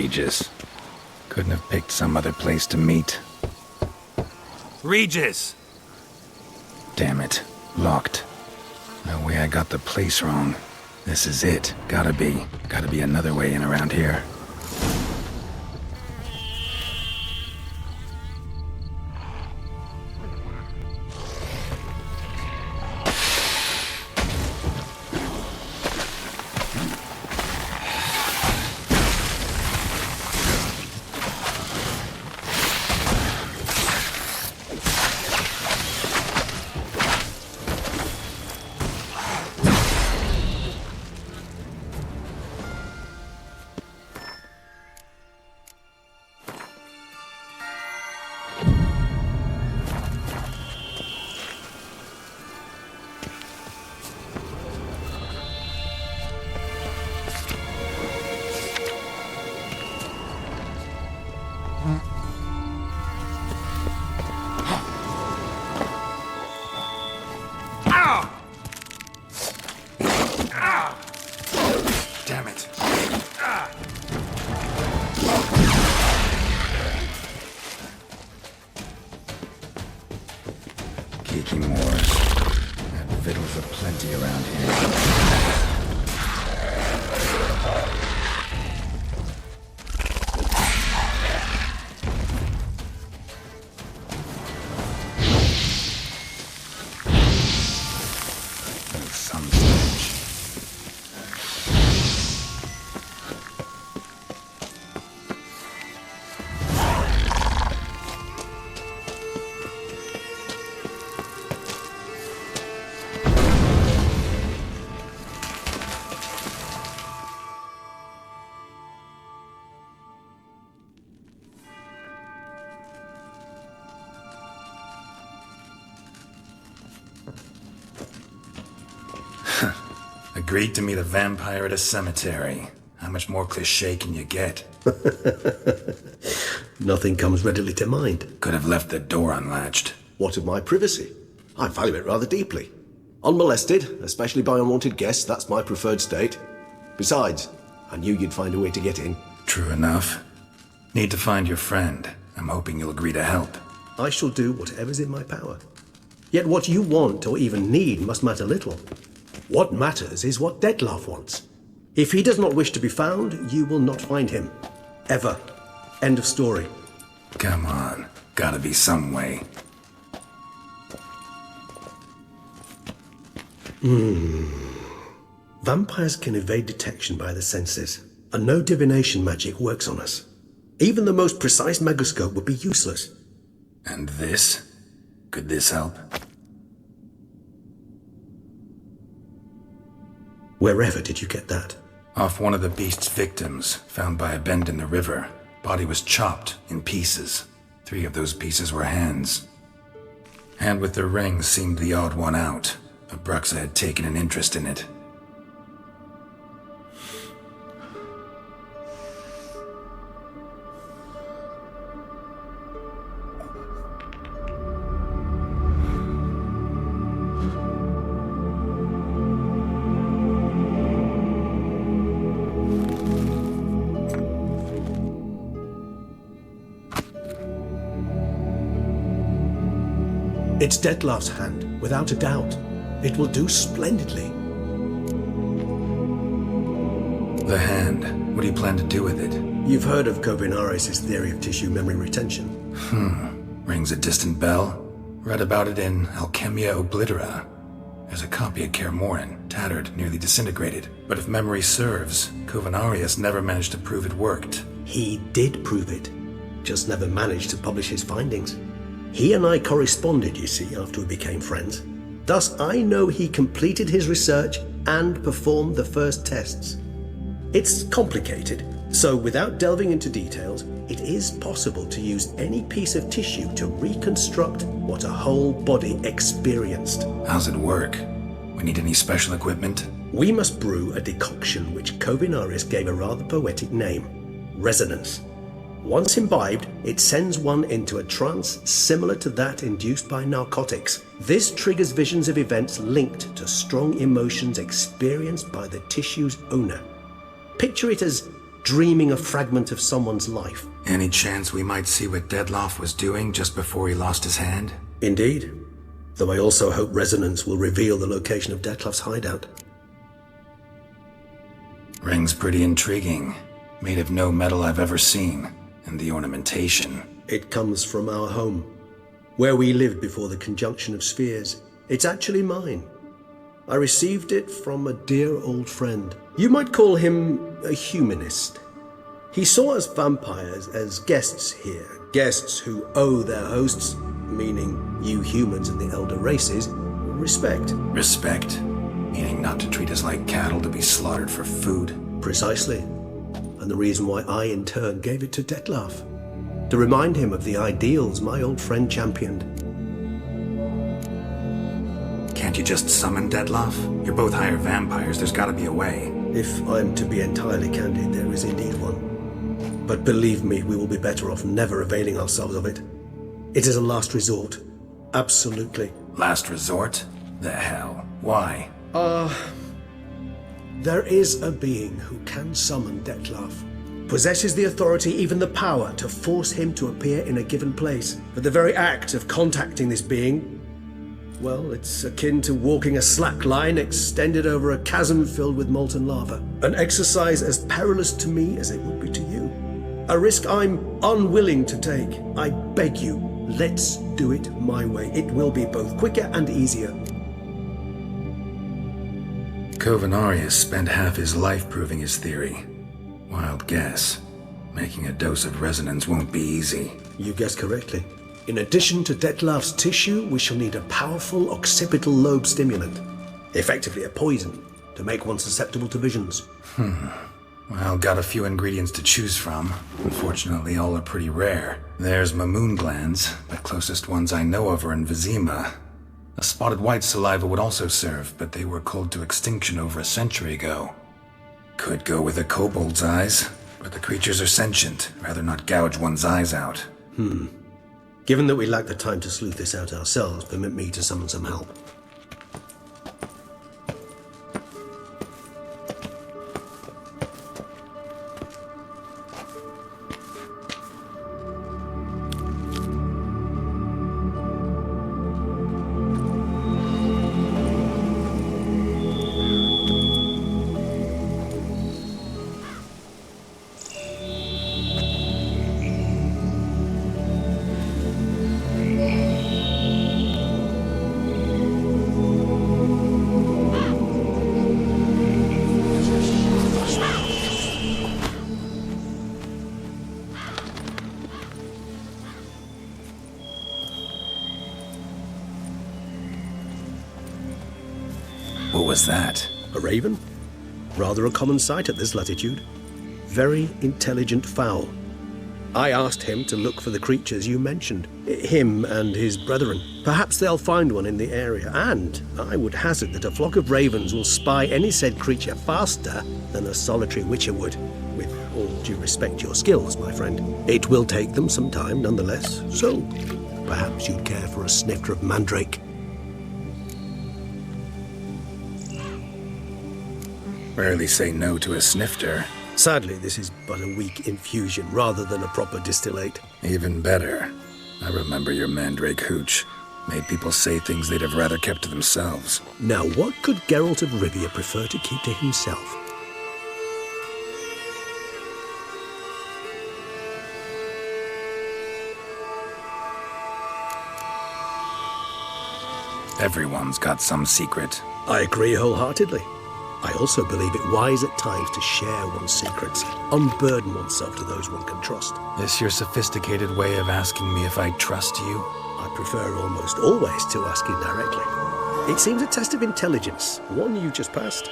Regis. Couldn't have picked some other place to meet. Regis! Damn it. Locked. No way I got the place wrong. This is it. Gotta be. Gotta be another way in around here. Damn it. Kiki Moors. Had victuals aplenty around here. Some stench. Agreed to meet a vampire at a cemetery. How much more cliché can you get? Nothing comes readily to mind. Could have left the door unlatched. What of my privacy? I value it rather deeply. Unmolested, especially by unwanted guests, that's my preferred state. Besides, I knew you'd find a way to get in. True enough. Need to find your friend. I'm hoping you'll agree to help. I shall do whatever's in my power. Yet what you want or even need must matter little. What matters is what Dettlaff wants. If he does not wish to be found, you will not find him. Ever. End of story. Come on. Gotta be some way. Vampires can evade detection by the senses, and no divination magic works on us. Even the most precise megascope would be useless. And this? Could this help? Wherever did you get that? Off one of the beast's victims, found by a bend in the river. Body was chopped in pieces. 3 of those pieces were hands. Hand with the ring seemed the odd one out. Abruxa had taken an interest in it. It's Dettlaff's hand, without a doubt. It will do splendidly. The hand. What do you plan to do with it? You've heard of Kovinaris' theory of tissue memory retention. Rings a distant bell. Read about it in Alchemia Oblitera. There's a copy of Kaer Morhen, tattered, nearly disintegrated. But if memory serves, Kovinaris never managed to prove it worked. He did prove it, just never managed to publish his findings. He and I corresponded, you see, after we became friends. Thus, I know he completed his research and performed the first tests. It's complicated, so without delving into details, it is possible to use any piece of tissue to reconstruct what a whole body experienced. How's it work? We need any special equipment? We must brew a decoction which Kovinaris gave a rather poetic name: resonance. Once imbibed, it sends one into a trance similar to that induced by narcotics. This triggers visions of events linked to strong emotions experienced by the tissue's owner. Picture it as dreaming a fragment of someone's life. Any chance we might see what Dettlaff was doing just before he lost his hand? Indeed. Though I also hope Resonance will reveal the location of Dettlaff's hideout. Ring's pretty intriguing. Made of no metal I've ever seen. And the ornamentation. It comes from our home, where we lived before the conjunction of spheres. It's actually mine. I received it from a dear old friend. You might call him a humanist. He saw us vampires as guests here, guests who owe their hosts, meaning you humans and the elder races, respect. Respect? Meaning not to treat us like cattle to be slaughtered for food? Precisely. And the reason why I in turn gave it to Dettlaff. To remind him of the ideals my old friend championed. Can't you just summon Dettlaff? You're both higher vampires, there's gotta be a way. If I'm to be entirely candid, there is indeed one. But believe me, we will be better off never availing ourselves of it. It is a last resort. Absolutely. Last resort? The hell? Why? There is a being who can summon Dettlaff. Possesses the authority, even the power, to force him to appear in a given place. But the very act of contacting this being, well, it's akin to walking a slack line extended over a chasm filled with molten lava. An exercise as perilous to me as it would be to you. A risk I'm unwilling to take. I beg you, let's do it my way. It will be both quicker and easier. Covenarius spent half his life proving his theory. Wild guess. Making a dose of resonance won't be easy. You guessed correctly. In addition to Dettlaff's tissue, we shall need a powerful occipital lobe stimulant. Effectively a poison, to make one susceptible to visions. Well, got a few ingredients to choose from. Unfortunately, all are pretty rare. There's Mamoon glands. The closest ones I know of are in Vizima. A spotted white saliva would also serve, but they were cold to extinction over a century ago. Could go with a kobold's eyes, but the creatures are sentient. Rather not gouge one's eyes out. Given that we lack the time to sleuth this out ourselves, permit me to summon some help. What was that? A raven? Rather a common sight at this latitude. Very intelligent fowl. I asked him to look for the creatures you mentioned. Him and his brethren. Perhaps they'll find one in the area, and I would hazard that a flock of ravens will spy any said creature faster than a solitary witcher would. With all due respect to your skills, my friend. It will take them some time nonetheless, so perhaps you'd care for a snifter of mandrake. Rarely say no to a snifter. Sadly, this is but a weak infusion rather than a proper distillate. Even better. I remember your mandrake hooch. Made people say things they'd have rather kept to themselves. Now, what could Geralt of Rivia prefer to keep to himself? Everyone's got some secret. I agree wholeheartedly. I also believe it wise at times to share one's secrets, unburden oneself to those one can trust. This your sophisticated way of asking me if I trust you? I prefer almost always to ask you directly. It seems a test of intelligence, one you just passed.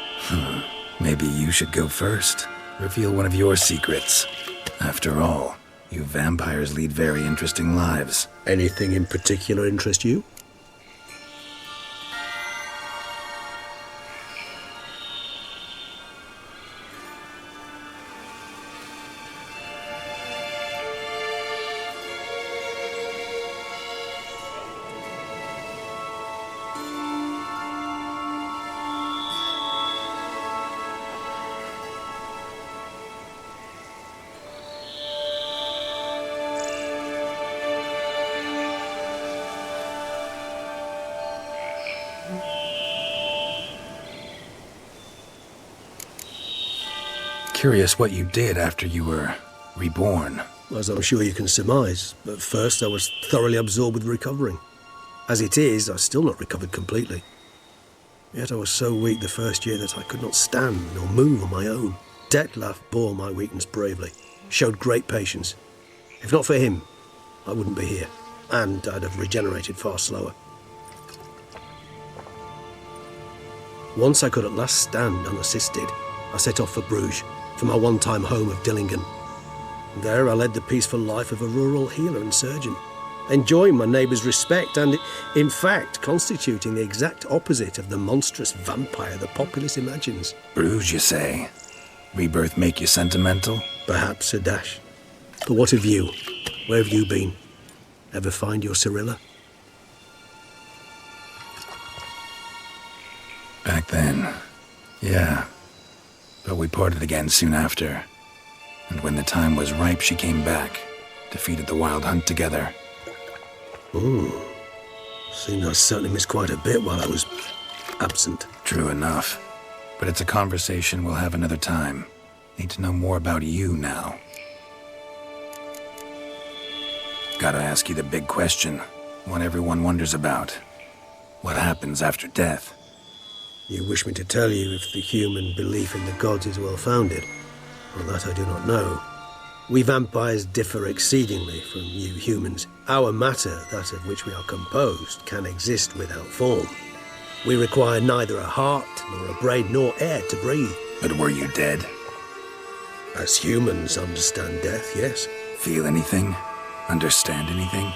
Maybe you should go first. Reveal one of your secrets. After all, you vampires lead very interesting lives. Anything in particular interest you? curious what you did after you were reborn. As I'm sure you can surmise, at first I was thoroughly absorbed with recovering. As it is, I've still not recovered completely. Yet I was so weak the first year that I could not stand or move on my own. Detlef bore my weakness bravely, showed great patience. If not for him, I wouldn't be here, and I'd have regenerated far slower. Once I could at last stand unassisted, I set off for Bruges, for my one-time home of Dillingen. There I led the peaceful life of a rural healer and surgeon, enjoying my neighbours' respect and, in fact, constituting the exact opposite of the monstrous vampire the populace imagines. Bruges, you say? Rebirth make you sentimental? Perhaps a dash. But what of you? Where have you been? Ever find your Cyrilla? Back then, yeah. But we parted again soon after. And when the time was ripe, she came back, defeated the Wild Hunt together. Seems I certainly missed quite a bit while I was absent. True enough. But it's a conversation we'll have another time. Need to know more about you now. Gotta ask you the big question, one everyone wonders about. What happens after death? You wish me to tell you if the human belief in the gods is well-founded? Well, that I do not know. We vampires differ exceedingly from you humans. Our matter, that of which we are composed, can exist without form. We require neither a heart, nor a brain, nor air to breathe. But were you dead? As humans understand death, yes. Feel anything? Understand anything?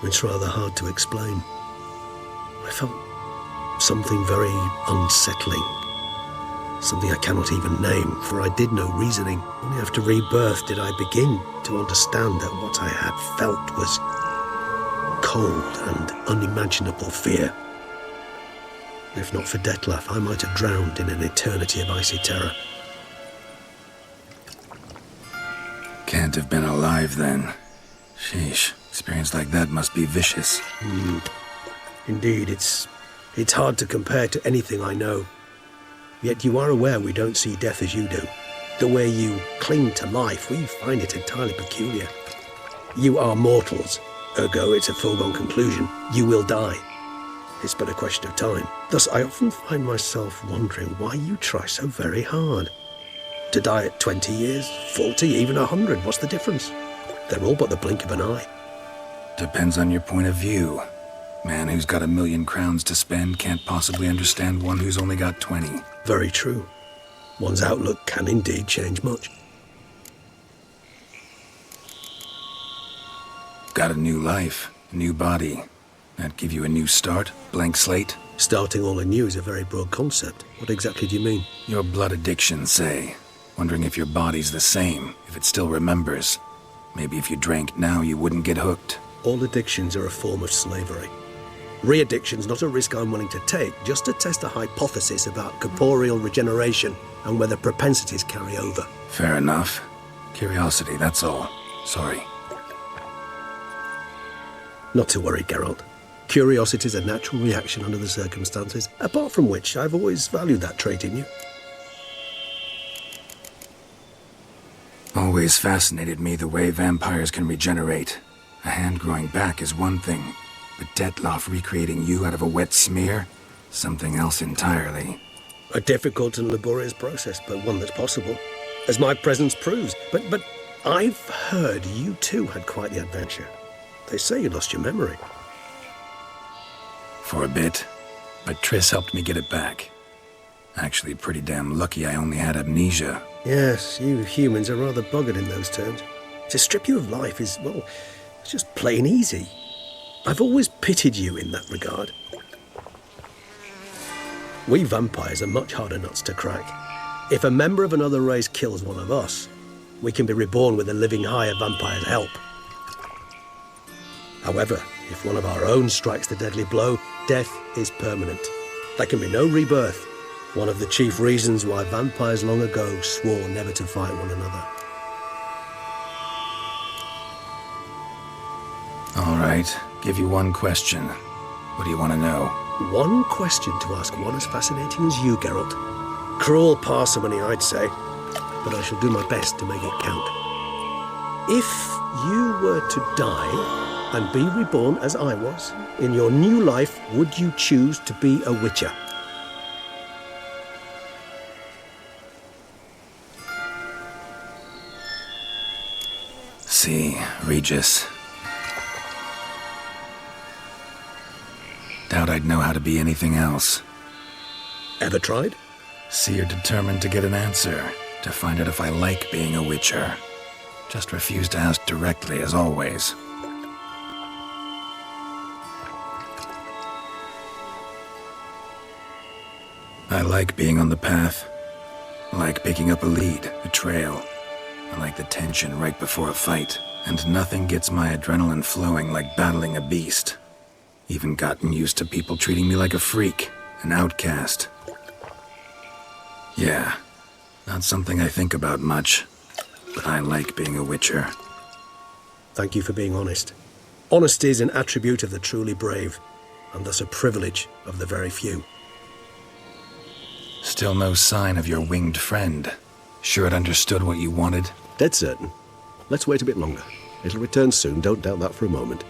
It's rather hard to explain. I felt something very unsettling. Something I cannot even name, for I did no reasoning. Only after rebirth did I begin to understand that what I had felt was cold and unimaginable fear. If not for Detlef, I might have drowned in an eternity of icy terror. Can't have been alive then. Sheesh, experience like that must be vicious. Indeed, it's hard to compare to anything I know. Yet you are aware we don't see death as you do. The way you cling to life, we find it entirely peculiar. You are mortals, ergo it's a foregone conclusion. You will die. It's but a question of time. Thus, I often find myself wondering why you try so very hard. To die at 20 years, 40, even 100, what's the difference? They're all but the blink of an eye. Depends on your point of view. Man who's got 1,000,000 crowns to spend can't possibly understand one who's only got 20. Very true. One's outlook can indeed change much. Got a new life, a new body. That give you a new start, blank slate? Starting all anew is a very broad concept. What exactly do you mean? Your blood addiction, say. Wondering if your body's the same, if it still remembers. Maybe if you drank now, you wouldn't get hooked. All addictions are a form of slavery. Re-addiction's not a risk I'm willing to take, just to test a hypothesis about corporeal regeneration and whether propensities carry over. Fair enough. Curiosity, that's all. Sorry. Not to worry, Geralt. Curiosity is a natural reaction under the circumstances, apart from which I've always valued that trait in you. Always fascinated me the way vampires can regenerate. A hand growing back is one thing, but Detlef recreating you out of a wet smear? Something else entirely. A difficult and laborious process, but one that's possible, as my presence proves. But I've heard you too had quite the adventure. They say you lost your memory. For a bit, but Triss helped me get it back. Actually, pretty damn lucky I only had amnesia. Yes, you humans are rather buggered in those terms. To strip you of life is, well, it's just plain easy. I've always pitied you in that regard. We vampires are much harder nuts to crack. If a member of another race kills one of us, we can be reborn with a living higher vampire's help. However, if one of our own strikes the deadly blow, death is permanent. There can be no rebirth. One of the chief reasons why vampires long ago swore never to fight one another. All right, give you one question. What do you want to know? One question to ask one as fascinating as you, Geralt. Cruel parsimony, I'd say, but I shall do my best to make it count. If you were to die and be reborn as I was, in your new life, would you choose to be a Witcher? See, Regis. Doubt I'd know how to be anything else. Ever tried? See, you're determined to get an answer, to find out if I like being a Witcher. Just refuse to ask directly, as always. I like being on the path. I like picking up a lead, a trail. I like the tension right before a fight, and nothing gets my adrenaline flowing like battling a beast. Even gotten used to people treating me like a freak, an outcast. Yeah, not something I think about much, but I like being a Witcher. Thank you for being honest. Honesty is an attribute of the truly brave, and thus a privilege of the very few. Still no sign of your winged friend. Sure it understood what you wanted? Dead certain. Let's wait a bit longer. It'll return soon, don't doubt that for a moment.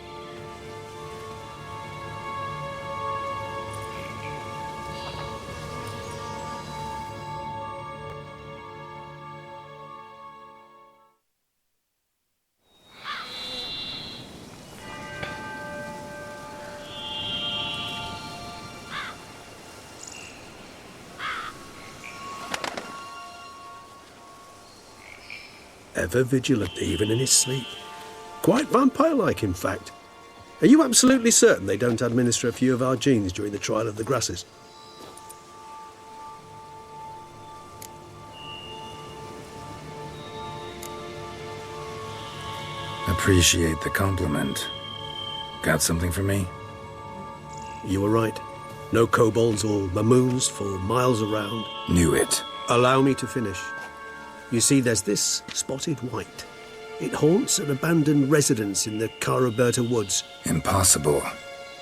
Ever vigilant, even in his sleep. Quite vampire-like, in fact. Are you absolutely certain they don't administer a few of our genes during the trial of the grasses? Appreciate the compliment. Got something for me? You were right. No kobolds or mamoons for miles around. Knew it. Allow me to finish. You see, there's this spotted white. It haunts an abandoned residence in the Caraberta woods. Impossible.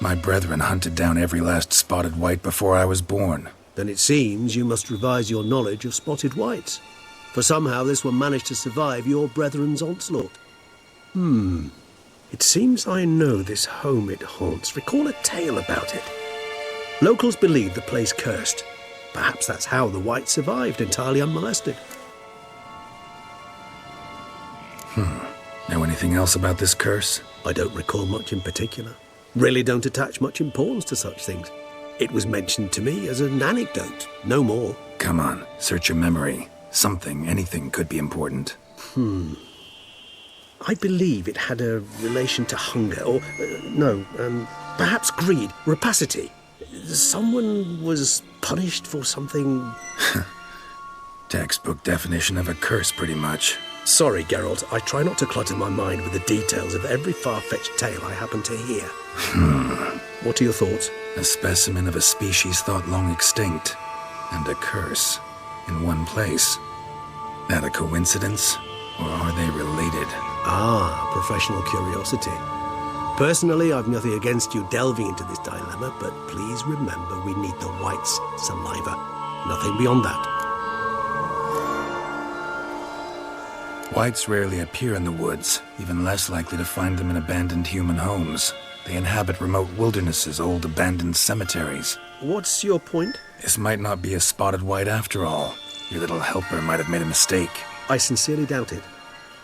My brethren hunted down every last spotted white before I was born. Then it seems you must revise your knowledge of spotted whites. For somehow this one managed to survive your brethren's onslaught. It seems I know this home it haunts. Recall a tale about it. Locals believe the place cursed. Perhaps that's how the white survived entirely unmolested. Know anything else about this curse? I don't recall much in particular. Really don't attach much importance to such things. It was mentioned to me as an anecdote, no more. Come on, search your memory. Something, anything could be important. I believe it had a relation to hunger, or, perhaps greed, rapacity. Someone was punished for something... Textbook definition of a curse, pretty much. Sorry, Geralt, I try not to clutter my mind with the details of every far-fetched tale I happen to hear. What are your thoughts? A specimen of a species thought long extinct, and a curse, in one place. That a coincidence, or are they related? Ah, professional curiosity. Personally, I've nothing against you delving into this dilemma, but please remember we need the white's saliva. Nothing beyond that. Whites rarely appear in the woods, even less likely to find them in abandoned human homes. They inhabit remote wildernesses, old abandoned cemeteries. What's your point? This might not be a spotted white after all. Your little helper might have made a mistake. I sincerely doubt it.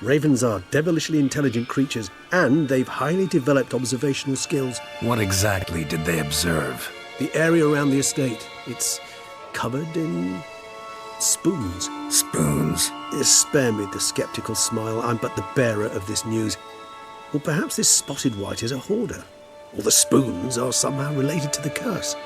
Ravens are devilishly intelligent creatures, and they've highly developed observational skills. What exactly did they observe? The area around the estate, it's covered in spoons. Spoons? Spare me the skeptical smile. I'm but the bearer of this news. Or perhaps this spotted white is a hoarder. Or the spoons are somehow related to the curse.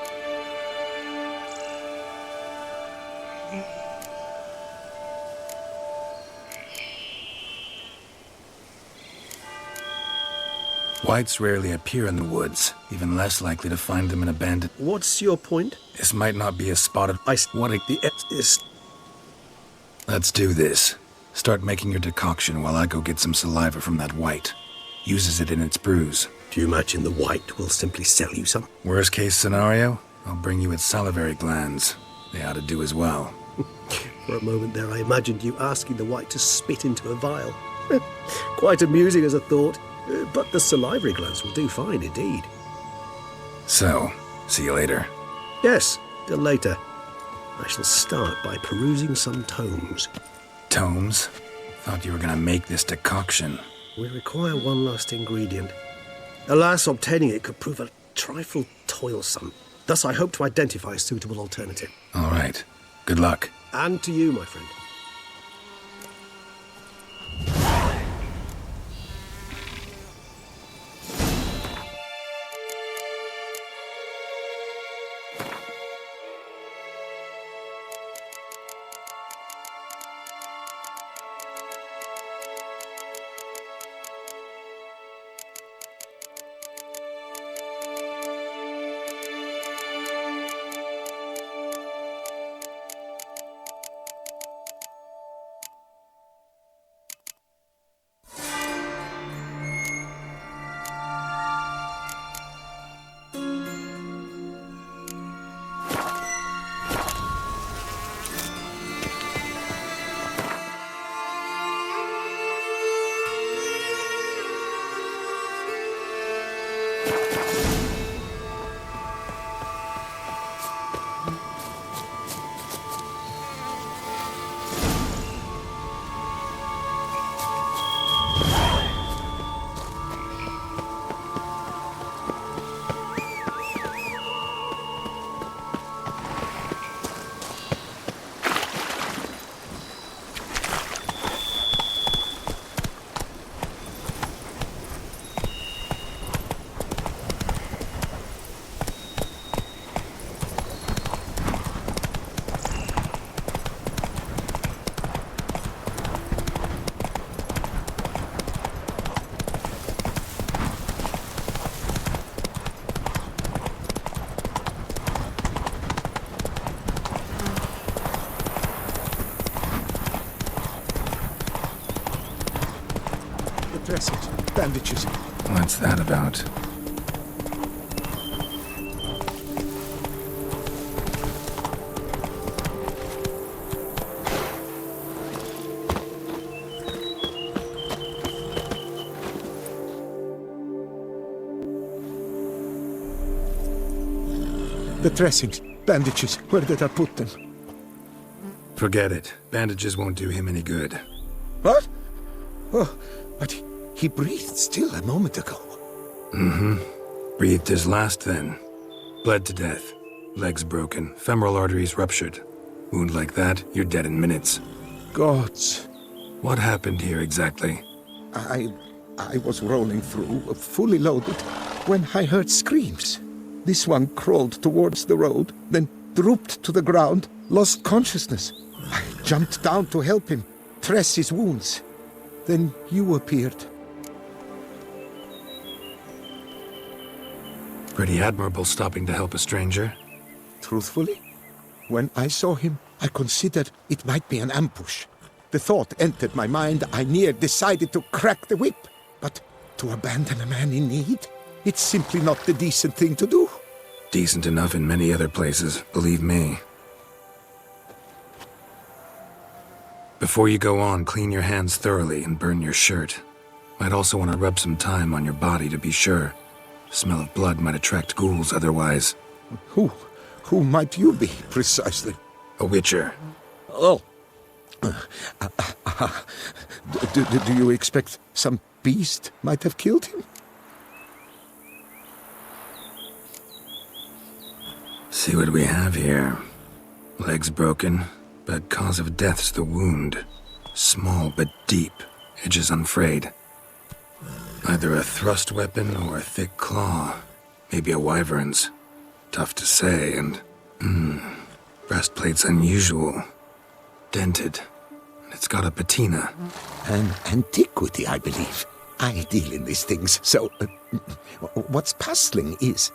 Whites rarely appear in the woods, even less likely to find them in abandoned... What's your point? This might not be a spotted... Let's do this. Start making your decoction while I go get some saliva from that white. Uses it in its brews. Do you imagine the white will simply sell you some? Worst case scenario, I'll bring you its salivary glands. They ought to do as well. For a moment there, I imagined you asking the white to spit into a vial. Quite amusing as a thought, but the salivary glands will do fine indeed. So, see you later. Yes, till later. I shall start by perusing some tomes. Tomes? Thought you were gonna make this decoction. We require one last ingredient. Alas, obtaining it could prove a trifle toilsome. Thus, I hope to identify a suitable alternative. All right. Good luck. And to you, my friend. Dressings, bandages. What's that about? The dressings, bandages, where did I put them? Forget it. Bandages won't do him any good. What? Oh, but he breathed still a moment ago. Breathed his last then. Bled to death. Legs broken. Femoral arteries ruptured. Wound like that, you're dead in minutes. Gods. What happened here exactly? I was rolling through, fully loaded, when I heard screams. This one crawled towards the road, then drooped to the ground, lost consciousness. I jumped down to help him, dress his wounds. Then you appeared. Pretty admirable stopping to help a stranger. Truthfully, when I saw him, I considered it might be an ambush. The thought entered my mind, I near decided to crack the whip. But to abandon a man in need? It's simply not the decent thing to do. Decent enough in many other places, believe me. Before you go on, clean your hands thoroughly and burn your shirt. Might also want to rub some thyme on your body to be sure. Smell of blood might attract ghouls otherwise. Who might you be, precisely? A witcher. Oh. Do you expect some beast might have killed him? See what we have here. Legs broken, but cause of death's the wound. Small but deep, edges unfrayed. Either a thrust weapon or a thick claw. Maybe a wyvern's. Tough to say, and... breastplate's unusual. Dented. And it's got a patina. An antiquity, I believe. I deal in these things, so... what's puzzling is,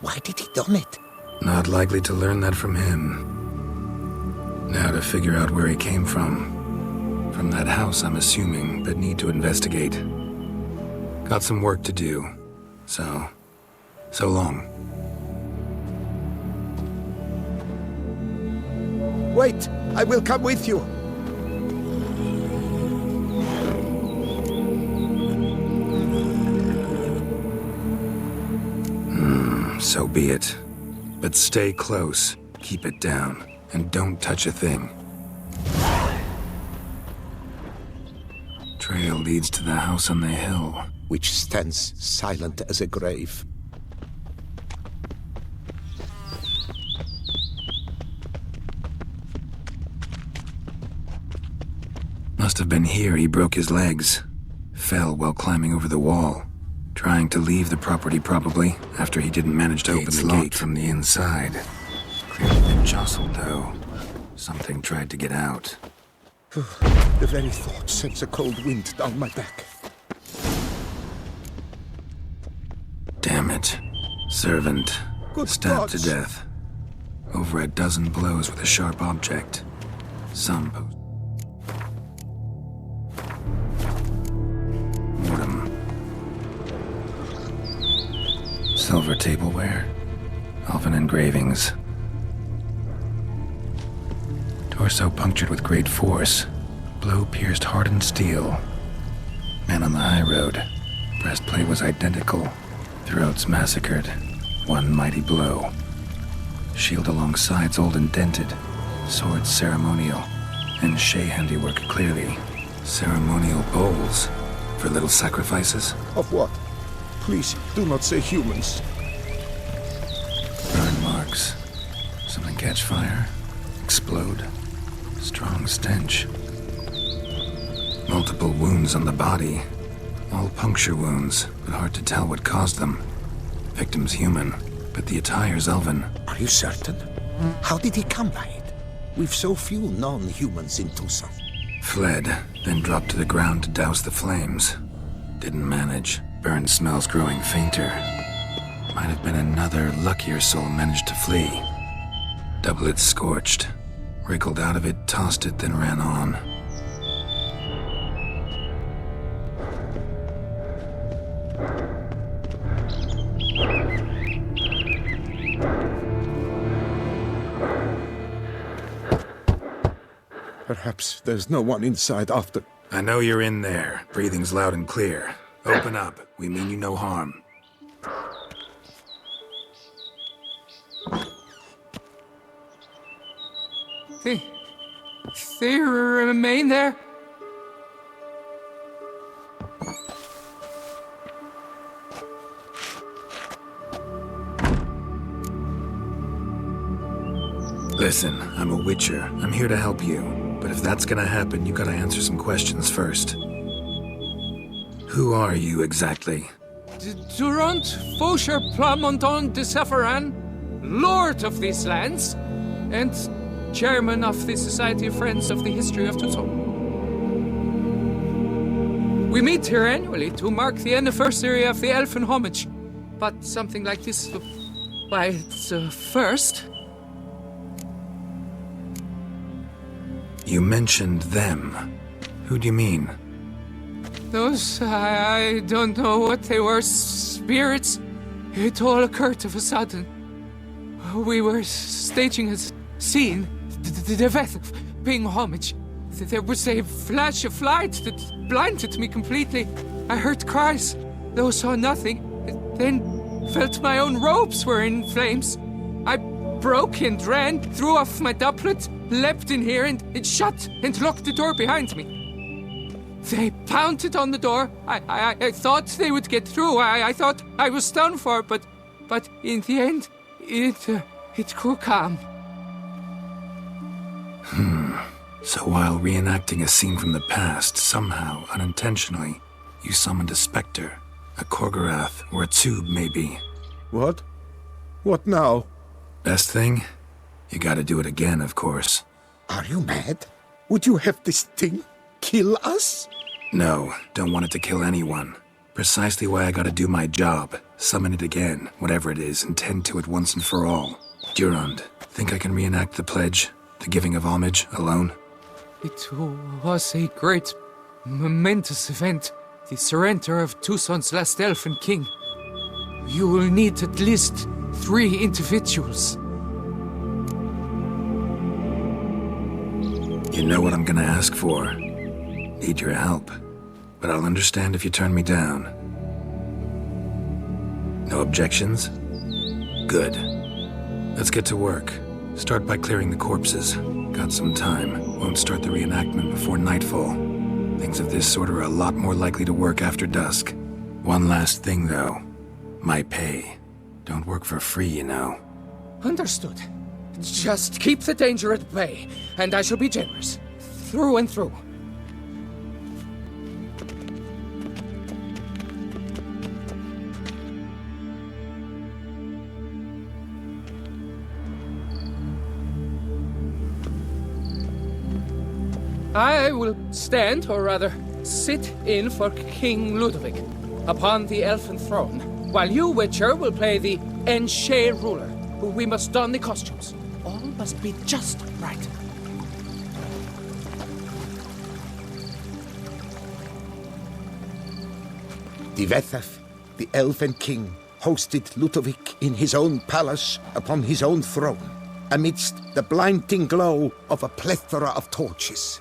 why did he don it? Not likely to learn that from him. Now to figure out where he came from. From that house, I'm assuming, but need to investigate. Got some work to do. So long. Wait! I will come with you. So be it. But stay close, keep it down, and don't touch a thing. Trail leads to the house on the hill. Which stands silent as a grave. Must have been here he broke his legs. Fell while climbing over the wall. Trying to leave the property probably, after he didn't manage to open the gate from the inside. Clearly been jostled though. Something tried to get out. The very thought sends a cold wind down my back. Damn it. Servant. Good Stabbed to gods. death. Over a dozen blows with a sharp object. Some mortem. Silver tableware. Elven engravings. Torso punctured with great force. Blow pierced hardened steel. Man on the high road. Breastplate was identical. Throats massacred. One mighty blow. Shield along sides old and dented. Swords ceremonial. And Shay handiwork clearly. Ceremonial bowls. For little sacrifices? Of what? Please, do not say humans. Burn marks. Something catch fire. Explode. Strong stench. Multiple wounds on the body. All puncture wounds, but hard to tell what caused them. Victim's human, but the attire's elven. Are you certain? How did he come by it? We've so few non-humans in Tucson. Fled, then dropped to the ground to douse the flames. Didn't manage. Burn smells growing fainter. Might have been another luckier soul managed to flee. Doublet scorched. Wriggled out of it, tossed it, then ran on. Perhaps there's no one inside after. I know you're in there. Breathing's loud and clear. Open up. We mean you no harm. They remain there? Listen, I'm a witcher. I'm here to help you. But if that's gonna happen, you gotta answer some questions first. Who are you exactly? Durant Faucher Plamondon de Sephiran, Lord of these lands, and Chairman of the Society of Friends of the History of Tucson. We meet here annually to mark the anniversary of the Elfin Homage, but something like this, why, it's first. You mentioned them. Who do you mean? Those, I don't know what they were, spirits. It all occurred of a sudden. We were staging a scene, the death of paying homage. There was a flash of light that blinded me completely. I heard cries, though saw nothing. Then felt my own robes were in flames. I broke and ran, threw off my doublet, leapt in here and shut and locked the door behind me. They pounded on the door. I thought they would get through. I thought I was done for, but in the end, it grew calm. So while reenacting a scene from the past, somehow, unintentionally, you summoned a specter, a Korgorath, or a tube, maybe. What? What now? Best thing? You gotta do it again, of course. Are you mad? Would you have this thing kill us? No, don't want it to kill anyone. Precisely why I gotta do my job. Summon it again, whatever it is, and tend to it once and for all. Durand, think I can reenact the pledge? The giving of homage, alone? It was a great, momentous event. The surrender of Tucson's last elfin king. You will need at least 3 individuals. You know what I'm gonna ask for. Need your help. But I'll understand if you turn me down. No objections? Good. Let's get to work. Start by clearing the corpses. Got some time. Won't start the reenactment before nightfall. Things of this sort are a lot more likely to work after dusk. One last thing, though. My pay. Don't work for free, you know. Understood. Just keep the danger at bay, and I shall be generous. Through and through. I will stand, or rather, sit in for King Ludovic upon the elfin throne, while you, Witcher, will play the Enshe ruler, who we must don the costumes. All must be just right. Divethaf, the Elven King, hosted Ludovic in his own palace upon his own throne, amidst the blinding glow of a plethora of torches.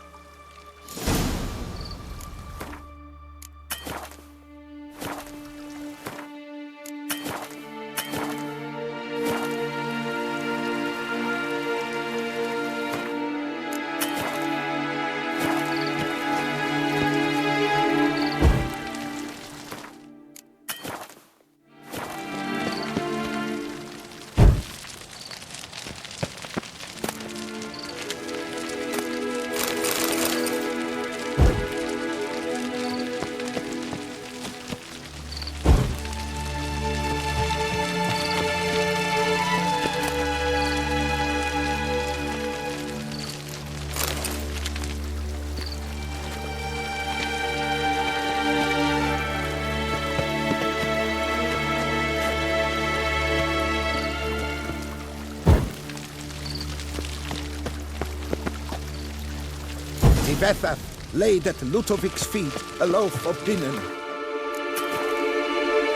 Divethaf laid at Ludovic's feet a loaf of binnen.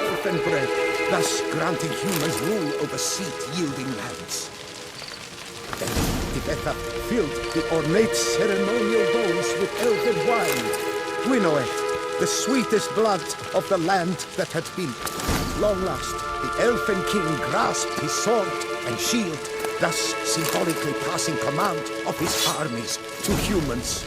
Elfen bread, thus granting humans rule over seed-yielding lands. Then Divethaf filled the ornate ceremonial bowls with elven wine. Gwynnoeth, the sweetest blood of the land that had been. At long last, the Elfen King grasped his sword and shield, thus symbolically passing command of his armies to humans.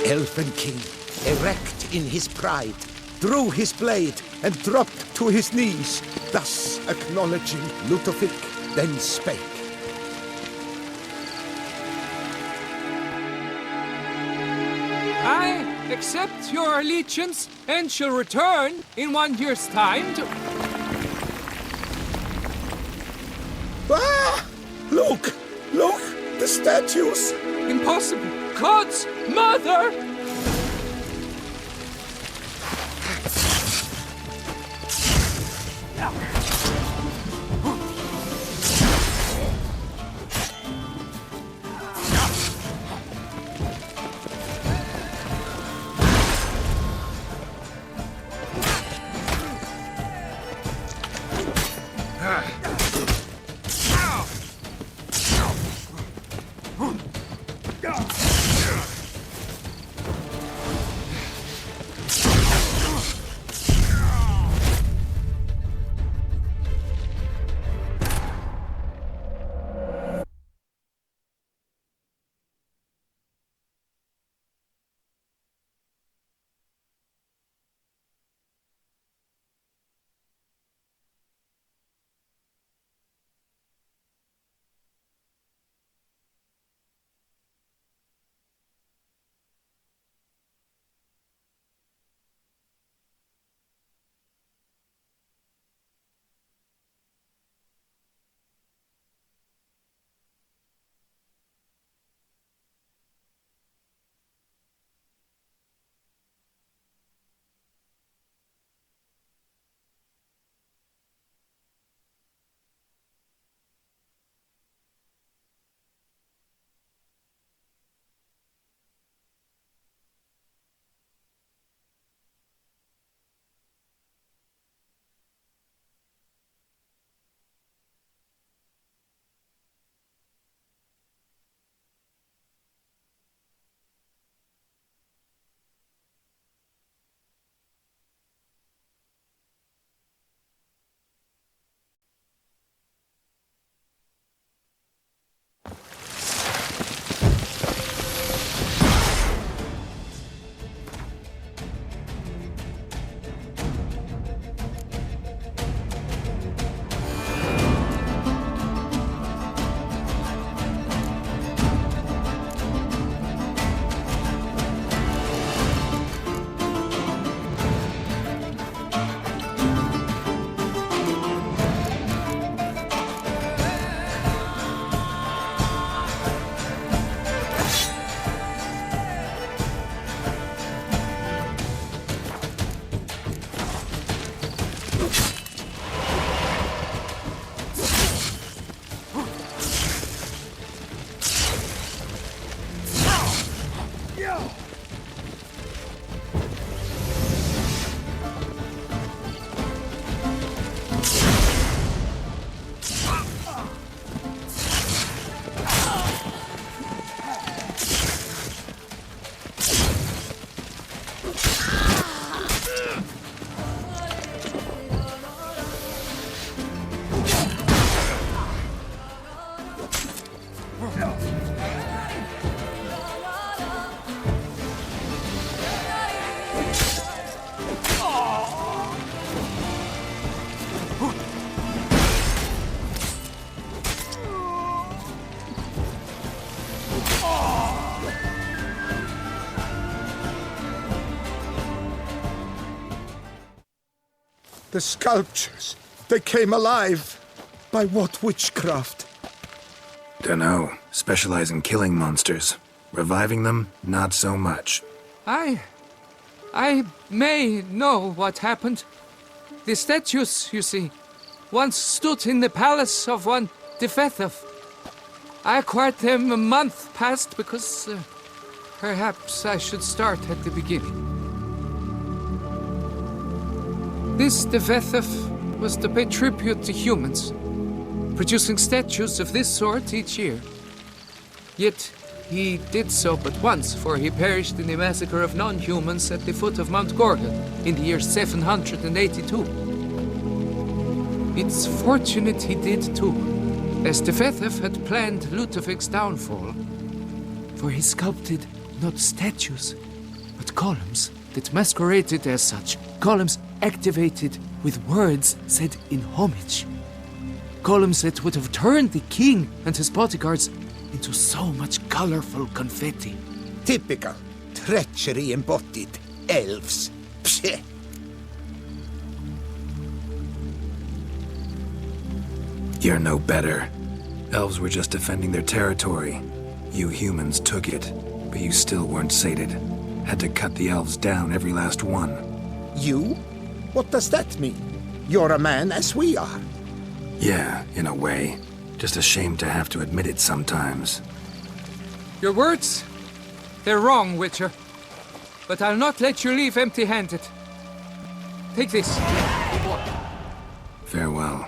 Elfen King, erect in his pride, drew his blade and dropped to his knees, thus acknowledging Ludovic, then spake. I accept your allegiance and shall return in 1 year's time to... Ah! Look! Look! The statues! Impossible! God's mother! The sculptures, they came alive. By what witchcraft? Dunno. Specialize in killing monsters. Reviving them, not so much. I may know what happened. The statues, you see, once stood in the palace of one Defethov. I acquired them a month past because perhaps I should start at the beginning. This Defethov was to pay tribute to humans, producing statues of this sort each year. Yet he did so but once, for he perished in the massacre of non-humans at the foot of Mount Gorgon in the year 782. It's fortunate he did too, as Defethov had planned Ludovic's downfall. For he sculpted not statues, but columns that masqueraded as such. Columns activated with words said in homage. Columns that would have turned the king and his bodyguards into so much colorful confetti. Typical. Treachery embodied. Elves. Psheh. You're no better. Elves were just defending their territory. You humans took it, but you still weren't sated. Had to cut the elves down, every last one. You? What does that mean? You're a man as we are. Yeah, in a way. Just ashamed to have to admit it sometimes. Your words? They're wrong, Witcher. But I'll not let you leave empty-handed. Take this. Farewell.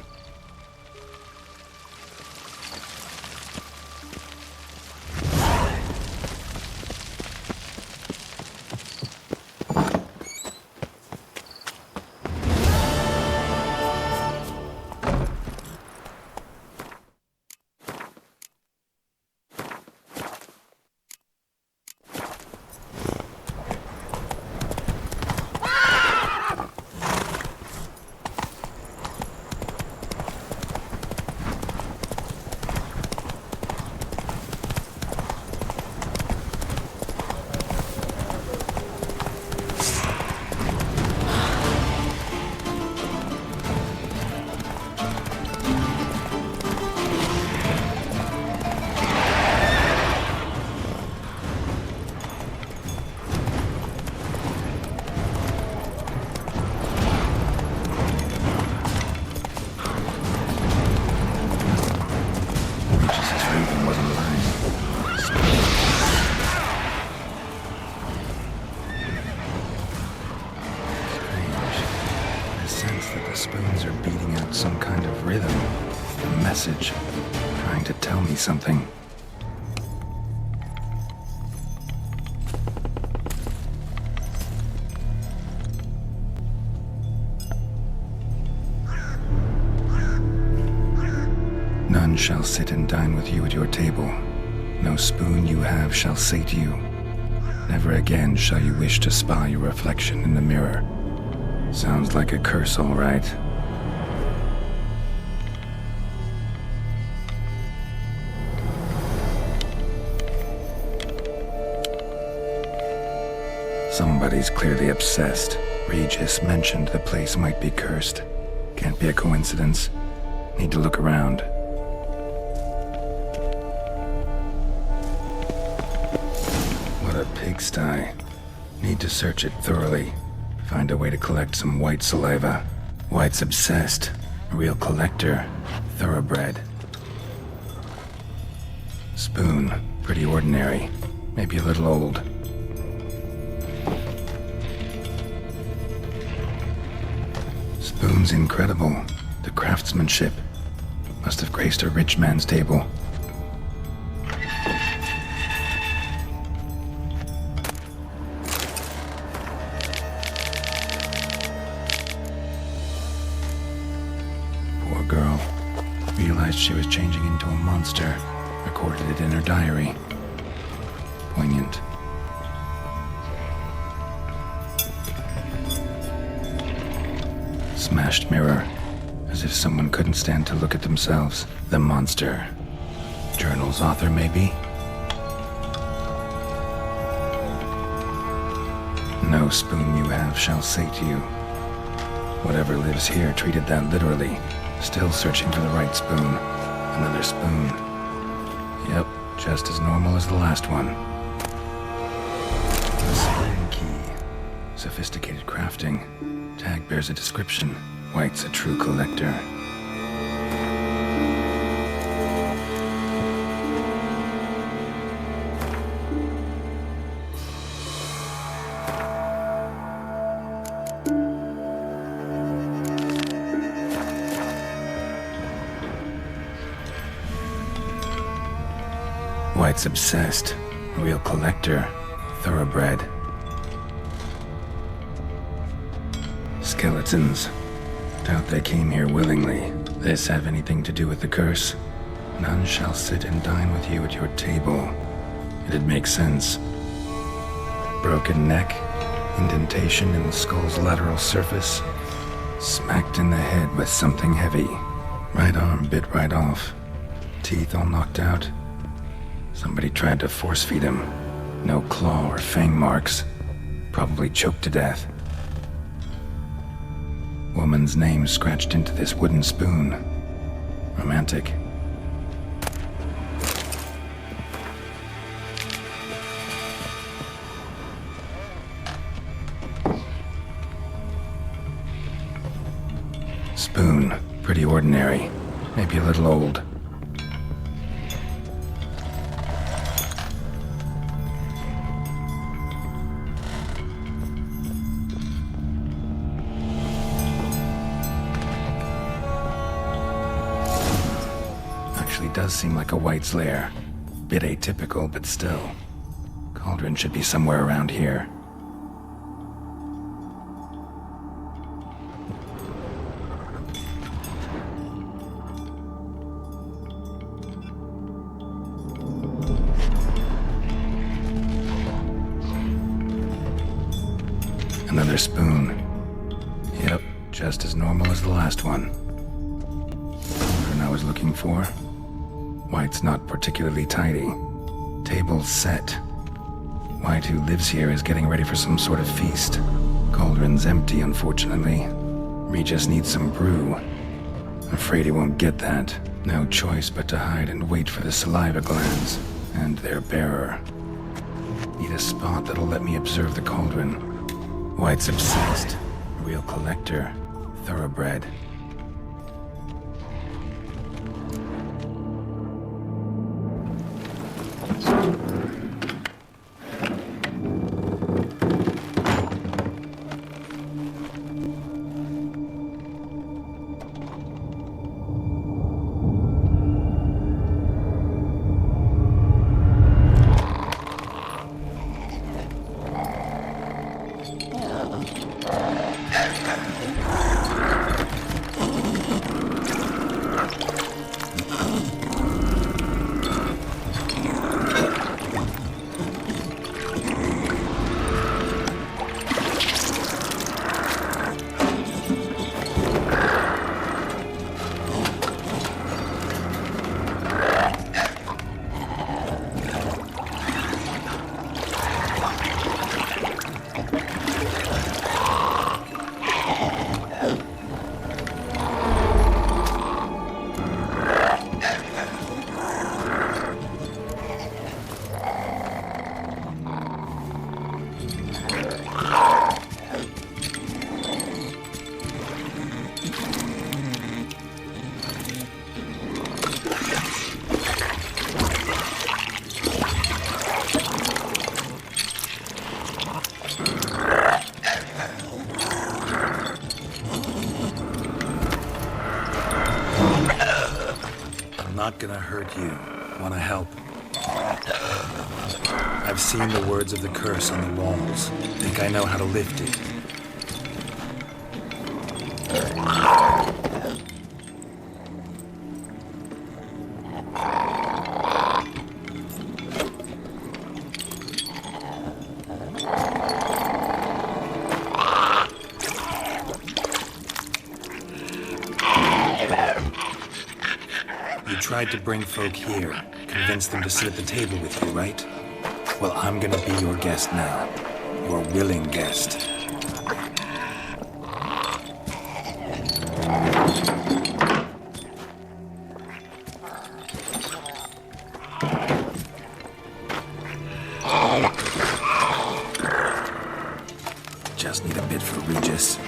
Trying to tell me something. None shall sit and dine with you at your table. No spoon you have shall sate you. Never again shall you wish to spy your reflection in the mirror. Sounds like a curse, all right. Somebody's clearly obsessed. Regis mentioned the place might be cursed. Can't be a coincidence. Need to look around. What a pigsty. Need to search it thoroughly. Find a way to collect some white saliva. White's obsessed. A real collector. Thoroughbred. Spoon. Pretty ordinary. Maybe a little old. Spoon's incredible. The craftsmanship. Must have graced a rich man's table. Poor girl. Realized she was changing into a monster. Recorded it in her diary. Poignant. Smashed mirror. As if someone couldn't stand to look at themselves. The monster. Journal's author, maybe? No spoon you have shall sate you. Whatever lives here treated that literally. Still searching for the right spoon. Another spoon. Yep, just as normal as the last one. The spoon key. Sophisticated crafting. Tag bears a description. White's a true collector. White's obsessed. A real collector. Thoroughbred. Skeletons. Doubt they came here willingly. This have anything to do with the curse? None shall sit and dine with you at your table. It'd make sense. Broken neck. Indentation in the skull's lateral surface. Smacked in the head with something heavy. Right arm bit right off. Teeth all knocked out. Somebody tried to force feed him. No claw or fang marks. Probably choked to death. Woman's name scratched into this wooden spoon. Romantic. Spoon. Pretty ordinary. Maybe a little old. Does seem like a White's lair. Bit atypical, but still. Cauldron should be somewhere around here. Another spoon. Yep, just as normal as the last one. Cauldron I was looking for. White's not particularly tidy. Table's set. White, who lives here, is getting ready for some sort of feast. Cauldron's empty, unfortunately. Regis needs some brew. Afraid he won't get that. No choice but to hide and wait for the saliva glands and their bearer. Need a spot that'll let me observe the cauldron. White's obsessed. A real collector. Thoroughbred. Not gonna hurt you. Wanna help? I've seen the words of the curse on the walls. Think I know how to lift it. Tried to bring folk here, convince them to sit at the table with you, right? Well, I'm gonna be your guest now. Your willing guest. Just need a bit for Regis.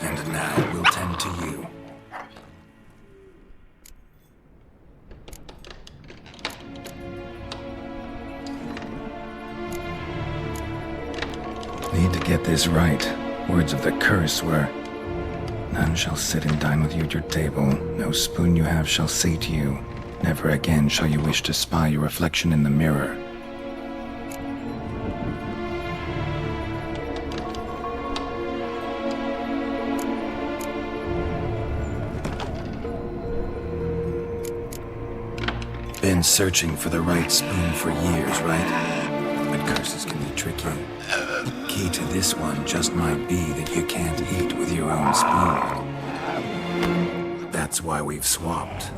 And now we'll tend to you. Need to get this right. Words of the curse were, "None shall sit and dine with you at your table. No spoon you have shall sate you. Never again shall you wish to spy your reflection in the mirror." Been searching for the right spoon for years, right? But curses can be tricky. Key to this one just might be that you can't eat with your own spoon. That's why we've swapped.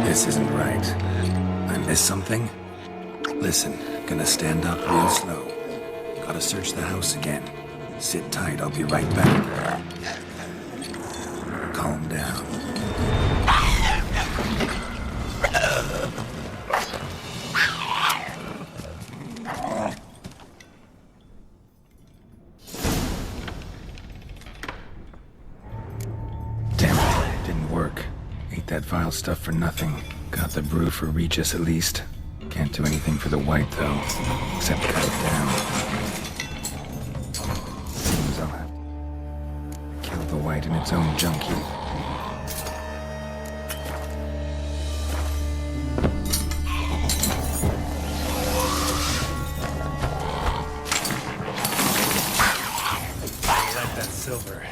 This isn't right. I missed something? Listen, gonna stand up real slow. Gotta search the house again. Sit tight, I'll be right back. Calm down. Damn it, didn't work. Ate that vile stuff for nothing. Got the brew for Regis at least. Can't do anything for the white though, except cut it down. Seems I'll have to kill the white in its own junk heap. I like that silver.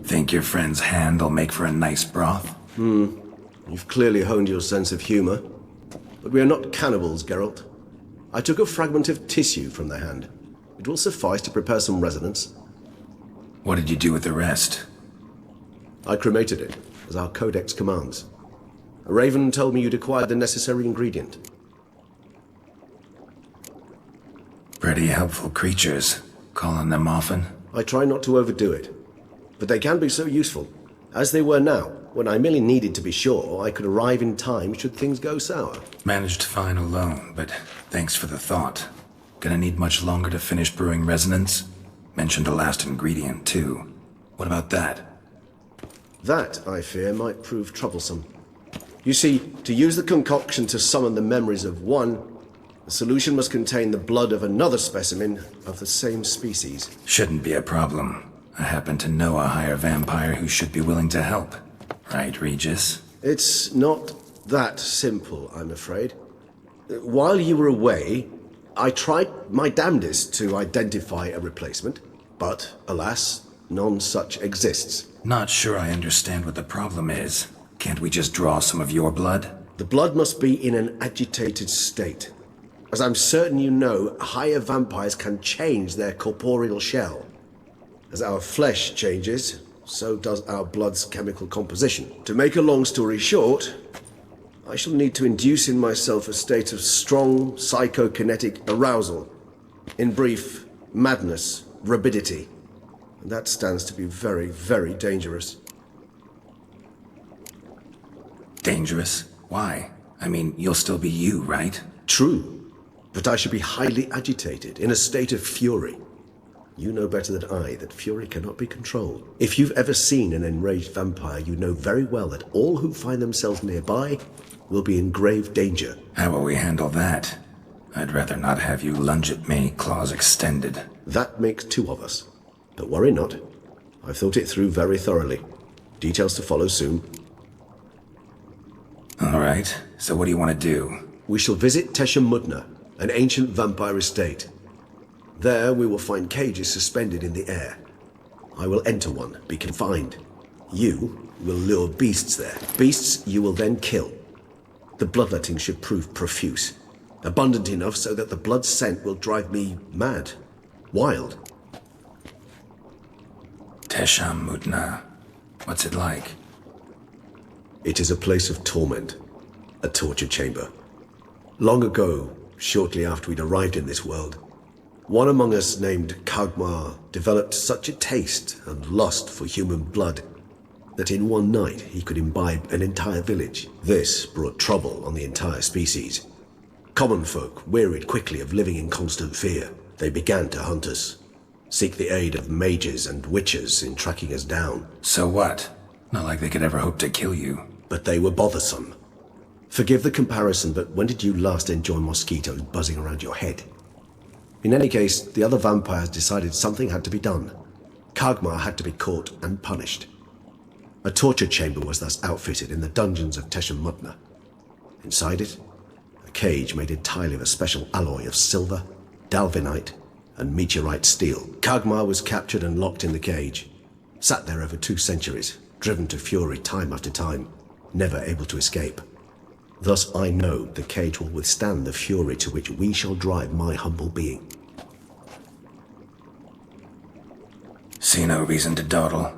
Think your friend's hand will make for a nice broth? You've clearly honed your sense of humor. But we are not cannibals, Geralt. I took a fragment of tissue from the hand. It will suffice to prepare some resonance. What did you do with the rest? I cremated it, as our codex commands. A raven told me you'd acquired the necessary ingredient. Pretty helpful creatures. Calling them often? I try not to overdo it. But they can be so useful, as they were now, when I merely needed to be sure I could arrive in time should things go sour. Managed fine alone, but thanks for the thought. Gonna need much longer to finish brewing resonance? Mentioned a last ingredient, too. What about that? That, I fear, might prove troublesome. You see, to use the concoction to summon the memories of one, the solution must contain the blood of another specimen of the same species. Shouldn't be a problem. I happen to know a higher vampire who should be willing to help. Right, Regis? It's not that simple, I'm afraid. While you were away, I tried my damnedest to identify a replacement, but alas, none such exists. Not sure I understand what the problem is. Can't we just draw some of your blood? The blood must be in an agitated state. As I'm certain you know, higher vampires can change their corporeal shell. As our flesh changes, so does our blood's chemical composition. To make a long story short, I shall need to induce in myself a state of strong psychokinetic arousal. In brief, madness, rabidity. And that stands to be very, very dangerous. Dangerous? Why? I mean, you'll still be you, right? True, but I should be highly agitated, in a state of fury. You know better than I that fury cannot be controlled. If you've ever seen an enraged vampire, you know very well that all who find themselves nearby will be in grave danger. How will we handle that? I'd rather not have you lunge at me, claws extended. That makes two of us. But worry not. I've thought it through very thoroughly. Details to follow soon. All right, so what do you want to do? We shall visit Teshem Mutna, an ancient vampire estate. There we will find cages suspended in the air. I will enter one, be confined. You will lure beasts there. Beasts you will then kill. The bloodletting should prove profuse. Abundant enough so that the blood scent will drive me mad. Wild. Teshem Mutna. What's it like? It is a place of torment. A torture chamber. Long ago, shortly after we'd arrived in this world, one among us named Kagmar developed such a taste and lust for human blood that in one night he could imbibe an entire village. This brought trouble on the entire species. Common folk wearied quickly of living in constant fear. They began to hunt us, seek the aid of mages and witches in tracking us down. So what? Not like they could ever hope to kill you. But they were bothersome. Forgive the comparison, but when did you last enjoy mosquitoes buzzing around your head? In any case, the other vampires decided something had to be done. Kagmar had to be caught and punished. A torture chamber was thus outfitted in the dungeons of Teshem Mutna. Inside it, a cage made entirely of a special alloy of silver, dalvinite, and meteorite steel. Kagmar was captured and locked in the cage. Sat there over 2 centuries, driven to fury time after time, never able to escape. Thus I know the cage will withstand the fury to which we shall drive my humble being. See no reason to dawdle.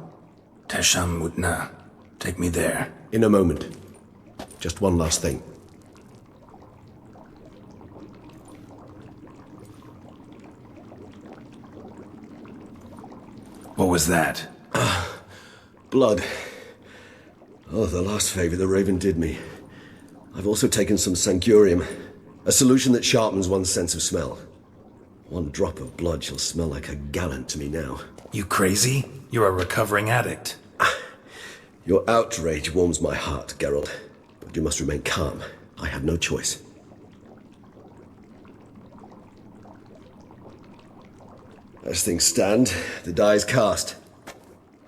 Teshem Mutna. Take me there. In a moment. Just one last thing. What was that? Blood. Oh, the last favor the Raven did me. I've also taken some Sancurium, a solution that sharpens one's sense of smell. One drop of blood shall smell like a gallon to me now. You crazy? You're a recovering addict. Your outrage warms my heart, Geralt. But you must remain calm. I have no choice. As things stand, the die is cast.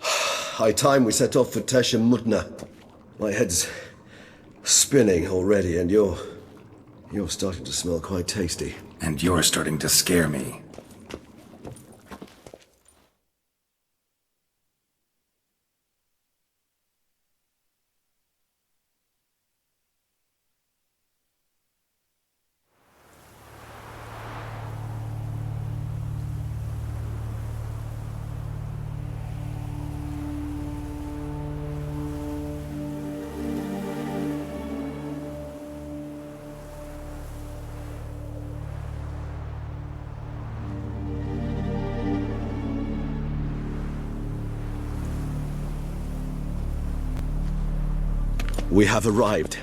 High time we set off for Teshem Mutna. My head's spinning already, and you're starting to smell quite tasty. And you're starting to scare me. We have arrived.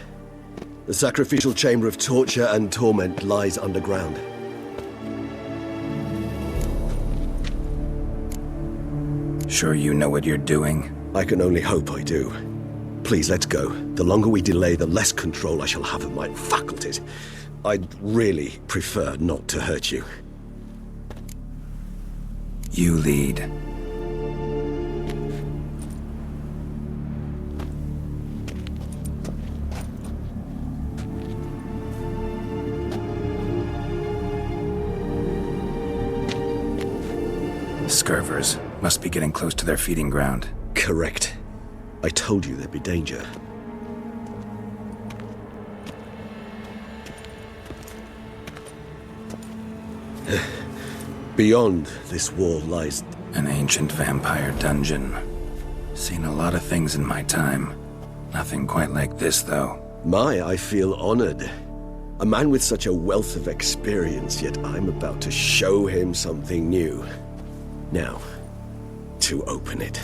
The sacrificial chamber of torture and torment lies underground. Sure you know what you're doing? I can only hope I do. Please, let's go. The longer we delay, the less control I shall have of my faculties. I'd really prefer not to hurt you. You lead. Scurvers must be getting close to their feeding ground. Correct. I told you there'd be danger. Beyond this wall lies... An ancient vampire dungeon. Seen a lot of things in my time. Nothing quite like this, though. I feel honored. A man with such a wealth of experience, yet I'm about to show him something new. Now, to open it.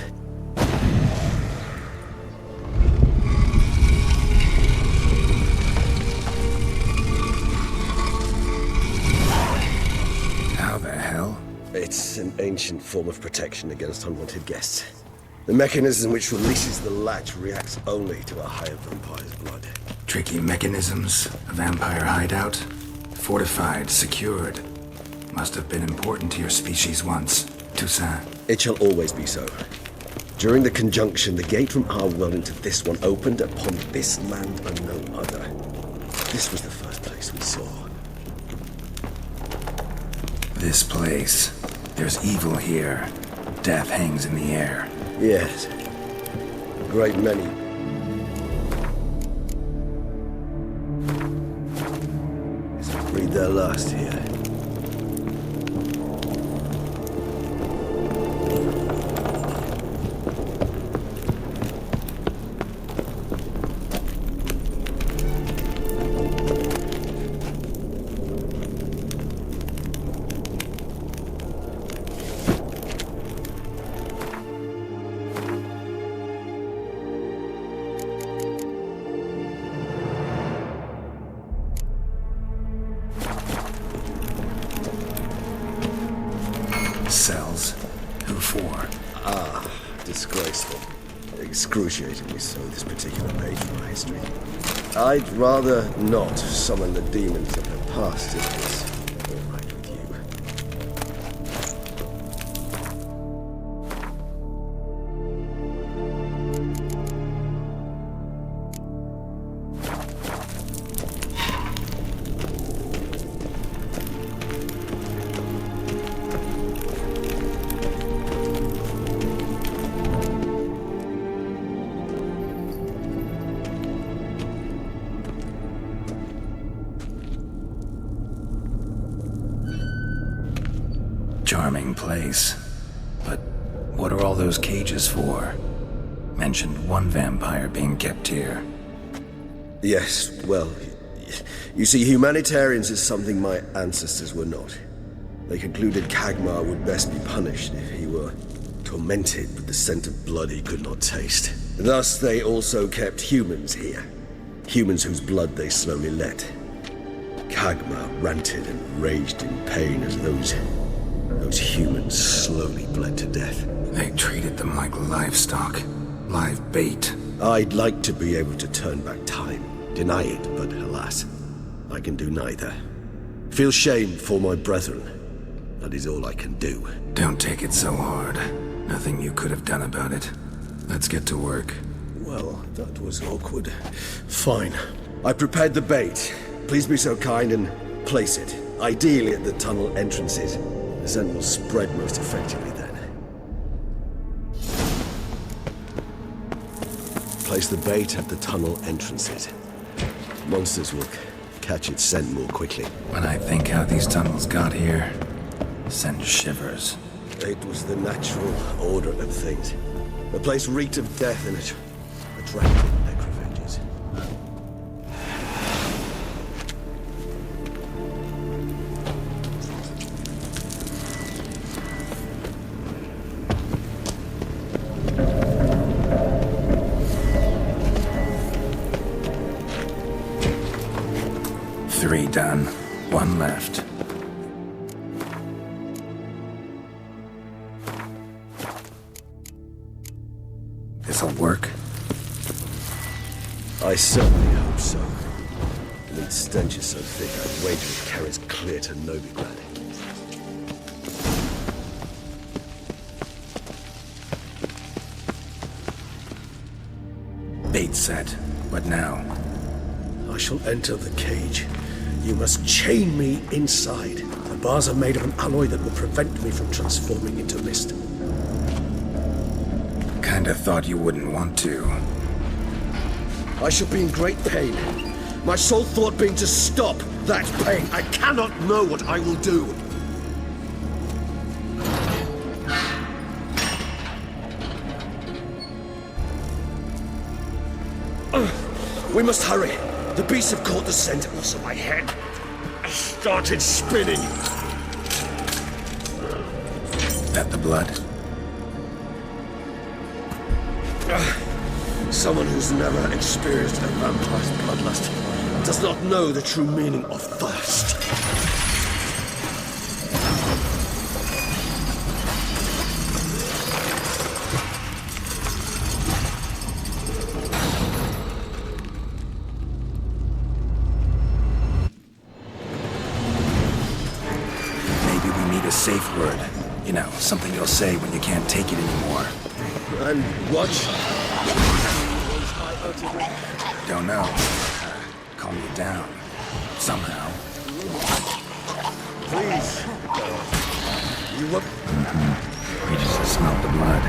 How the hell? It's an ancient form of protection against unwanted guests. The mechanism which releases the latch reacts only to a higher vampire's blood. Tricky mechanisms, a vampire hideout. Fortified, secured. Must have been important to your species once. Toussaint. It shall always be so. During the conjunction, the gate from our world into this one opened upon this land and no other. This was the first place we saw. This place. There's evil here. Death hangs in the air. Yes. A great many. Breathe their last here. Cells. Who for? Disgraceful. Excruciatingly so, this particular page of our history. I'd rather not summon the demons of the past if it's all right with you. Charming place. But what are all those cages for? Mentioned one vampire being kept here. Yes, well, you see, humanitarians is something my ancestors were not. They concluded Kagmar would best be punished if he were tormented with the scent of blood he could not taste. Thus, they also kept humans here. Humans whose blood they slowly let. Kagmar ranted and raged in pain as those humans slowly bled to death. They treated them like livestock. Live bait. I'd like to be able to turn back time, deny it, but alas, I can do neither. Feel shame for my brethren. That is all I can do. Don't take it so hard. Nothing you could have done about it. Let's get to work. Well, that was awkward. Fine. I prepared the bait. Please be so kind and place it. Ideally at the tunnel entrances. The scent will spread most effectively then. Place the bait at the tunnel entrances. Monsters will catch its scent more quickly. When I think how these tunnels got here, send shivers. It was the natural order of things. The place reeked of death and it attracted necrophages. Three done. One left. This'll work. I certainly hope so. Leed's stench is so thick, I'd wager it carries clear to Novigrad. Bait set. What now? I shall enter the cage. You must chain me inside. The bars are made of an alloy that will prevent me from transforming into mist. Kinda thought you wouldn't want to. I shall be in great pain. My sole thought being to stop that pain. I cannot know what I will do. We must hurry. The beasts have caught the scent, and also my head started spinning. That the blood? Someone who's never experienced a vampire's bloodlust does not know the true meaning of thirst. Maybe we need a safe word. You know, something you'll say when you can't take it anymore. And what? Don't know. Calm you down. Somehow. Please. You what? We just smelled the blood.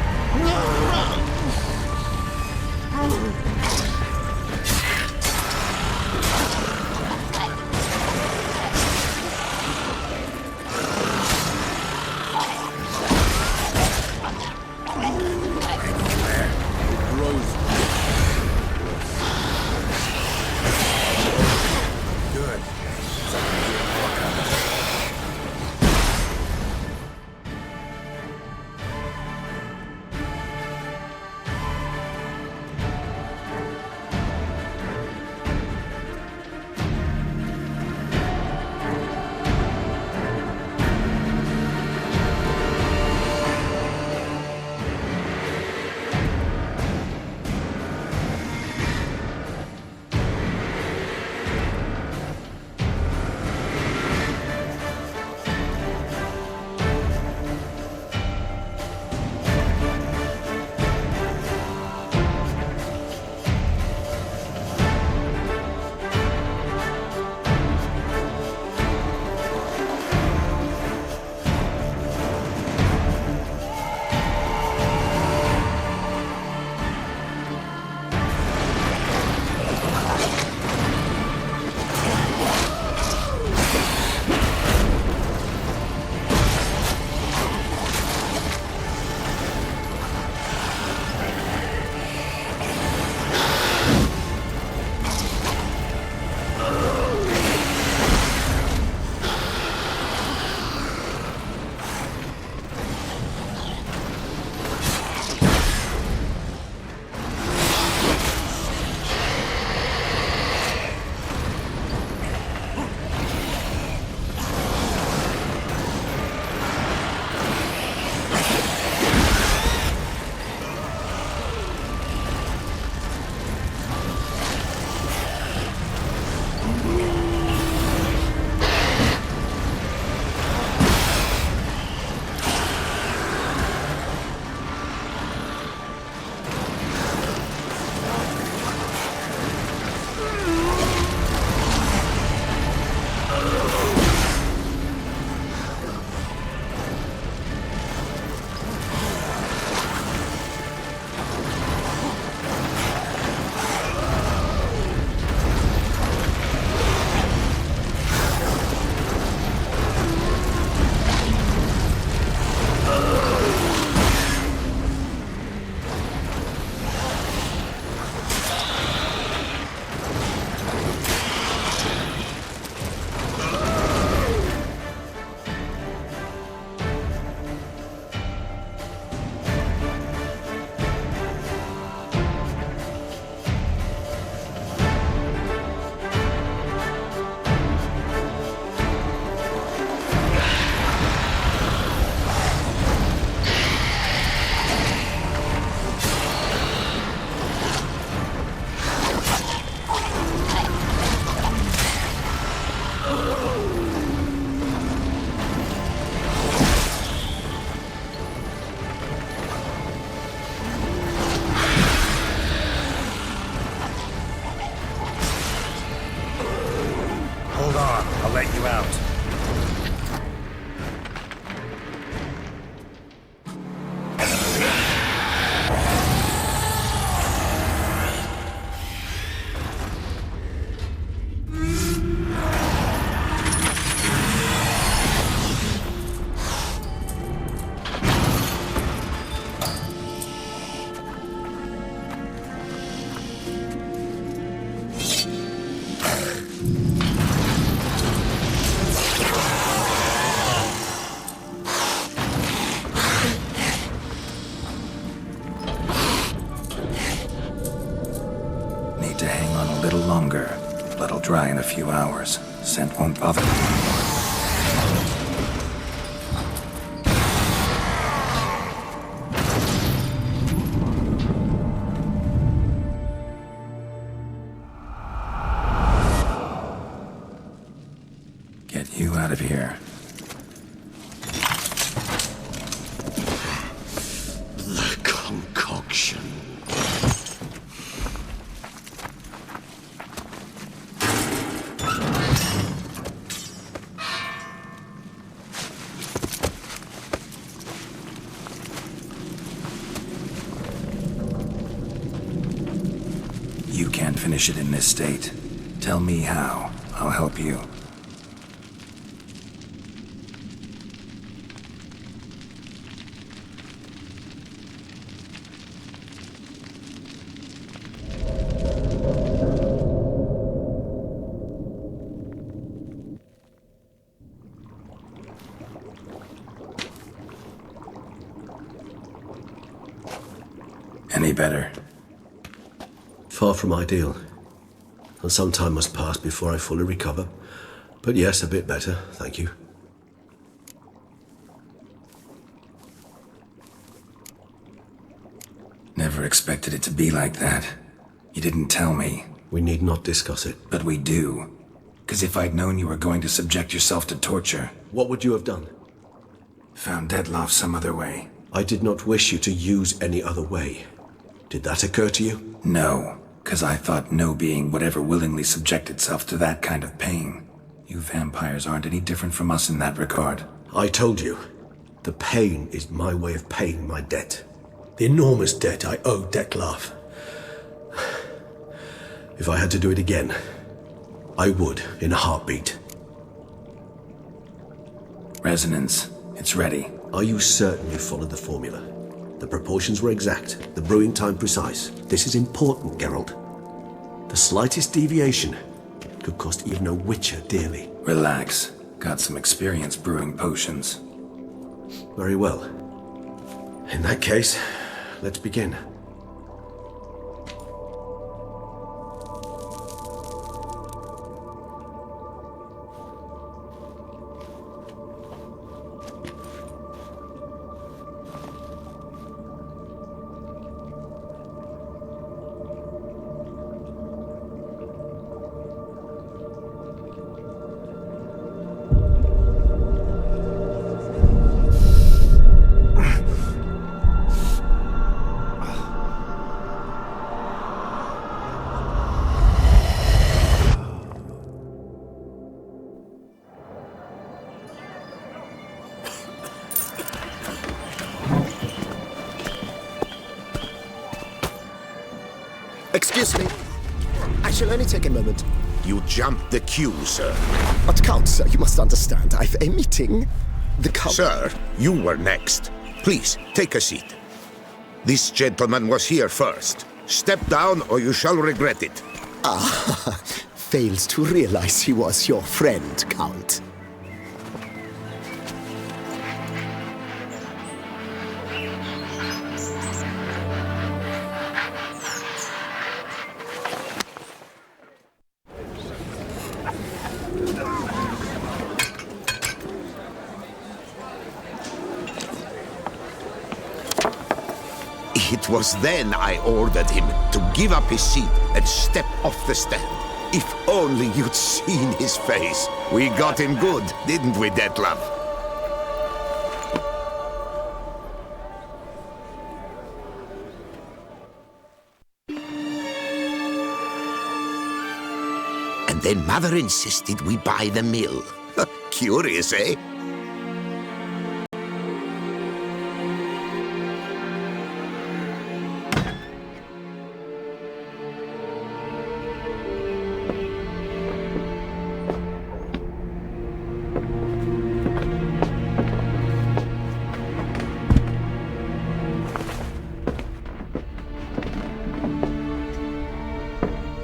I'll let you out. Need to hang on a little longer. Blood'll dry in a few hours. Scent won't bother me. Get you out of here. The concoction. You can't finish it in this state. Tell me how. I'll help you. Any better? Far from ideal. And some time must pass before I fully recover. But yes, a bit better, thank you. Never expected it to be like that. You didn't tell me. We need not discuss it. But we do. 'Cause if I'd known you were going to subject yourself to torture, What would you have done? found Dettlaff some other way. I did not wish you to use any other way. Did that occur to you? No, 'cause I thought no being would ever willingly subject itself to that kind of pain. You vampires aren't any different from us in that regard. I told you, the pain is my way of paying my debt. The enormous debt I owe Dettlaff. If I had to do it again, I would in a heartbeat. Resonance. It's ready. Are you certain you followed the formula? The proportions were exact, the brewing time precise. This is important, Geralt. The slightest deviation could cost even a witcher dearly. Relax. Got some experience brewing potions. Very well. In that case, let's begin. Excuse me. I shall only take a moment. You jumped the queue, sir. But Count, sir, you must understand. I've a meeting. The Count... Sir, you were next. Please, take a seat. This gentleman was here first. Step down or you shall regret it. Ah, fails to realize he was your friend, Count. It was then I ordered him to give up his seat and step off the stand. If only you'd seen his face. We got him good, didn't we, Dettlaff? and then Mother insisted we buy the mill. Curious, eh?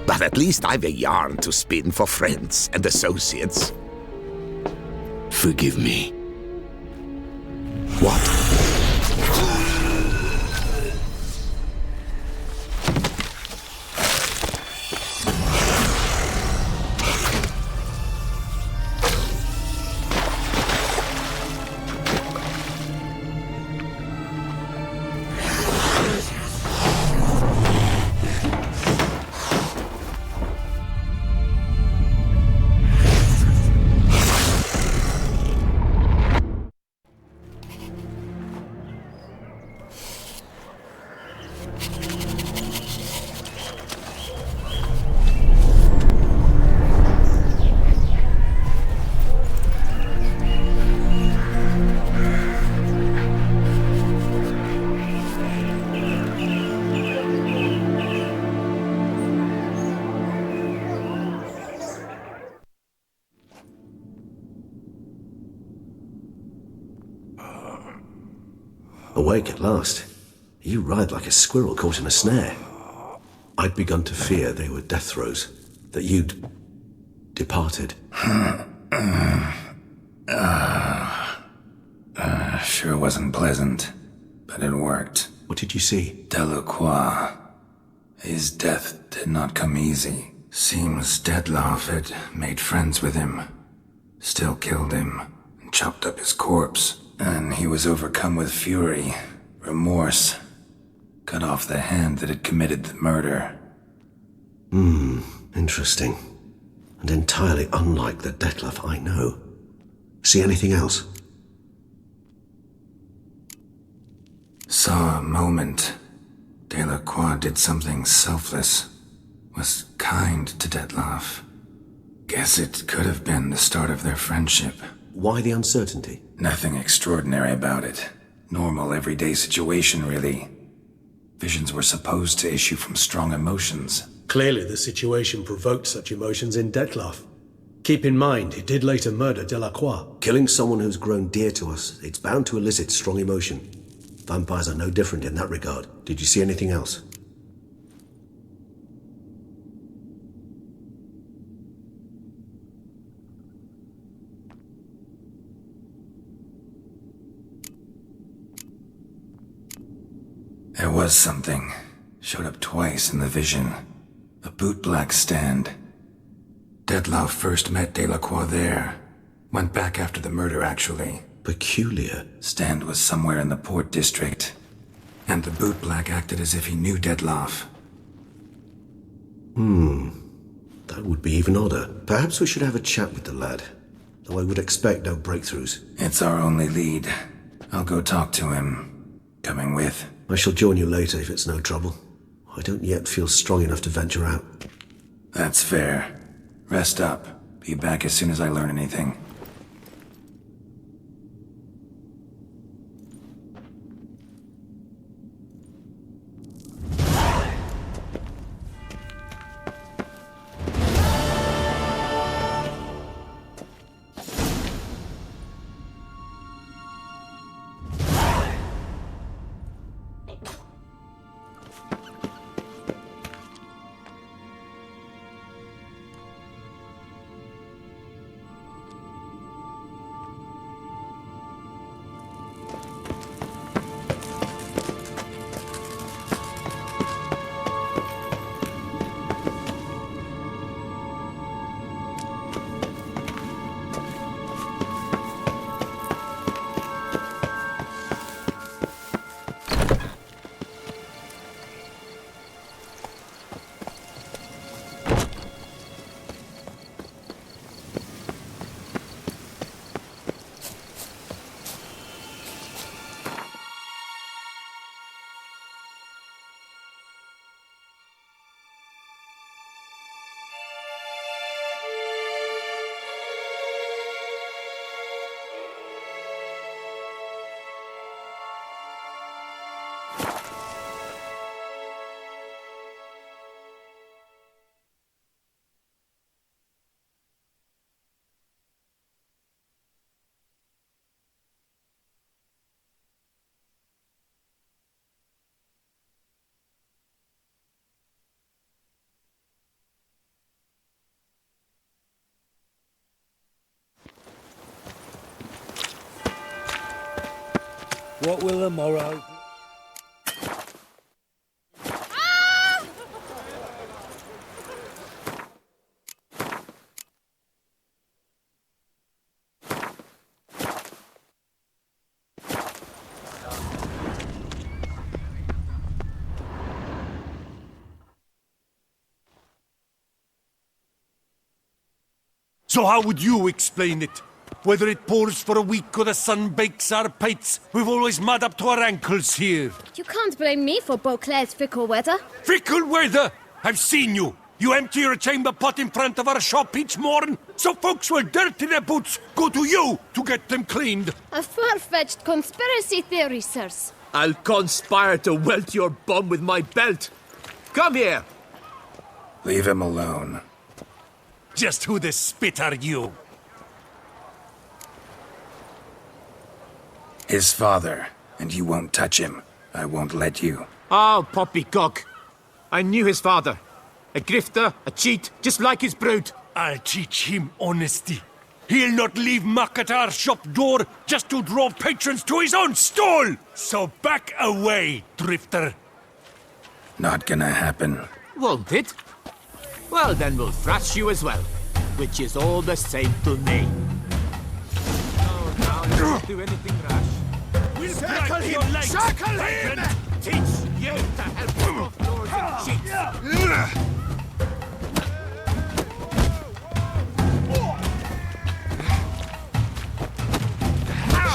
But at least I've a yarn to spin for friends and associates. Forgive me. What? Awake at last. You writhe like a squirrel caught in a snare. I'd begun to fear they were death throes, that you'd departed. Sure wasn't pleasant, but it worked. What did you see? Delacroix. His death did not come easy. Seems Dettlaff had made friends with him, still killed him, and chopped up his corpse. And he was overcome with fury, remorse, cut off the hand that had committed the murder. Interesting. And entirely unlike the Dettlaff I know. See anything else? Saw a moment. Delacroix did something selfless. Was kind to Dettlaff. Guess it could have been the start of their friendship. Why the uncertainty? Nothing extraordinary about it. Normal, everyday situation, really. Visions were supposed to issue from strong emotions. Clearly the situation provoked such emotions in Dettlaff. Keep in mind, he did later murder Delacroix. Killing someone who's grown dear to us, it's bound to elicit strong emotion. Vampires are no different in that regard. Did you see anything else? There was something. Showed up twice in the vision. A bootblack stand. Dettlaff first met Delacroix there. Went back after the murder, actually. Peculiar. Stand was somewhere in the Port District. And the bootblack acted as if he knew Dettlaff. That would be even odder. Perhaps we should have a chat with the lad. Though I would expect no breakthroughs. It's our only lead. I'll go talk to him. Coming with. I shall join you later if it's no trouble. I don't yet feel strong enough to venture out. That's fair. Rest up. Be back as soon as I learn anything. What will the morrow... So how would you explain it? Whether it pours for a week or the sun bakes our pates, we've always mud up to our ankles here. You can't blame me for Beauclair's fickle weather. Fickle weather! I've seen you! You empty your chamber pot in front of our shop each morn, so folks will dirty their boots go to you to get them cleaned. A far-fetched conspiracy theory, sirs. I'll conspire to welt your bum with my belt. Come here! Leave him alone. Just who the spit are you? His father, and you won't touch him. I won't let you. Oh, poppycock. I knew his father. A grifter, a cheat, just like his brood. I'll teach him honesty. He'll not leave muck at our shop door just to draw patrons to his own stall! So back away, drifter. Not gonna happen. Won't it? Well, then we'll thrash you as well, which is all the same to me. Oh, now you won't do anything rash. We'll circle him! Circle him! Teach you to help both lords and cheats.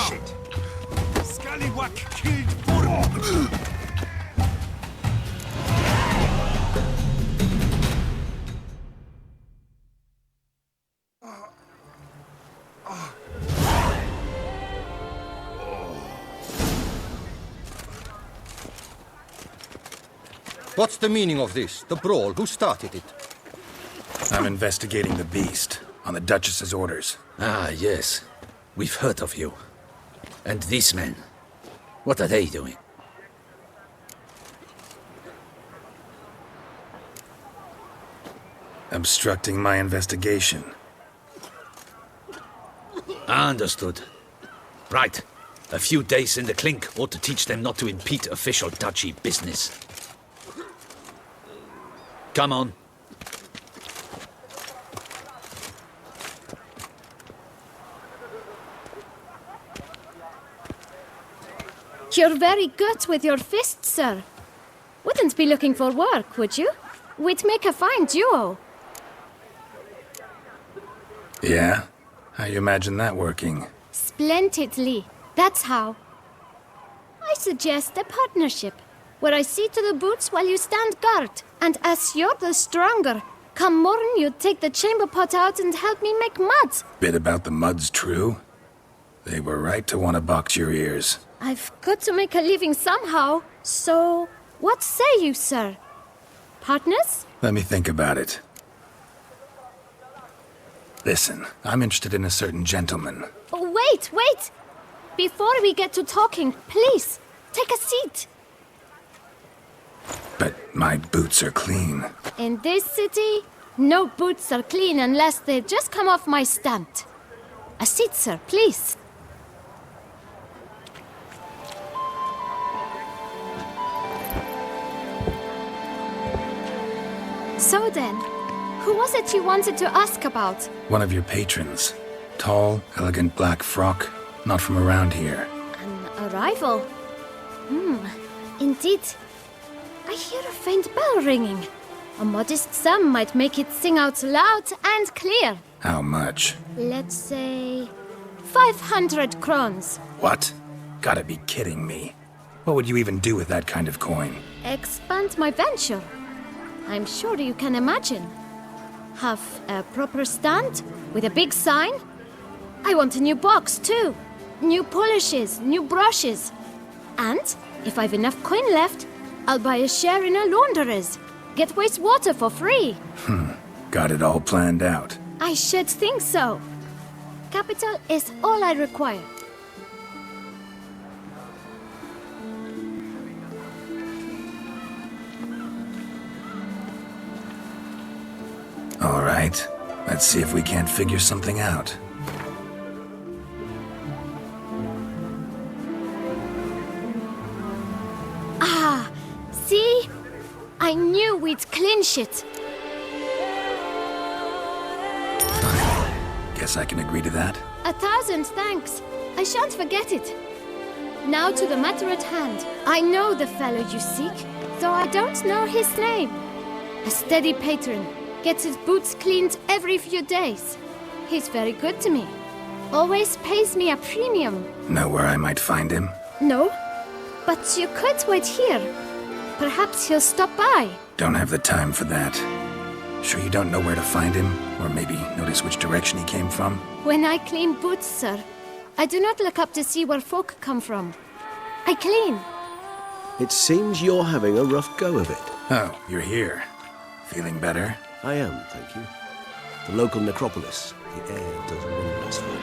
Shit! Scallywag killed Burm! What's the meaning of this? The brawl? Who started it? I'm investigating the beast, on the Duchess's orders. Ah, yes. We've heard of you. And these men, what are they doing? Obstructing my investigation. Understood. Right. A few days in the clink ought to teach them not to impede official duchy business. Come on. You're very good with your fists, sir. Wouldn't be looking for work, would you? We'd make a fine duo. Yeah? How you imagine that working? Splendidly. That's how. I suggest a partnership, where I see to the boots while you stand guard. And as you're the stronger, come morn you take the chamber pot out and help me make mud. Bit about the mud's true? They were right to want to box your ears. I've got to make a living somehow, so what say you, sir? Partners? Let me think about it. Listen, I'm interested in a certain gentleman. Oh, wait! Before we get to talking, please, take a seat. But my boots are clean. In this city, no boots are clean unless they just come off my stand. A seat, sir, please. So then, who was it you wanted to ask about? One of your patrons. Tall, elegant black frock. Not from around here. An arrival? Indeed. I hear a faint bell ringing. A modest sum might make it sing out loud and clear. How much? Let's say 500 crowns. What? Gotta be kidding me. What would you even do with that kind of coin? Expand my venture. I'm sure you can imagine. Have a proper stand with a big sign. I want a new box too. New polishes, new brushes. And if I've enough coin left, I'll buy a share in a launderer's. Get wastewater for free. Got it all planned out. I should think so. Capital is all I require. All right. Let's see if we can't figure something out. I knew we'd clinch it. Guess I can agree to that. 1,000 thanks. I shan't forget it. Now to the matter at hand. I know the fellow you seek, though I don't know his name. A steady patron. Gets his boots cleaned every few days. He's very good to me. Always pays me a premium. Know where I might find him? No, but you could wait here. Perhaps he'll stop by. Don't have the time for that. Sure you don't know where to find him? Or maybe notice which direction he came from? When I clean boots, sir, I do not look up to see where folk come from. I clean. It seems you're having a rough go of it. Oh, you're here. Feeling better? I am, thank you. The local necropolis. The air does wonders for me.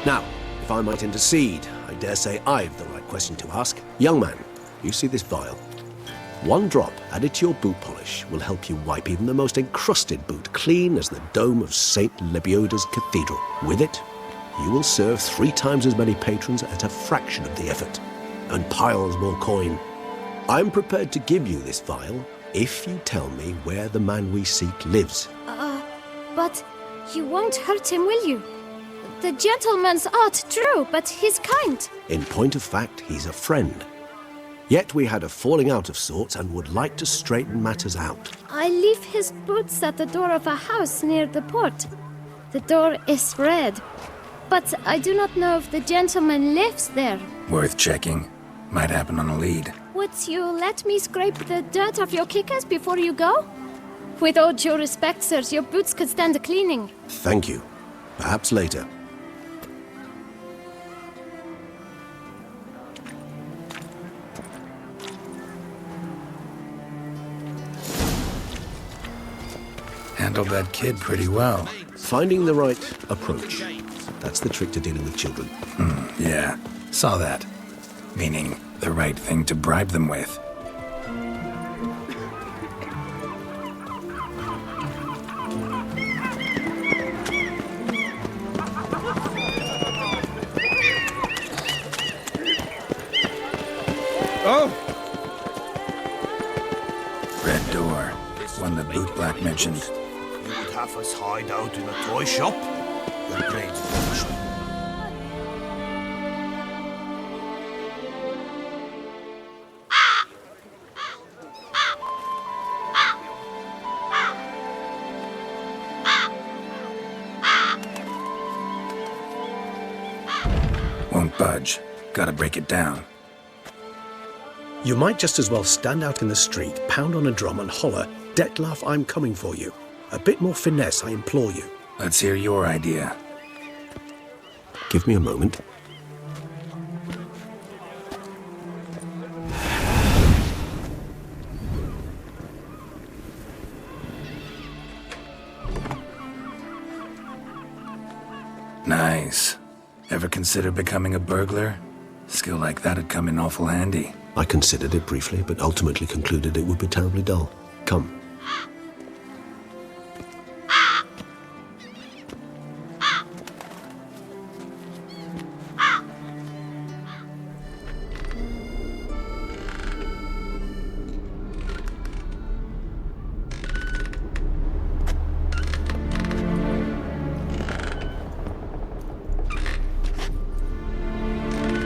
Now, if I might intercede, I dare say I've the right question to ask. Young man, you see this vial? One drop added to your boot polish will help you wipe even the most encrusted boot clean as the dome of St. Lebioda's Cathedral. With it, you will serve 3 times as many patrons at a fraction of the effort, and piles more coin. I'm prepared to give you this vial if you tell me where the man we seek lives. But you won't hurt him, will you? The gentleman's art, true, but he's kind. In point of fact, he's a friend. Yet we had a falling out of sorts and would like to straighten matters out. I leave his boots at the door of a house near the port. The door is red, but I do not know if the gentleman lives there. Worth checking. Might happen on a lead. Would you let me scrape the dirt off your kickers before you go? With all due respect, sirs, your boots could stand a cleaning. Thank you. Perhaps later. Handled that kid pretty well. Finding the right approach. That's the trick to dealing with children. Yeah, saw that. Meaning, the right thing to bribe them with. Oh! Red door. One the boot black mentioned. You would have us hide out in a toy shop? You're great. Won't budge. Gotta break it down. You might just as well stand out in the street, pound on a drum and holler, "Detlef, I'm coming for you." A bit more finesse, I implore you. Let's hear your idea. Give me a moment. Nice. Ever consider becoming a burglar? Skill like that'd come in awful handy. I considered it briefly, but ultimately concluded it would be terribly dull. Come.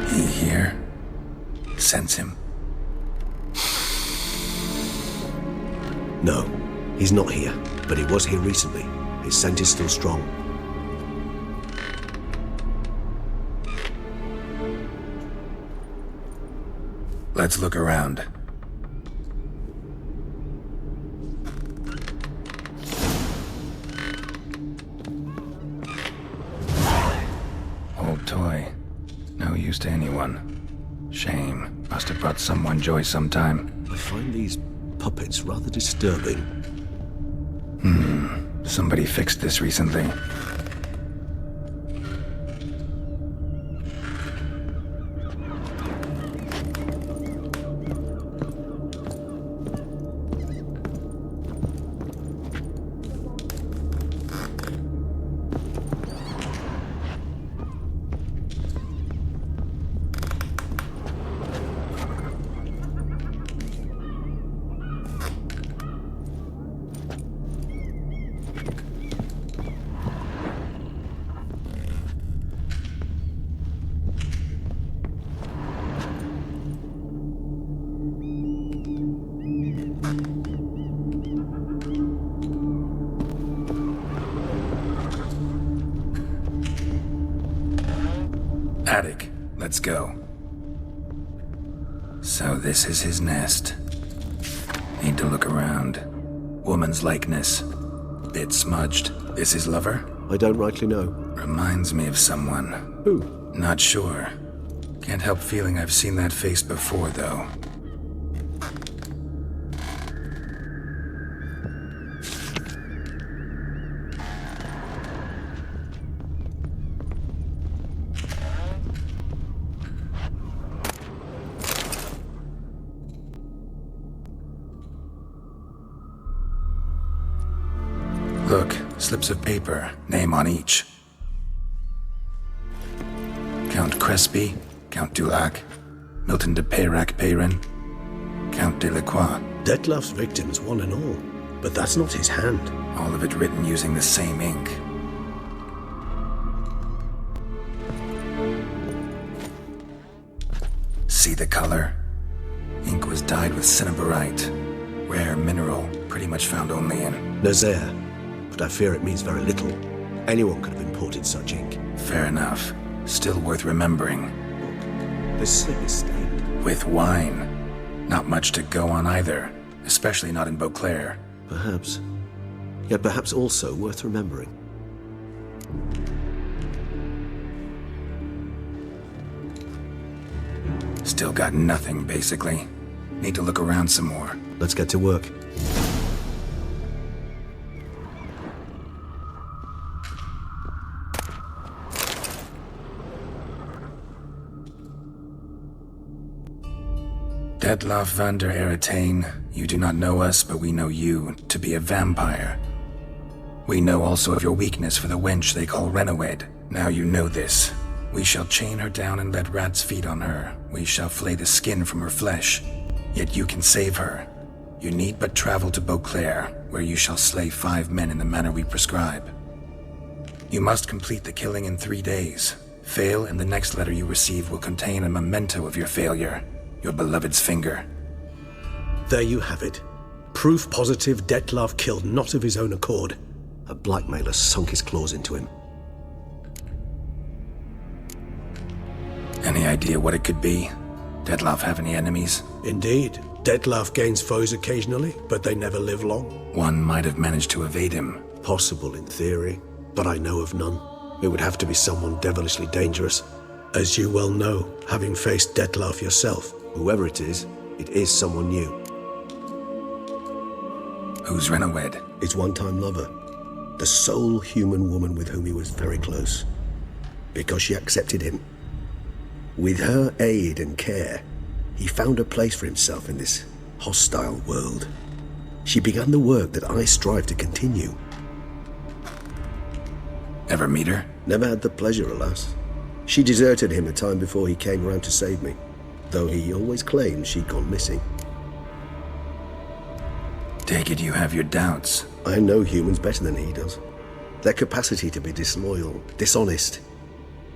He here? Sense him? No, he's not here, but he was here recently. His scent is still strong. Let's look around. Old toy. No use to anyone. Shame. Must have brought someone joy sometime. I find these puppets rather disturbing. Somebody fixed this recently. Attic, let's go. So this is his nest. Need to look around. Woman's likeness. Bit smudged. This his lover? I don't rightly know. Reminds me of someone. Who? Not sure. Can't help feeling I've seen that face before, though. Look, slips of paper, name on each. Count Crespi, Count Dulac, Milton de Peyrac-Peyrin, Count Delacroix. Detlef's victims, one and all. But that's not his hand. All of it written using the same ink. See the color? Ink was dyed with cinnabarite. Rare mineral, pretty much found only in Nazaire. But I fear it means very little. Anyone could have imported such ink. Fair enough. Still worth remembering. Look, this slip is stained. With wine. Not much to go on either, especially not in Beauclair. Perhaps. Yet perhaps also worth remembering. Still got nothing, basically. Need to look around some more. Let's get to work. Detlaff van der Eretain, you do not know us, but we know you to be a vampire. We know also of your weakness for the wench they call Renawed. Now you know this. We shall chain her down and let rats feed on her. We shall flay the skin from her flesh. Yet you can save her. You need but travel to Beauclair, where you shall slay 5 men in the manner we prescribe. You must complete the killing in 3 days. Fail, and the next letter you receive will contain a memento of your failure. Your beloved's finger. There you have it. Proof positive Detlaff killed not of his own accord. A blackmailer sunk his claws into him. Any idea what it could be? Detlaff have any enemies? Indeed. Detlaff gains foes occasionally, but they never live long. One might have managed to evade him. Possible in theory, but I know of none. It would have to be someone devilishly dangerous. As you well know, having faced Detlaff yourself, whoever it is someone new. Who's Renawed? His one-time lover. The sole human woman with whom he was very close. Because she accepted him. With her aid and care, he found a place for himself in this hostile world. She began the work that I strive to continue. Ever meet her? Never had the pleasure, alas. She deserted him a time before he came round to save me, though he always claimed she'd gone missing. Take it you have your doubts. I know humans better than he does. Their capacity to be disloyal, dishonest.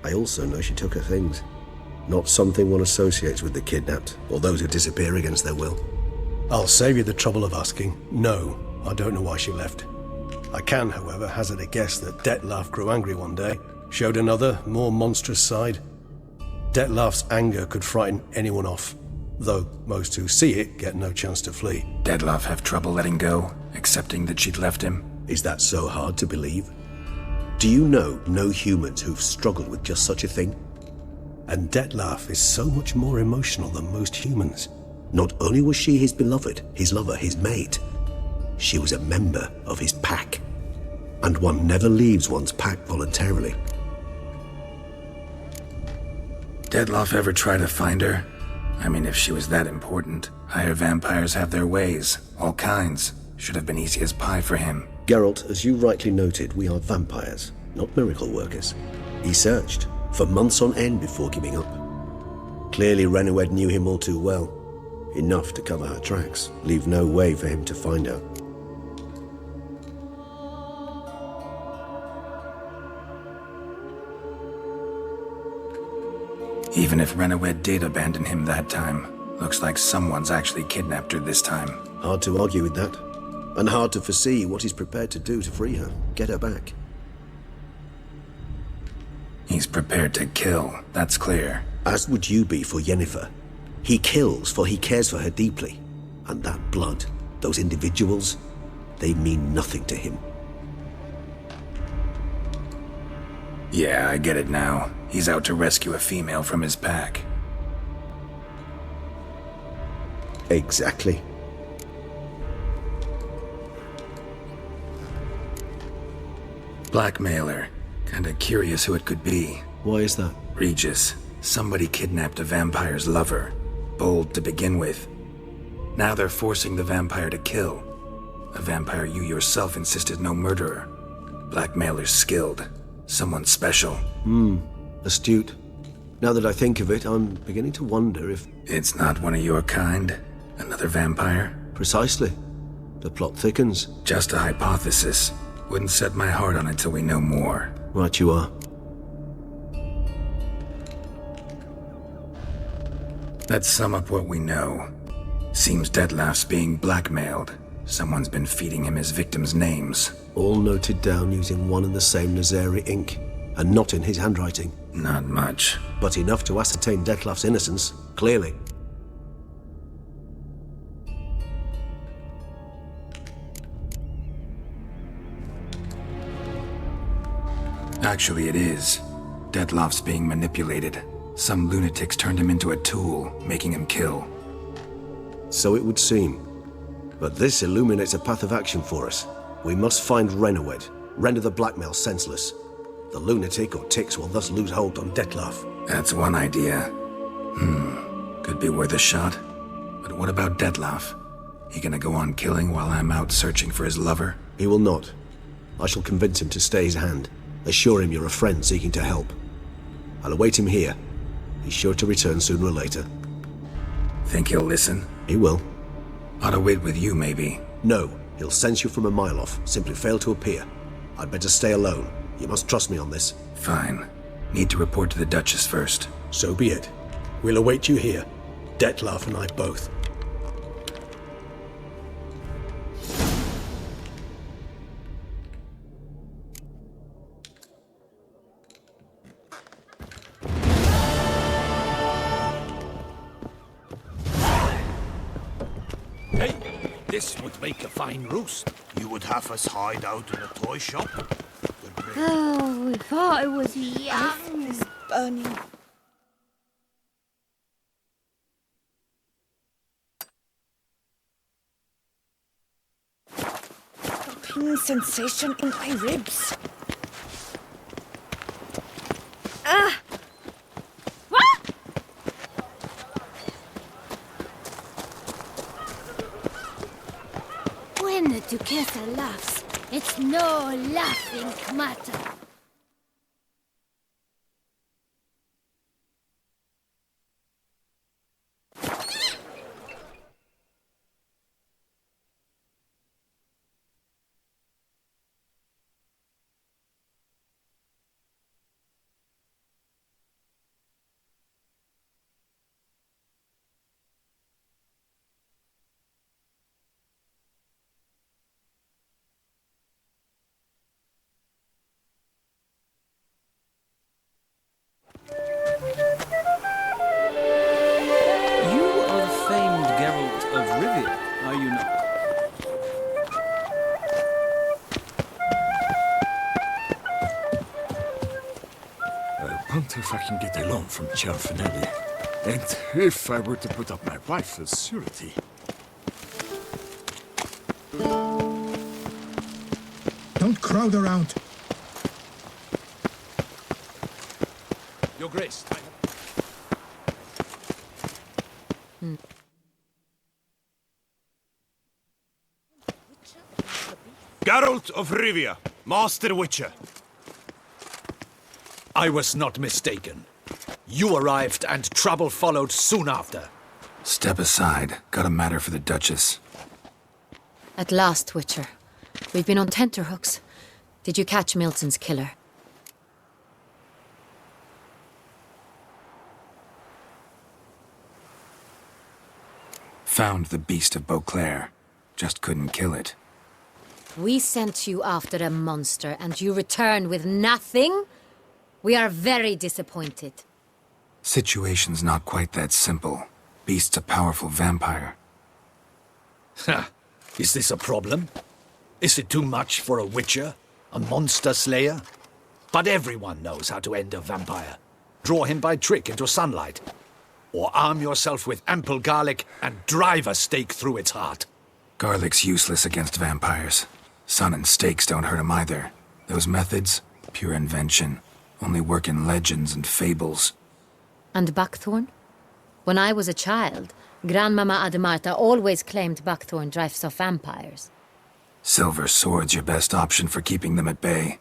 I also know she took her things. Not something one associates with the kidnapped, or those who disappear against their will. I'll save you the trouble of asking. No, I don't know why she left. I can, however, hazard a guess that Detlaff grew angry one day, showed another, more monstrous side. Detlaff's anger could frighten anyone off, though most who see it get no chance to flee. Detlaff have trouble letting go, accepting that she'd left him? Is that so hard to believe? Do you know no humans who've struggled with just such a thing? And Detlaff is so much more emotional than most humans. Not only was she his beloved, his lover, his mate, she was a member of his pack. And one never leaves one's pack voluntarily. Detlaff ever try to find her? I mean, if she was that important. Higher vampires have their ways, all kinds. Should have been easy as pie for him. Geralt, as you rightly noted, we are vampires, not miracle workers. He searched for months on end before giving up. Clearly Renawed knew him all too well. Enough to cover her tracks, leave no way for him to find her. Even if Renawed did abandon him that time, looks like someone's actually kidnapped her this time. Hard to argue with that. And hard to foresee what he's prepared to do to free her, get her back. He He's prepared to kill, that's clear. As would you be for Yennefer. He kills for he cares for her deeply. And that blood, those individuals, they mean nothing to him. Yeah, I get it now. He's out to rescue a female from his pack. Exactly. Blackmailer. Kinda curious who it could be. Why is that? Regis. Somebody kidnapped a vampire's lover. Bold to begin with. Now they're forcing the vampire to kill. A vampire you yourself insisted no murderer. Blackmailer's skilled. Someone special. Astute. Now that I think of it, I'm beginning to wonder if... It's not one of your kind? Another vampire? Precisely. The plot thickens. Just a hypothesis. Wouldn't set my heart on it till we know more. Right you are. Let's sum up what we know. Seems Detlef's being blackmailed. Someone's been feeding him his victims' names. All noted down using one and the same Nazari ink, and not in his handwriting. Not much. But enough to ascertain Detlef's innocence, clearly. Actually, it is. Detlef's being manipulated. Some lunatics turned him into a tool, making him kill. So it would seem. But this illuminates a path of action for us. We must find Renoed, render the blackmail senseless. The lunatic or ticks will thus lose hold on Detlef. That's one idea. Could be worth a shot. But what about Detlef? He gonna go on killing while I'm out searching for his lover? He will not. I shall convince him to stay his hand. Assure him you're a friend seeking to help. I'll await him here. He's sure to return sooner or later. Think he'll listen? He will. Ought to wait with you, maybe. No, he'll sense you from a mile off. Simply fail to appear. I'd better stay alone. You must trust me on this. Fine. Need to report to the Duchess first. So be it. We'll await you here. Detlef and I both. Hey, this would make a fine roost. You would have us hide out in a toy shop? Oh, we thought it was young. It's burning. Popping sensation in my ribs. What? When the Duquesa laughs, it's no laughing matter. I wonder if I can get a loan from Cianfinelli. And if I were to put up my wife as surety. Don't crowd around. Your Grace. Geralt of Rivia, Master Witcher. I was not mistaken. You arrived and trouble followed soon after. Step aside. Got a matter for the Duchess. At last, Witcher. We've been on tenterhooks. Did you catch Milton's killer? Found the beast of Beauclair. Just couldn't kill it. We sent you after a monster, and you returned with nothing? We are very disappointed. Situation's not quite that simple. Beast's a powerful vampire. Ha! Is this a problem? Is it too much for a witcher? A monster slayer? But everyone knows how to end a vampire. Draw him by trick into sunlight. Or arm yourself with ample garlic and drive a stake through its heart. Garlic's useless against vampires. Sun and stakes don't hurt him either. Those methods, pure invention, only work in legends and fables. And buckthorn? When I was a child, Grandmama Ademarta always claimed buckthorn drives off vampires. Silver sword's your best option for keeping them at bay.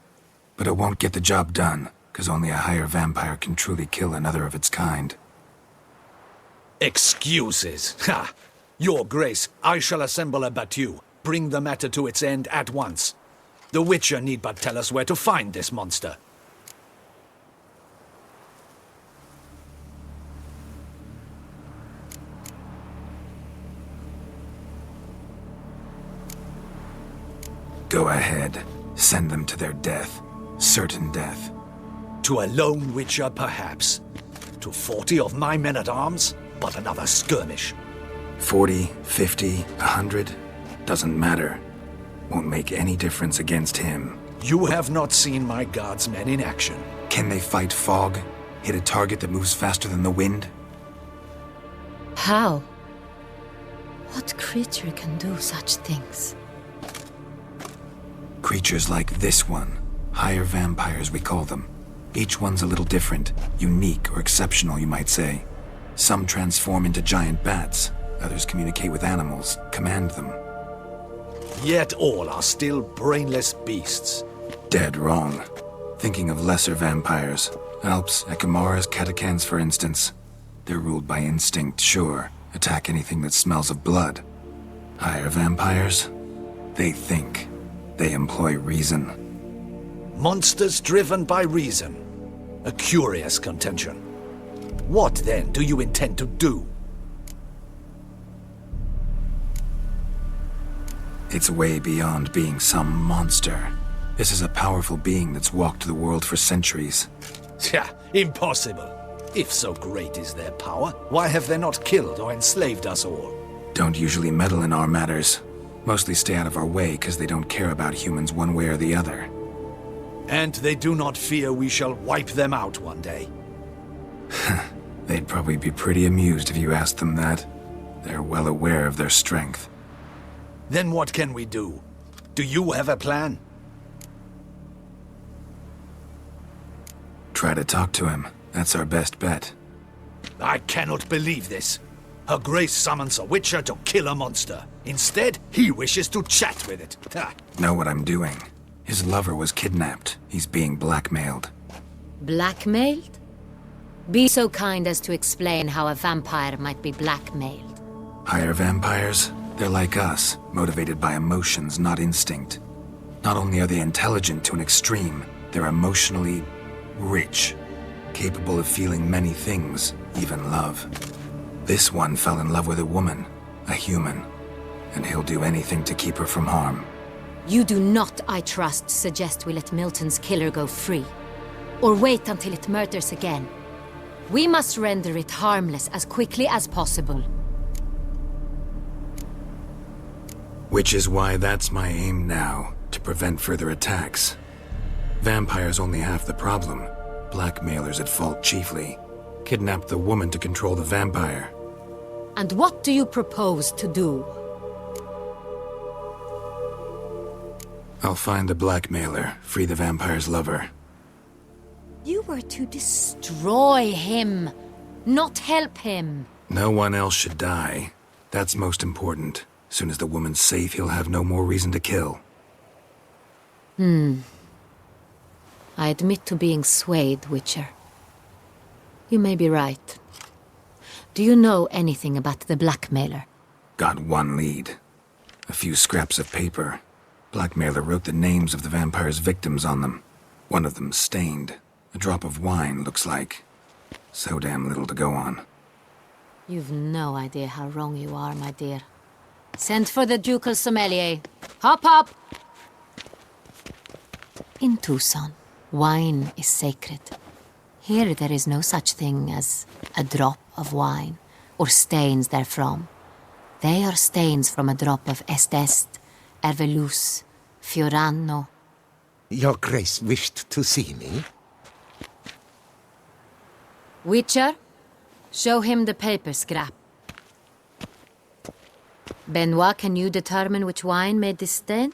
But it won't get the job done, because only a higher vampire can truly kill another of its kind. Excuses! Ha! Your Grace, I shall assemble a battue. Bring the matter to its end at once. The Witcher need but tell us where to find this monster. Go ahead. Send them to their death. Certain death. To a lone Witcher, perhaps. To 40 of my men-at-arms, but another skirmish. 40, 50, 100, doesn't matter. Won't make any difference against him. You have not seen my guardsmen in action. Can they fight fog? Hit a target that moves faster than the wind? How? What creature can do such things? Creatures like this one. Higher vampires, we call them. Each one's a little different, unique or exceptional, you might say. Some transform into giant bats. Others communicate with animals, command them. Yet all are still brainless beasts. Dead wrong. Thinking of lesser vampires. Alps, Ekamaras, Catacans, for instance. They're ruled by instinct, sure. Attack anything that smells of blood. Higher vampires? They think. They employ reason. Monsters driven by reason. A curious contention. What, then, do you intend to do? It's way beyond being some monster. This is a powerful being that's walked the world for centuries. Yeah, impossible. If so great is their power, why have they not killed or enslaved us all? Don't usually meddle in our matters. Mostly stay out of our way because they don't care about humans one way or the other. And they do not fear we shall wipe them out one day. They'd probably be pretty amused if you asked them that. They're well aware of their strength. Then what can we do? Do you have a plan? Try to talk to him. That's our best bet. I cannot believe this. Her Grace summons a Witcher to kill a monster. Instead, he wishes to chat with it. Ha. Know what I'm doing. His lover was kidnapped. He's being blackmailed. Blackmailed? Be so kind as to explain how a vampire might be blackmailed. Higher vampires? They're like us, motivated by emotions, not instinct. Not only are they intelligent to an extreme, they're emotionally rich, capable of feeling many things, even love. This one fell in love with a woman, a human, and he'll do anything to keep her from harm. You do not, I trust, suggest we let Milton's killer go free. Or wait until it murders again. We must render it harmless as quickly as possible. Which is why that's my aim now, to prevent further attacks. Vampires only half the problem. Blackmailers at fault chiefly. Kidnapped the woman to control the vampire. And what do you propose to do? I'll find the blackmailer, free the vampire's lover. You were to destroy him, not help him. No one else should die. That's most important. Soon as the woman's safe, he'll have no more reason to kill. I admit to being swayed, Witcher. You may be right. Do you know anything about the blackmailer? Got one lead. A few scraps of paper. Blackmailer wrote the names of the vampire's victims on them. One of them stained. A drop of wine, looks like. So damn little to go on. You've no idea how wrong you are, my dear. Send for the ducal sommelier. Hop, hop! In Tucson, wine is sacred. Here there is no such thing as a drop of wine, or stains therefrom. They are stains from a drop of Est, Ervelus, Fiorano. Your Grace wished to see me? Witcher, show him the paper scrap. Benoit, can you determine which wine made this stain?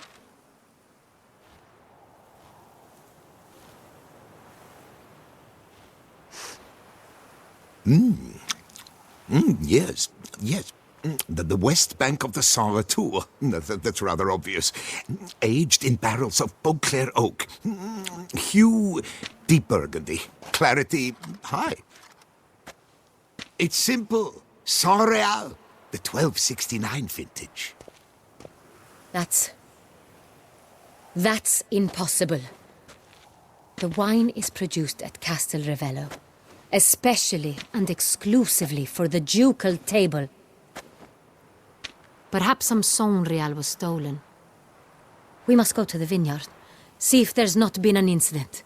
Yes, yes. The west bank of the Saar too. That's rather obvious. Aged in barrels of Beauclair oak. Hue, deep burgundy. Clarity, high. It's simple. Saint-Réal, the 1269 vintage. That's impossible. The wine is produced at Castel Ravello, especially and exclusively for the ducal table. Perhaps some Saint-Réal was stolen. We must go to the vineyard, see if there's not been an incident.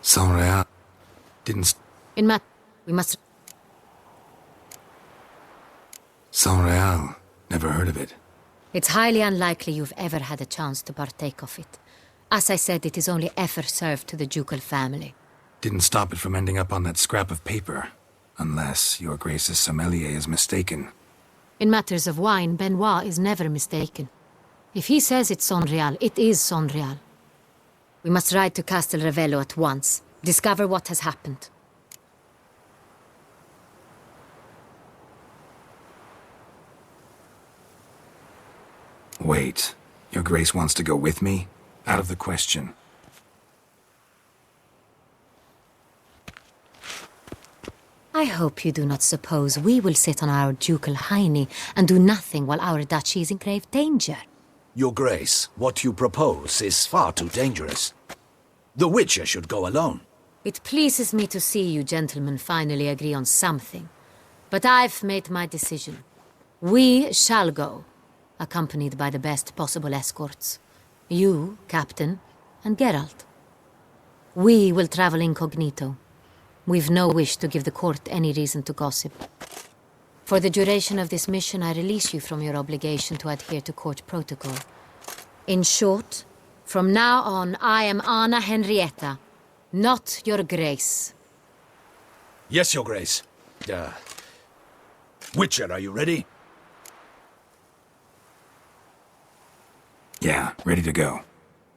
Saint-Réal didn't... We must... Saint-Réal. Never heard of it. It's highly unlikely you've ever had a chance to partake of it. As I said, it is only ever served to the ducal family. Didn't stop it from ending up on that scrap of paper. Unless your Grace's sommelier is mistaken. In matters of wine, Benoit is never mistaken. If he says it's Saint-Réal, it is Saint-Réal. We must ride to Castel Ravello at once. Discover what has happened. Wait. Your Grace wants to go with me? Out of the question. I hope you do not suppose we will sit on our ducal hiney and do nothing while our duchy is in grave danger. Your Grace, what you propose is far too dangerous. The Witcher should go alone. It pleases me to see you gentlemen finally agree on something. But I've made my decision. We shall go, accompanied by the best possible escorts. You, Captain, and Geralt. We will travel incognito. We've no wish to give the court any reason to gossip. For the duration of this mission, I release you from your obligation to adhere to court protocol. In short, from now on, I am Anna Henrietta, not your Grace. Yes, Your Grace. Witcher, are you ready? Yeah, ready to go.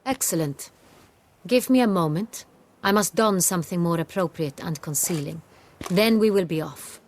Excellent. Give me a moment. I must don something more appropriate and concealing. Then we will be off.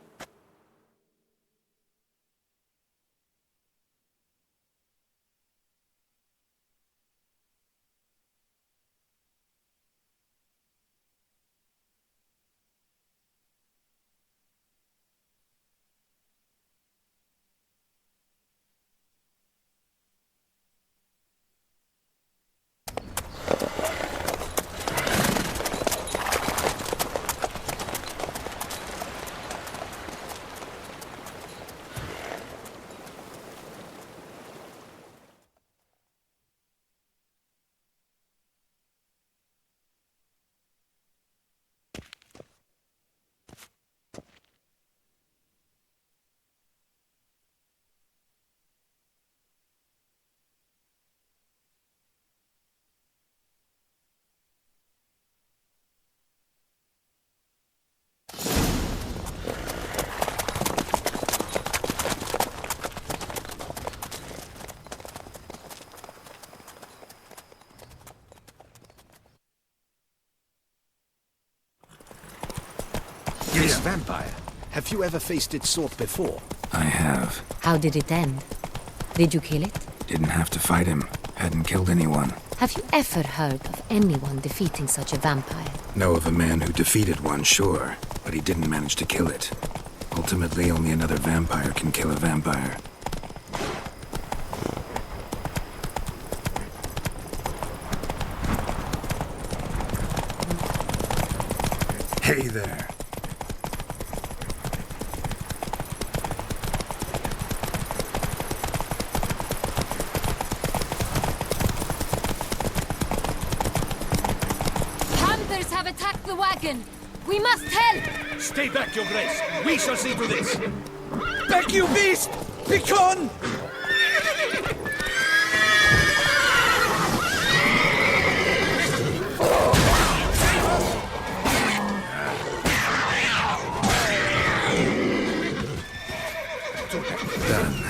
This vampire. Have you ever faced its sort before? I have. How did it end? Did you kill it? Didn't have to fight him. Hadn't killed anyone. Have you ever heard of anyone defeating such a vampire? Know of a man who defeated one, sure. But he didn't manage to kill it. Ultimately, only another vampire can kill a vampire. Hey there. the wagon! We must help! Stay back, Your Grace. We shall see to this. Back, you beast! Begone! Done.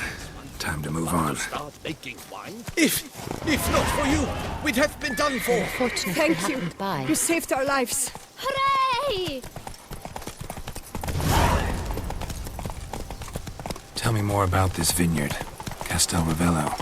Time to move on. Start making wine? If not for you, we'd have been done for. Unfortunately, Thank you. happened by. You saved our lives. Hooray! Tell me more about this vineyard, Castel Ravello.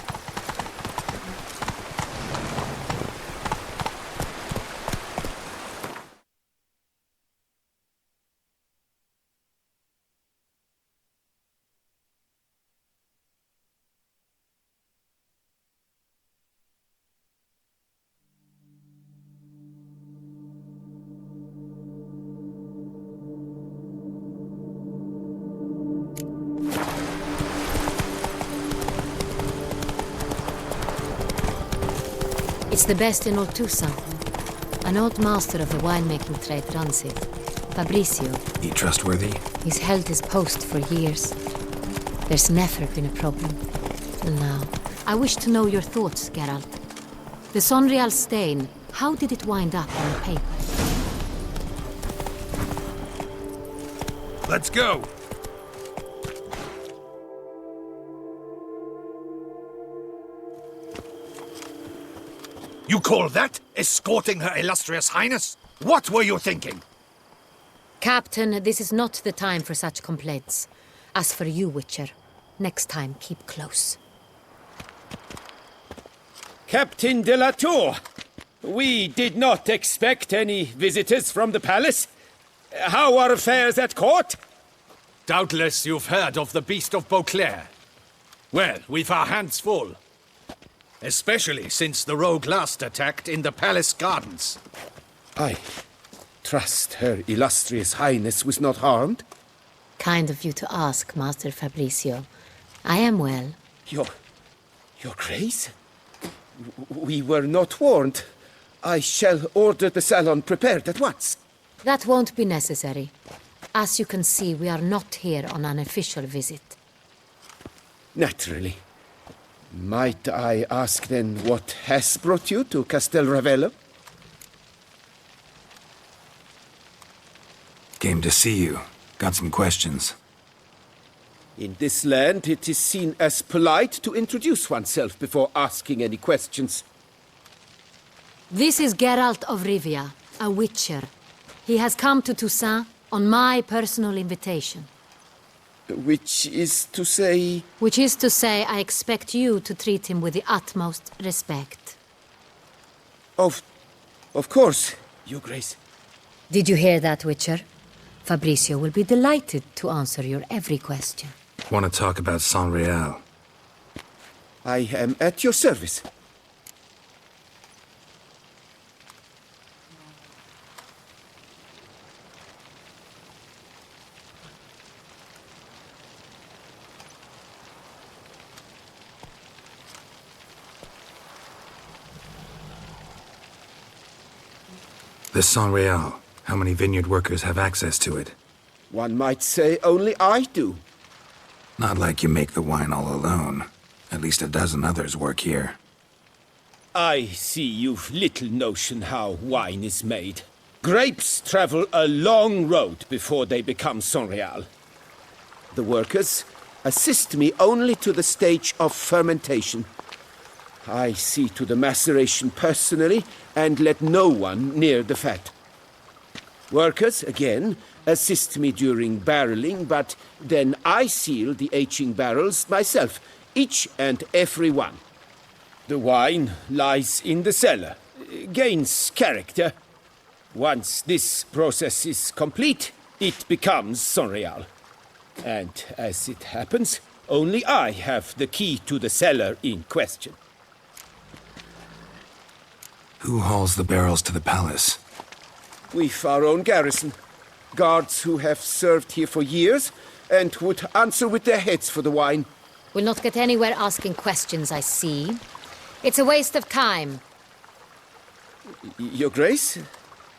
It's the best in Oltusa. An old master of the winemaking trade runs it. Fabrizio. He trustworthy? He's held his post for years. There's never been a problem. Till now. I wish to know your thoughts, Geralt. The Sonreal stain, how did it wind up on the paper? Let's go! You call that escorting Her Illustrious Highness? What were you thinking? Captain, this is not the time for such complaints. As for you, Witcher, next time keep close. Captain de la Tour, we did not expect any visitors from the palace. How are affairs at court? Doubtless you've heard of the Beast of Beauclair. Well, we've our hands full. Especially since the rogue last attacked in the palace gardens. I trust Her Illustrious Highness was not harmed? Kind of you to ask, Master Fabrizio. I am well. Your Grace? We were not warned. I shall order the salon prepared at once. That won't be necessary. As you can see, we are not here on an official visit. Naturally. Might I ask then what has brought you to Castel Ravello? Came to see you. Got some questions. In this land, it is seen as polite to introduce oneself before asking any questions. This is Geralt of Rivia, a witcher. He has come to Toussaint on my personal invitation. Which is to say... Which is to say, I expect you to treat him with the utmost respect. Of course, Your Grace. Did you hear that, Witcher? Fabrizio will be delighted to answer your every question. Want to talk about Sonreal? I am at your service. The Sonreal. How many vineyard workers have access to it? One might say only I do. Not like you make the wine all alone. At least a dozen others work here. I see you've little notion how wine is made. Grapes travel a long road before they become Sonreal. The workers assist me only to the stage of fermentation. I see to the maceration personally and let no one near the fat. Workers, again, assist me during barreling, but then I seal the aging barrels myself, each and every one. The wine lies in the cellar, gains character. Once this process is complete, it becomes Sonreal. And as it happens, only I have the key to the cellar in question. Who hauls the barrels to the palace? We've our own garrison. Guards who have served here for years and would answer with their heads for the wine. We'll not get anywhere asking questions, I see. It's a waste of time. Your Grace?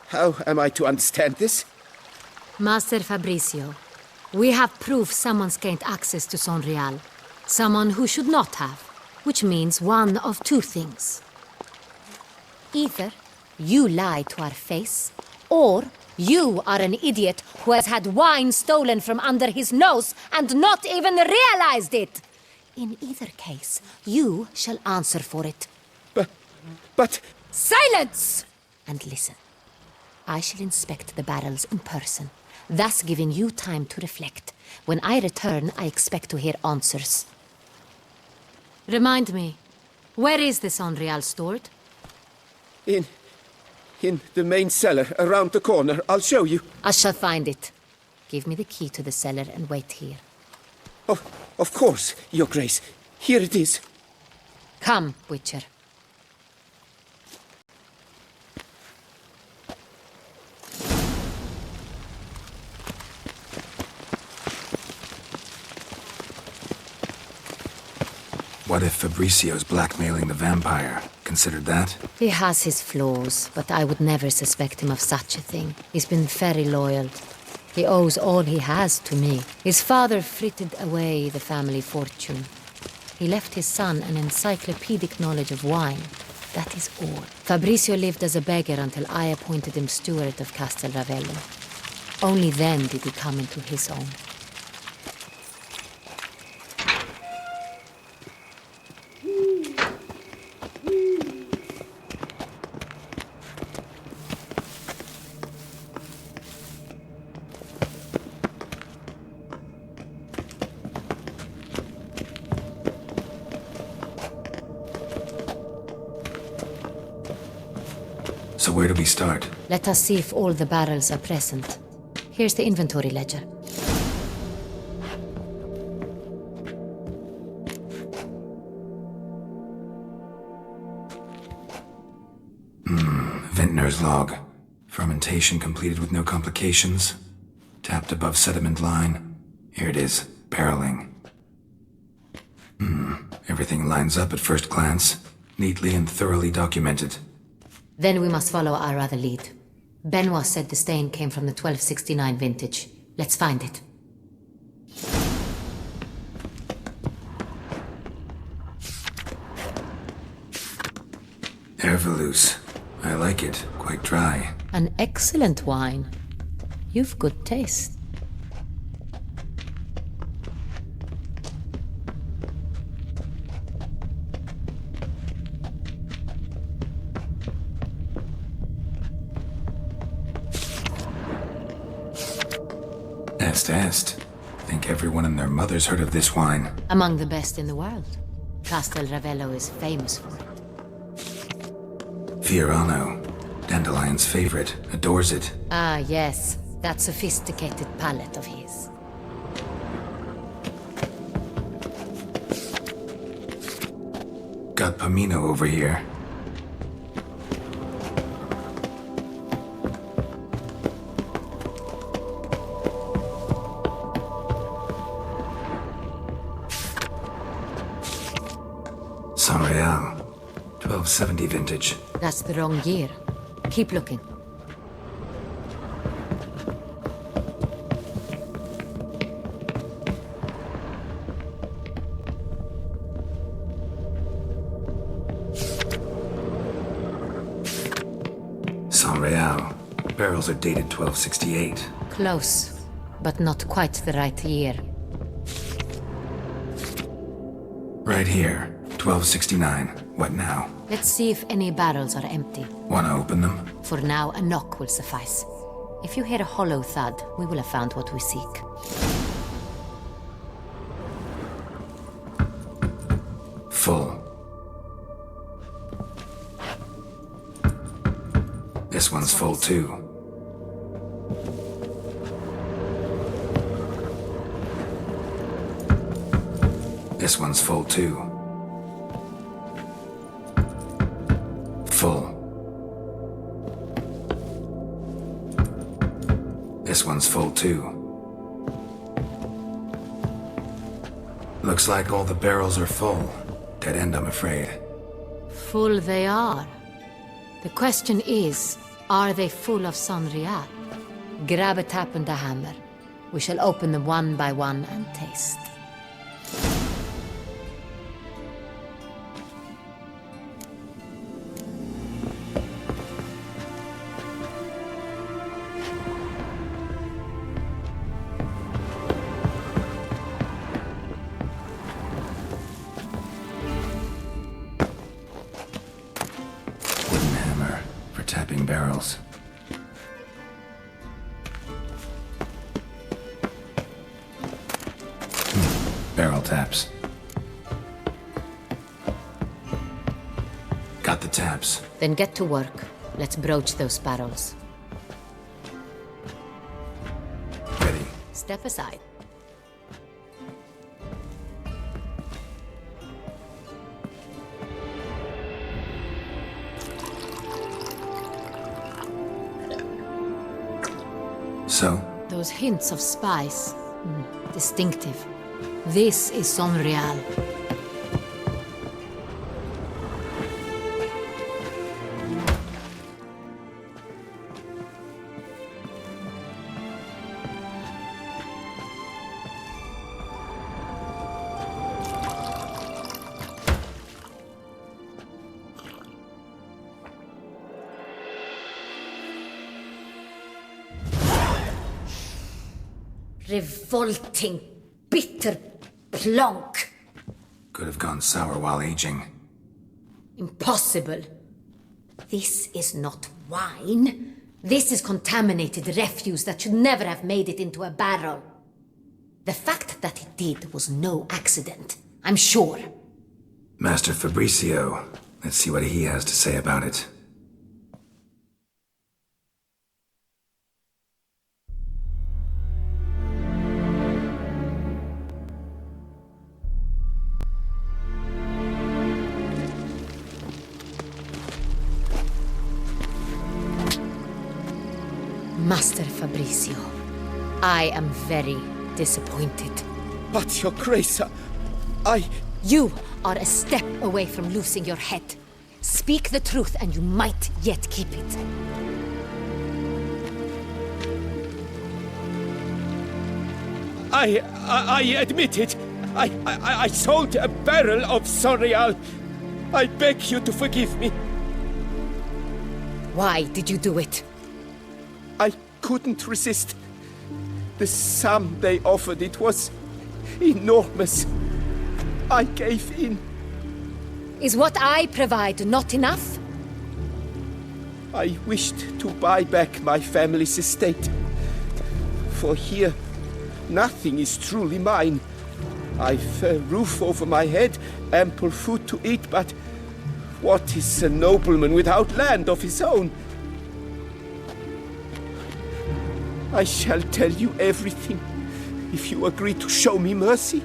How am I to understand this? Master Fabricio, we have proof someone's gained access to Sonreal. Someone who should not have, which means one of two things. Either you lie to our face, or you are an idiot who has had wine stolen from under his nose and not even realized it. In either case, you shall answer for it. But... Silence! And listen. I shall inspect the barrels in person, thus giving you time to reflect. When I return, I expect to hear answers. Remind me, where is the Sonreal stored? In the main cellar, around the corner. I'll show you. I shall find it. Give me the key to the cellar and wait here. Oh, of course, Your Grace. Here it is. Come, Witcher. What if Fabricio's blackmailing the vampire? Considered that? He has his flaws, but I would never suspect him of such a thing. He's been very loyal. He owes all he has to me. His father frittered away the family fortune. He left his son an encyclopedic knowledge of wine. That is all. Fabricio lived as a beggar until I appointed him steward of Castel Ravello. Only then did he come into his own. So where do we start? Let us see if all the barrels are present. Here's the inventory ledger. Vintner's log. Fermentation completed with no complications. Tapped above sediment line. Here it is. Barreling. Everything lines up at first glance. Neatly and thoroughly documented. Then we must follow our other lead. Benoit said the stain came from the 1269 vintage. Let's find it. Herveloos. I like it. Quite dry. An excellent wine. You've good taste. Est. Think everyone and their mother's heard of this wine. Among the best in the world. Castel Ravello is famous for it. Fiorano. Dandelion's favorite. Adores it. Ah, yes. That sophisticated palate of his. Got Pomino over here. Sonreal. 1270 vintage. That's the wrong year. Keep looking. Sonreal. Barrels are dated 1268. Close, but not quite the right year. Right here. 1269. What now? Let's see if any barrels are empty. Wanna open them? For now, a knock will suffice. If you hear a hollow thud, we will have found what we seek. Full. This one's full too. This one's full too. Full. This one's full too. Looks like all the barrels are full. Dead end, I'm afraid. Full they are. The question is, Are they full of Sonrial? Grab a tap and a hammer. We shall open them one by one and taste. Wooden hammer for tapping barrels. Barrel taps. Got the taps. Then get to work. Let's broach those barrels. Ready. Step aside. So? Those hints of spice. Distinctive. This is Sonrial. Revolting, bitter plonk. Could have gone sour while aging. Impossible. This is not wine. This is contaminated refuse that should never have made it into a barrel. The fact that it did was no accident, I'm sure. Master Fabricio. Let's see what he has to say about it. Master Fabricio, I am very disappointed. But, Your Grace, I... You are a step away from losing your head. Speak the truth and you might yet keep it. I admit it. I sold a barrel of Sonrial. I beg you to forgive me. Why did you do it? I couldn't resist. The sum they offered, it was enormous. I gave in. Is what I provide not enough? I wished to buy back my family's estate. For here, nothing is truly mine. I've a roof over my head, ample food to eat, but what is a nobleman without land of his own? I shall tell you everything, if you agree to show me mercy.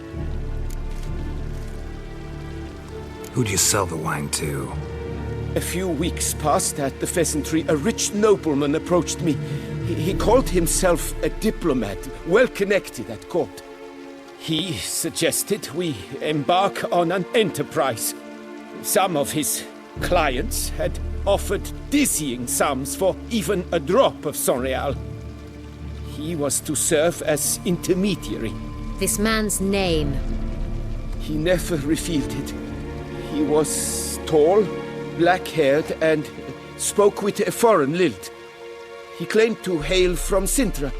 Who'd you sell the wine to? A few weeks past at the Pheasantry, a rich nobleman approached me. He called himself a diplomat, well connected at court. He suggested we embark on an enterprise. Some of his clients had offered dizzying sums for even a drop of Sonrial. He was to serve as intermediary. This man's name? He never revealed it. He was tall, black-haired, and spoke with a foreign lilt. He claimed to hail from Sintra.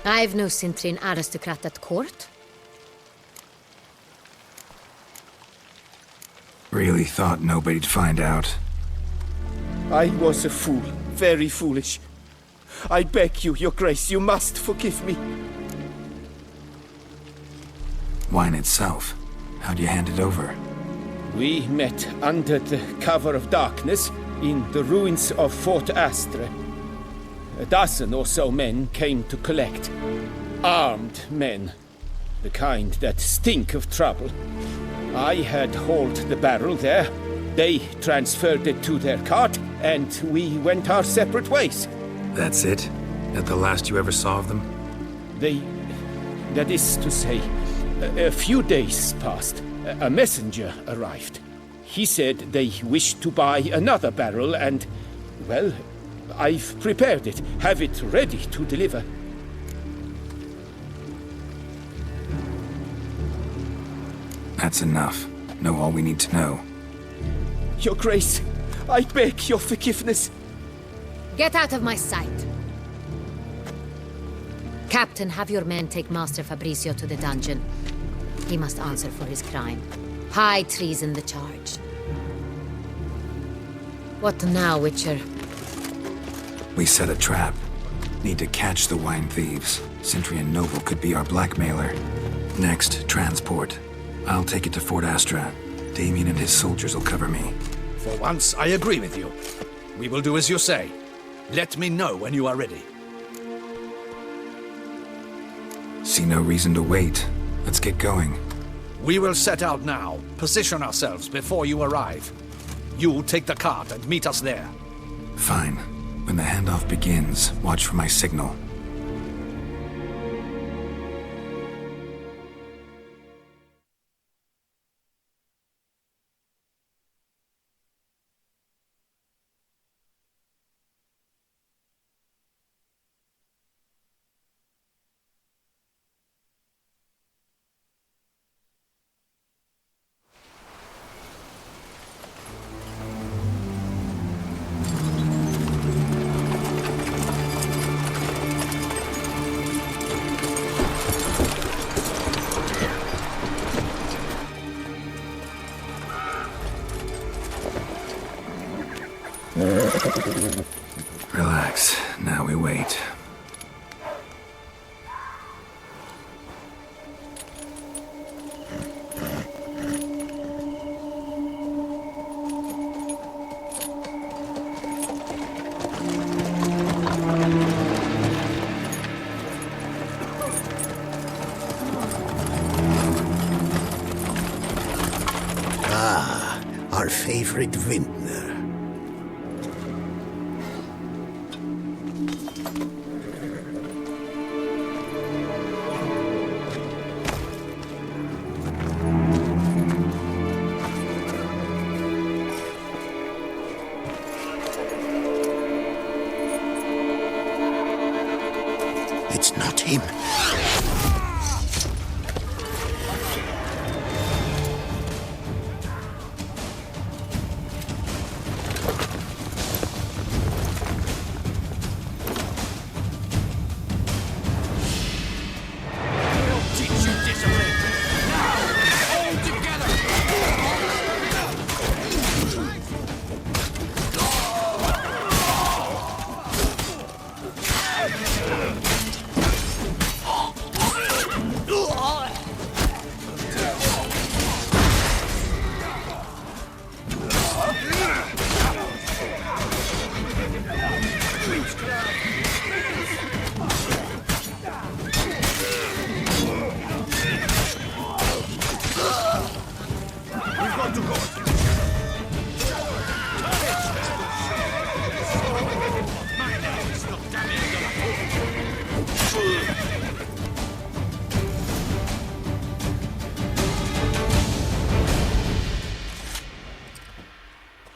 I've no Sintrin aristocrat at court. Really thought nobody'd find out. I was a fool, very foolish. I beg you, Your Grace, you must forgive me. Wine itself, how'd you hand it over? We met under the cover of darkness in the ruins of Fort Astre. A dozen or so men came to collect. Armed men. The kind that stink of trouble. I had hauled the barrel there. They transferred it to their cart, and we went our separate ways. That's it? That the last you ever saw of them? That is to say, a few days passed. A messenger arrived. He said they wished to buy another barrel and, well, I've prepared it. Have it ready to deliver. That's enough. Know all we need to know. Your Grace, I beg your forgiveness. Get out of my sight. Captain, have your men take Master Fabrizio to the dungeon. He must answer for his crime. High treason the charge. What now, Witcher? We set a trap. Need to catch the wine thieves. Sentry and Noble could be our blackmailer. Next, transport. I'll take it to Fort Astra. Damien and his soldiers will cover me. For once, I agree with you. We will do as you say. Let me know when you are ready. See no reason to wait. Let's get going. We will set out now. Position ourselves before you arrive. You take the cart and meet us there. Fine. When the handoff begins, watch for my signal. Relax. Now we wait. Ah, our favorite vintner. It's not him.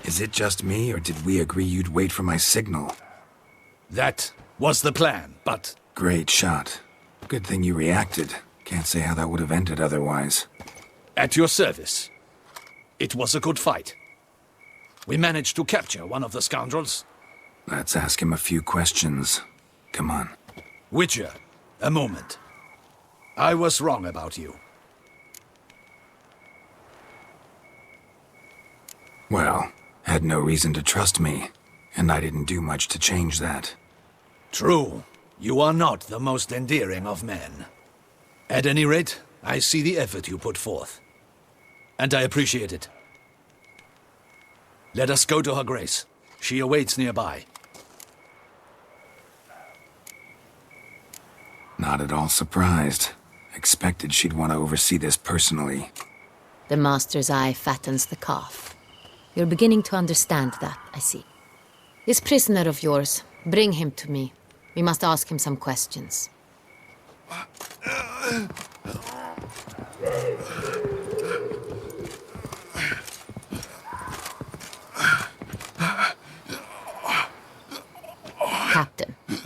Is it just me, or did we agree you'd wait for my signal? That was the plan, but... Great shot. Good thing you reacted. Can't say how that would have ended otherwise. At your service. It was a good fight. We managed to capture one of the scoundrels. Let's ask him a few questions. Come on. Witcher, a moment. I was wrong about you. Well, had no reason to trust me, and I didn't do much to change that. True. You are not the most endearing of men. At any rate, I see the effort you put forth. And I appreciate it. Let us go to her grace. She awaits nearby. Not at all surprised. Expected she'd want to oversee this personally. The master's eye fattens the calf. You're beginning to understand that, I see. This prisoner of yours, bring him to me. We must ask him some questions.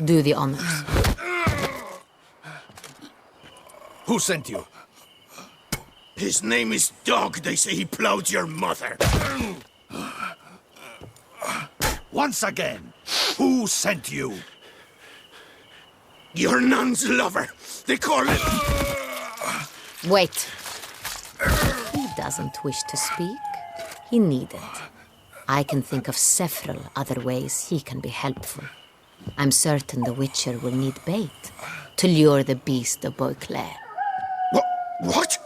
Do the honors. Who sent you? His name is Dog. They say he plowed your mother. Once again, who sent you? Your nun's lover. They call it... Wait. He doesn't wish to speak. He needn't. I can think of several other ways he can be helpful. I'm certain the Witcher will need bait to lure the beast of Beauclair. What?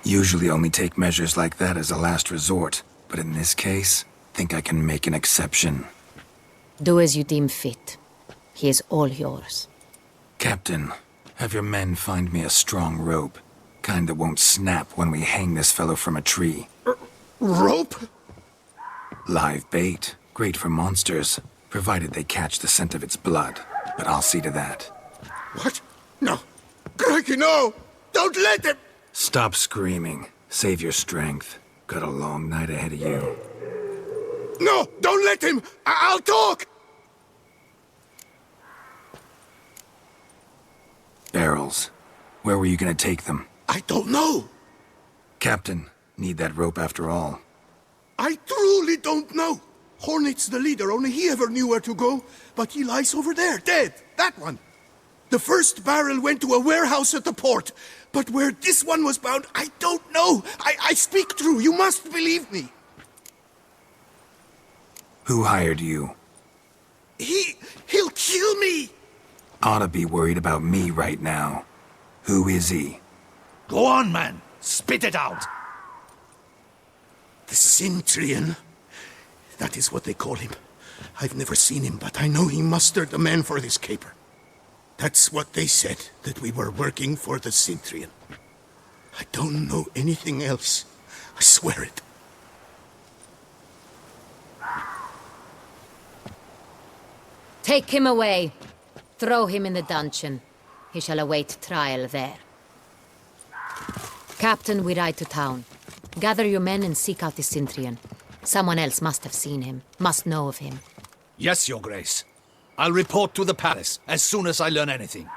Usually only take measures like that as a last resort, but in this case, think I can make an exception. Do as you deem fit. He is all yours. Captain, have your men find me a strong rope. Kind that won't snap when we hang this fellow from a tree. Rope? Live bait. Great for monsters, provided they catch the scent of its blood. But I'll see to that. What? No. Crikey, no! Don't let him! Stop screaming. Save your strength. Got a long night ahead of you. No! Don't let him! I'll talk! Barrels. Where were you gonna take them? I don't know. Captain, need that rope after all. I truly don't know. Hornet's the leader, only he ever knew where to go. But he lies over there, dead. That one. The first barrel went to a warehouse at the port. But where this one was bound, I don't know. I speak true. You must believe me. Who hired you? He'll kill me. Ought to be worried about me right now. Who is he? Go on, man. Spit it out. The Cintrian. That is what they call him. I've never seen him, but I know he mustered the men for this caper. That's what they said, that we were working for the Cintrian. I don't know anything else. I swear it. Take him away. Throw him in the dungeon. He shall await trial there. Captain, we ride to town. Gather your men and seek out the Cintrian. Someone else must have seen him, must know of him. Yes, Your Grace. I'll report to the palace as soon as I learn anything.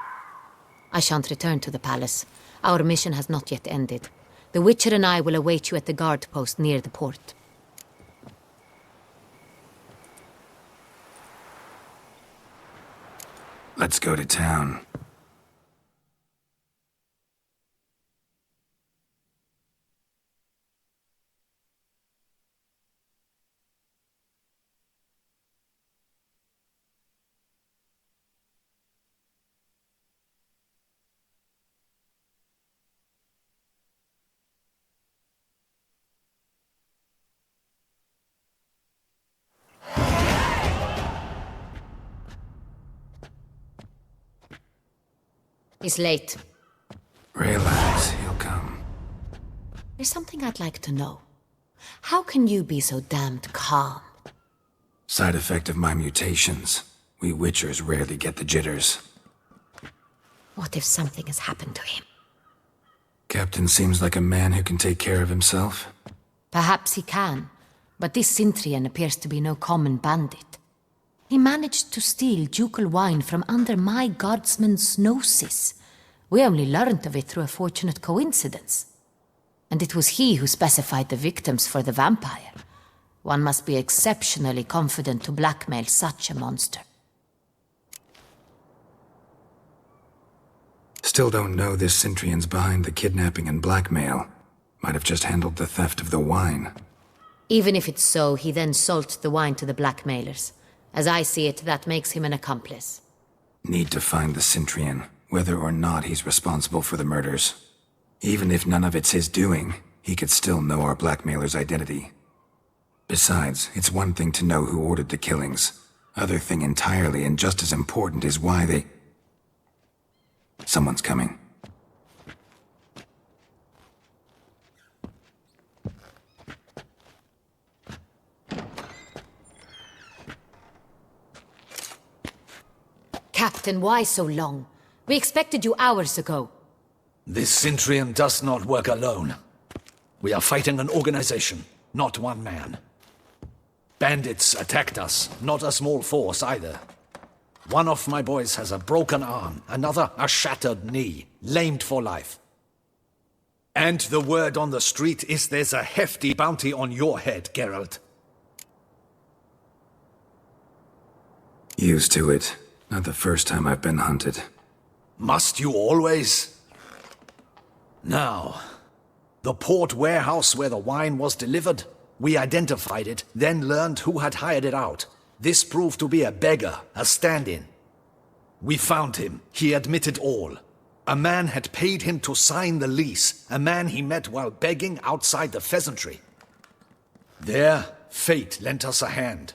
I shan't return to the palace. Our mission has not yet ended. The Witcher and I will await you at the guard post near the port. Let's go to town. He's late. Relax, he'll come. There's something I'd like to know. How can you be so damned calm? Side effect of my mutations. We Witchers rarely get the jitters. What if something has happened to him? Captain seems like a man who can take care of himself. Perhaps he can, but this Cintrian appears to be no common bandit. He managed to steal ducal wine from under my guardsman's noses. We only learned of it through a fortunate coincidence. And it was he who specified the victims for the vampire. One must be exceptionally confident to blackmail such a monster. Still don't know this Cintrian's behind the kidnapping and blackmail. Might have just handled the theft of the wine. Even if it's so, he then sold the wine to the blackmailers. As I see it, that makes him an accomplice. Need to find the Cintrian, whether or not he's responsible for the murders. Even if none of it's his doing, he could still know our blackmailer's identity. Besides, it's one thing to know who ordered the killings. Other thing entirely, and just as important, is why they... Someone's coming. Cap, Captain, why so long? We expected you hours ago. This Cintrian does not work alone. We are fighting an organization, not one man. Bandits attacked us, not a small force either. One of my boys has a broken arm, another a shattered knee, lamed for life. And the word on the street is there's a hefty bounty on your head, Geralt. Used to it. Not the first time I've been hunted. Must you always? Now, the port warehouse where the wine was delivered, we identified it, then learned who had hired it out. This proved to be a beggar, a stand-in. We found him. He admitted all. A man had paid him to sign the lease, a man he met while begging outside the pheasantry. There, fate lent us a hand.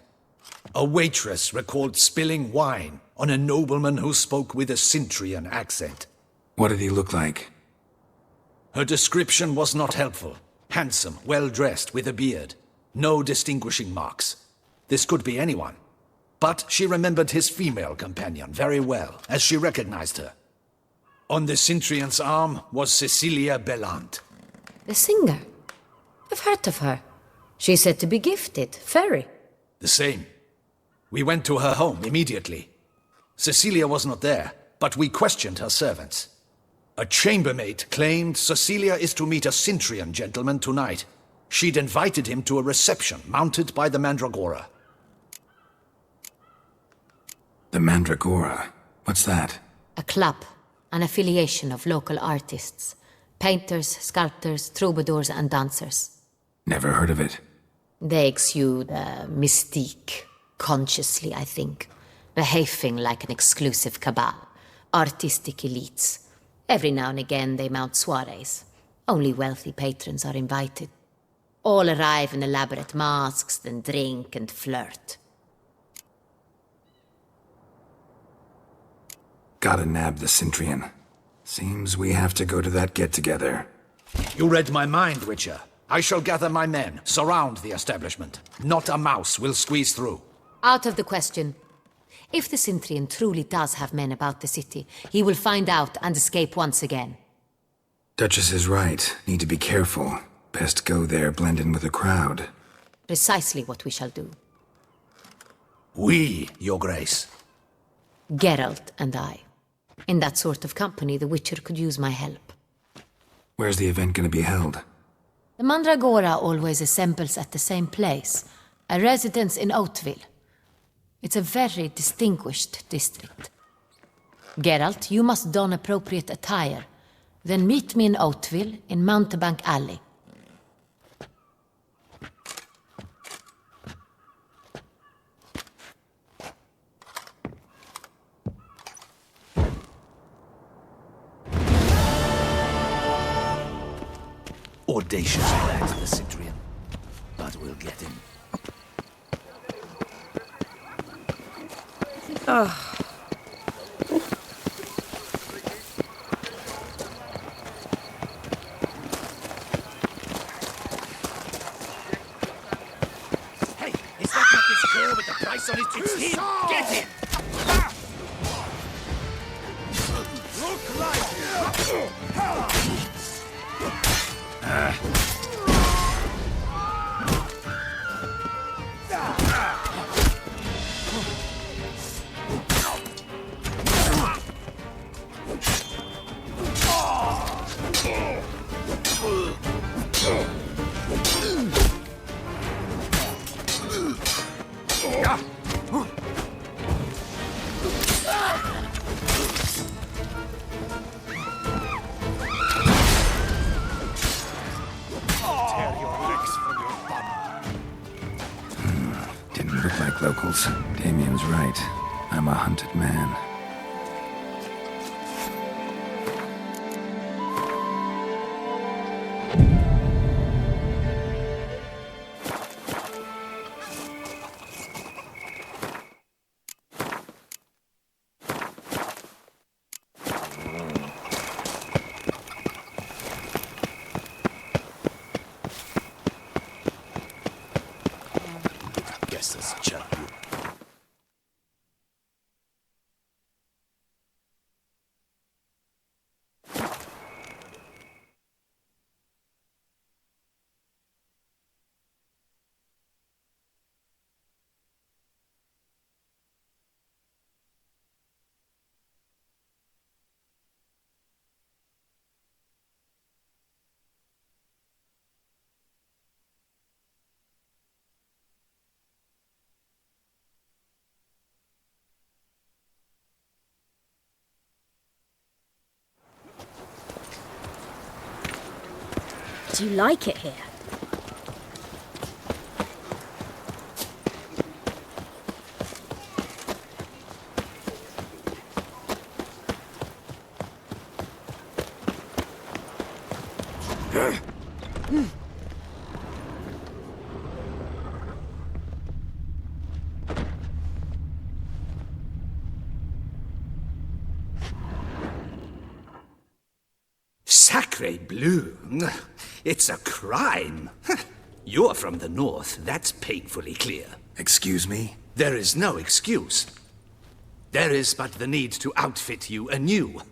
A waitress recalled spilling wine on a nobleman who spoke with a Cintrian accent. What did he look like? Her description was not helpful. Handsome, well-dressed, with a beard. No distinguishing marks. This could be anyone. But she remembered his female companion very well, as she recognized her. On the Cintrian's arm was Cecilia Bellant. The singer? I've heard of her. She's said to be gifted, fairy. The same. We went to her home immediately. Cecilia was not there, but we questioned her servants. A chambermaid claimed Cecilia is to meet a Cintrian gentleman tonight. She'd invited him to a reception mounted by the Mandragora. The Mandragora? What's that? A club, an affiliation of local artists. Painters, sculptors, troubadours and dancers. Never heard of it. They exude mystique, consciously, I think. Behaving like an exclusive cabal. Artistic elites. Every now and again they mount soirees. Only wealthy patrons are invited. All arrive in elaborate masks, then drink and flirt. Gotta nab the Cintrian. Seems we have to go to that get-together. You read my mind, Witcher. I shall gather my men, surround the establishment. Not a mouse will squeeze through. Out of the question. If the Cintrian truly does have men about the city, he will find out and escape once again. Duchess is right. Need to be careful. Best go there, blend in with the crowd. Precisely what we shall do. We, Your Grace. Geralt and I. In that sort of company, the Witcher could use my help. Where's the event gonna be held? The Mandragora always assembles at the same place, a residence in Oatville. It's a very distinguished district. Geralt, you must don appropriate attire. Then meet me in Oatville, in Mountebank Alley. Audacious lad, the Cintrian. But we'll get him. Hey, is that not this girl with the price on its him? Get him! Look like... Didn't look like locals. Damien's right. I'm a hunted man. Guess that's a chap. Do you like it here? Sacre bleu! It's a crime! You're from the north, that's painfully clear. Excuse me? There is no excuse. There is but the need to outfit you anew.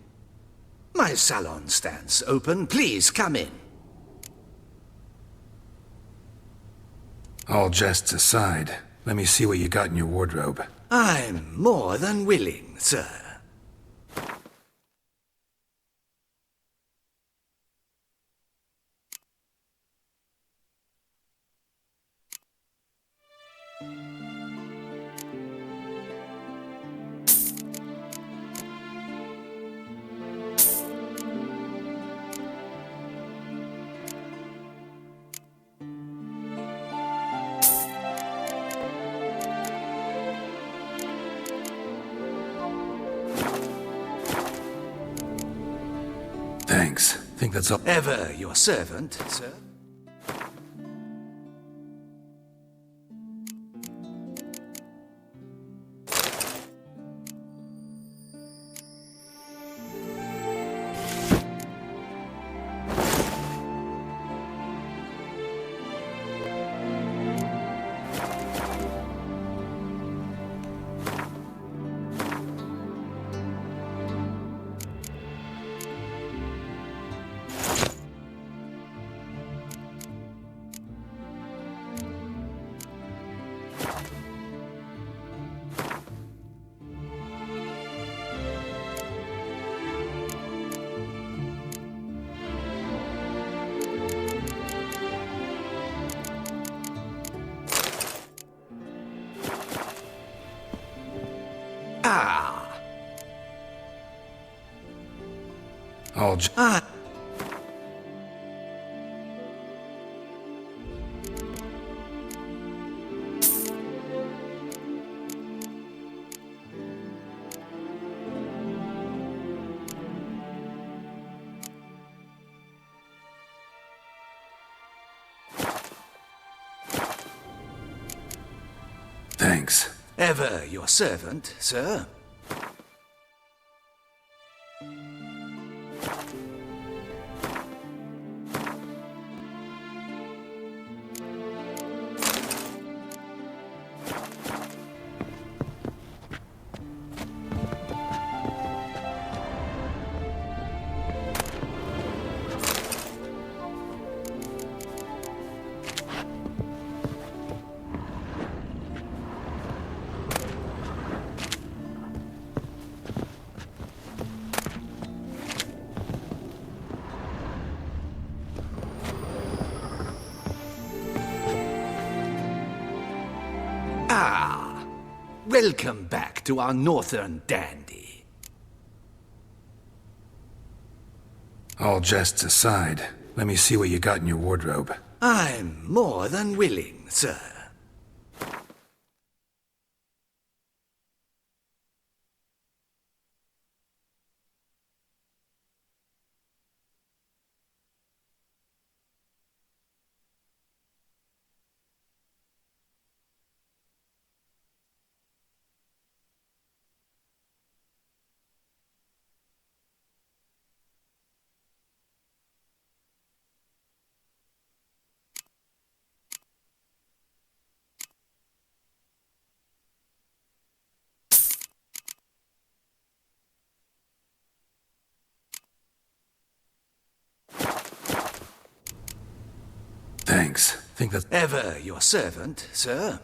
My salon stands open. Please come in. All jests aside, let me see what you got in your wardrobe. I'm more than willing, sir. Thanks. Think that's all. Ever your servant, sir. All Thanks. Ever your servant, sir. Welcome back to our northern dandy. All jests aside, let me see what you got in your wardrobe. I'm more than willing, sir. Thanks. Think that's ever your servant, sir.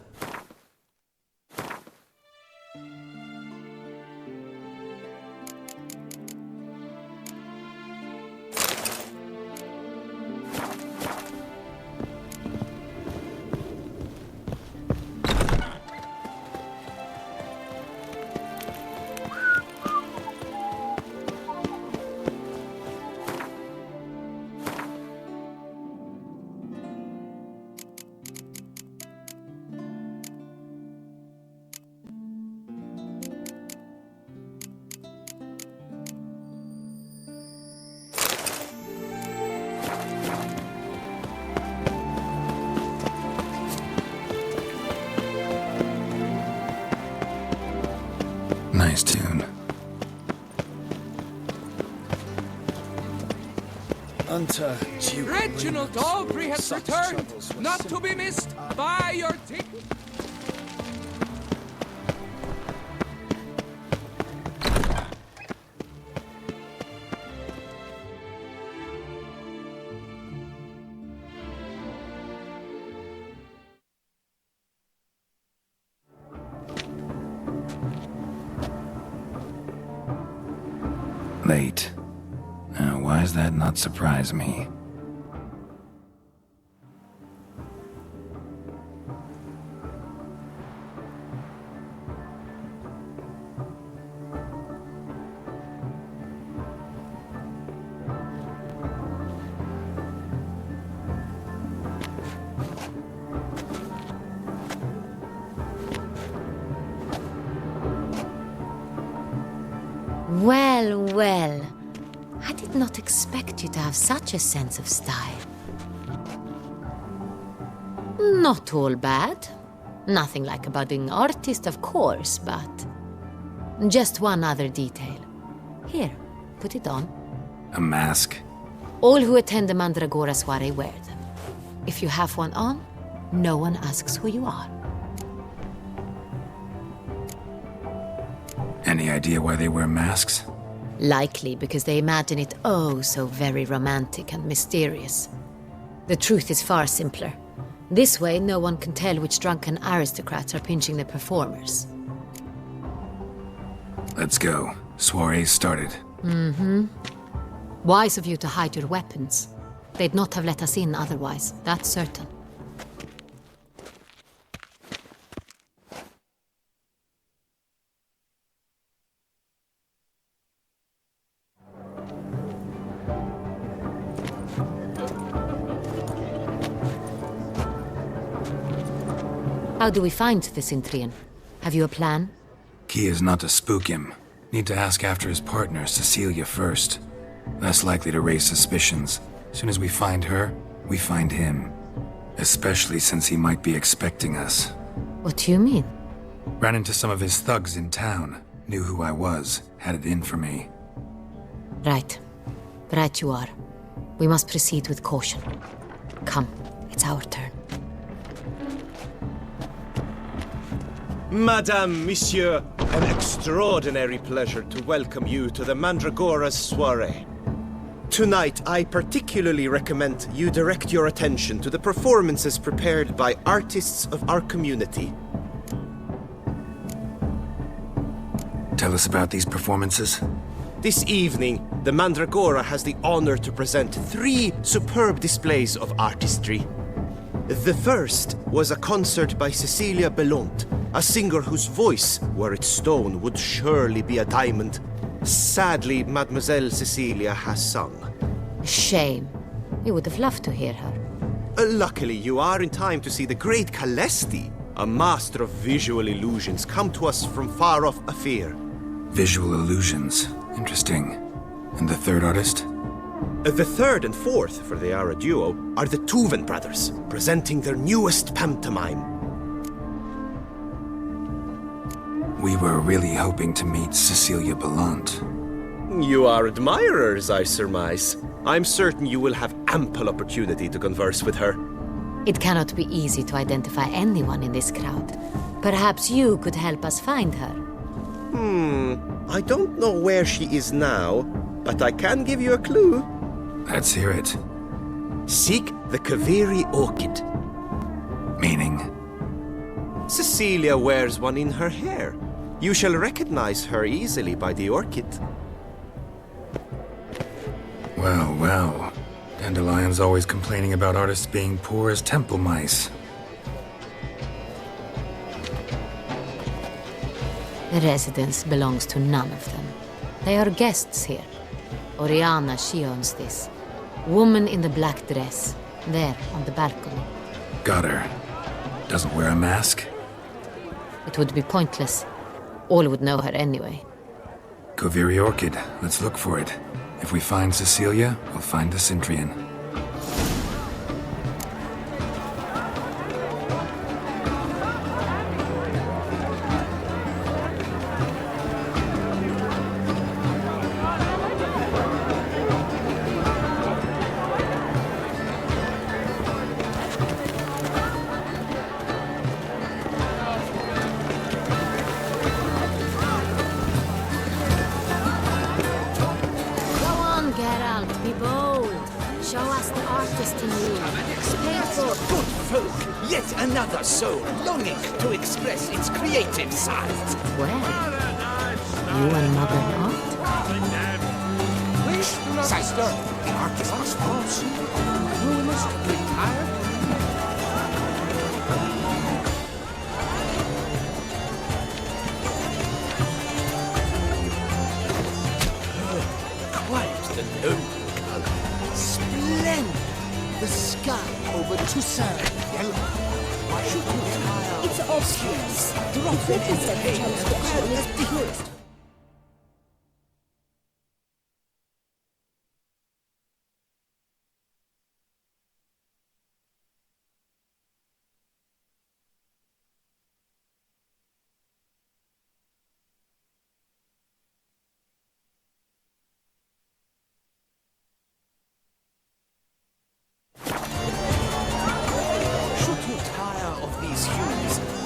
Unter Duke Reginald Aubrey has returned, not to be missed by your tick. Late. Why does that not surprise me? Well, well. I did not expect you to have such a sense of style. Not all bad. Nothing like a budding artist, of course, but... just one other detail. Here, put it on. A mask? All who attend the Mandragora soiree wear them. If you have one on, no one asks who you are. Any idea why they wear masks? Likely because they imagine it oh so very romantic and mysterious. The truth is far simpler. This way, no one can tell which drunken aristocrats are pinching the performers. Let's go. Soiree's started. Mm-hmm. Wise of you to hide your weapons. They'd not have let us in otherwise, that's certain. How do we find the Cintrian? Have you a plan? Key is not to spook him. Need to ask after his partner, Cecilia, first. Less likely to raise suspicions. Soon as we find her, we find him. Especially since he might be expecting us. What do you mean? Ran into some of his thugs in town. Knew who I was. Had it in for me. Right. Right you are. We must proceed with caution. Come, it's our turn. Madame, Monsieur, an extraordinary pleasure to welcome you to the Mandragora's soiree. Tonight, I particularly recommend you direct your attention to the performances prepared by artists of our community. Tell us about these performances. This evening, the Mandragora has the honor to present 3 superb displays of artistry. The first was a concert by Cecilia Bellont, a singer whose voice, were it stone, would surely be a diamond. Sadly, Mademoiselle Cecilia has sung. Shame. We would have loved to hear her. Luckily, you are in time to see the great Calesti, a master of visual illusions, come to us from far off Afir. Visual illusions. Interesting. And the third artist? The third and fourth, for they are a duo, are the Tuven brothers, presenting their newest pantomime. We were really hoping to meet Cecilia Bellont. You are admirers, I surmise. I'm certain you will have ample opportunity to converse with her. It cannot be easy to identify anyone in this crowd. Perhaps you could help us find her. I don't know where she is now, but I can give you a clue. Let's hear it. Seek the Kaviri orchid. Meaning? Cecilia wears one in her hair. You shall recognize her easily by the orchid. Well, well. Dandelion's always complaining about artists being poor as temple mice. The residence belongs to none of them. They are guests here. Oriana, she owns this. Woman in the black dress. There, on the balcony. Got her. Doesn't wear a mask? It would be pointless. All would know her anyway. Kaviri Orchid. Let's look for it. If we find Cecilia, we'll find the Cintrian. Show us the artist in you. Explain for Good folk, yet another soul longing to express its creative side. Well, you and modern art? Sister, the artist must fall soon. We must retire. Quite the lonely color. Splendid. The sky over Toussaint yellow. Why should you smile? It's obvious. Drop it in the hay and transgression grab is the purest.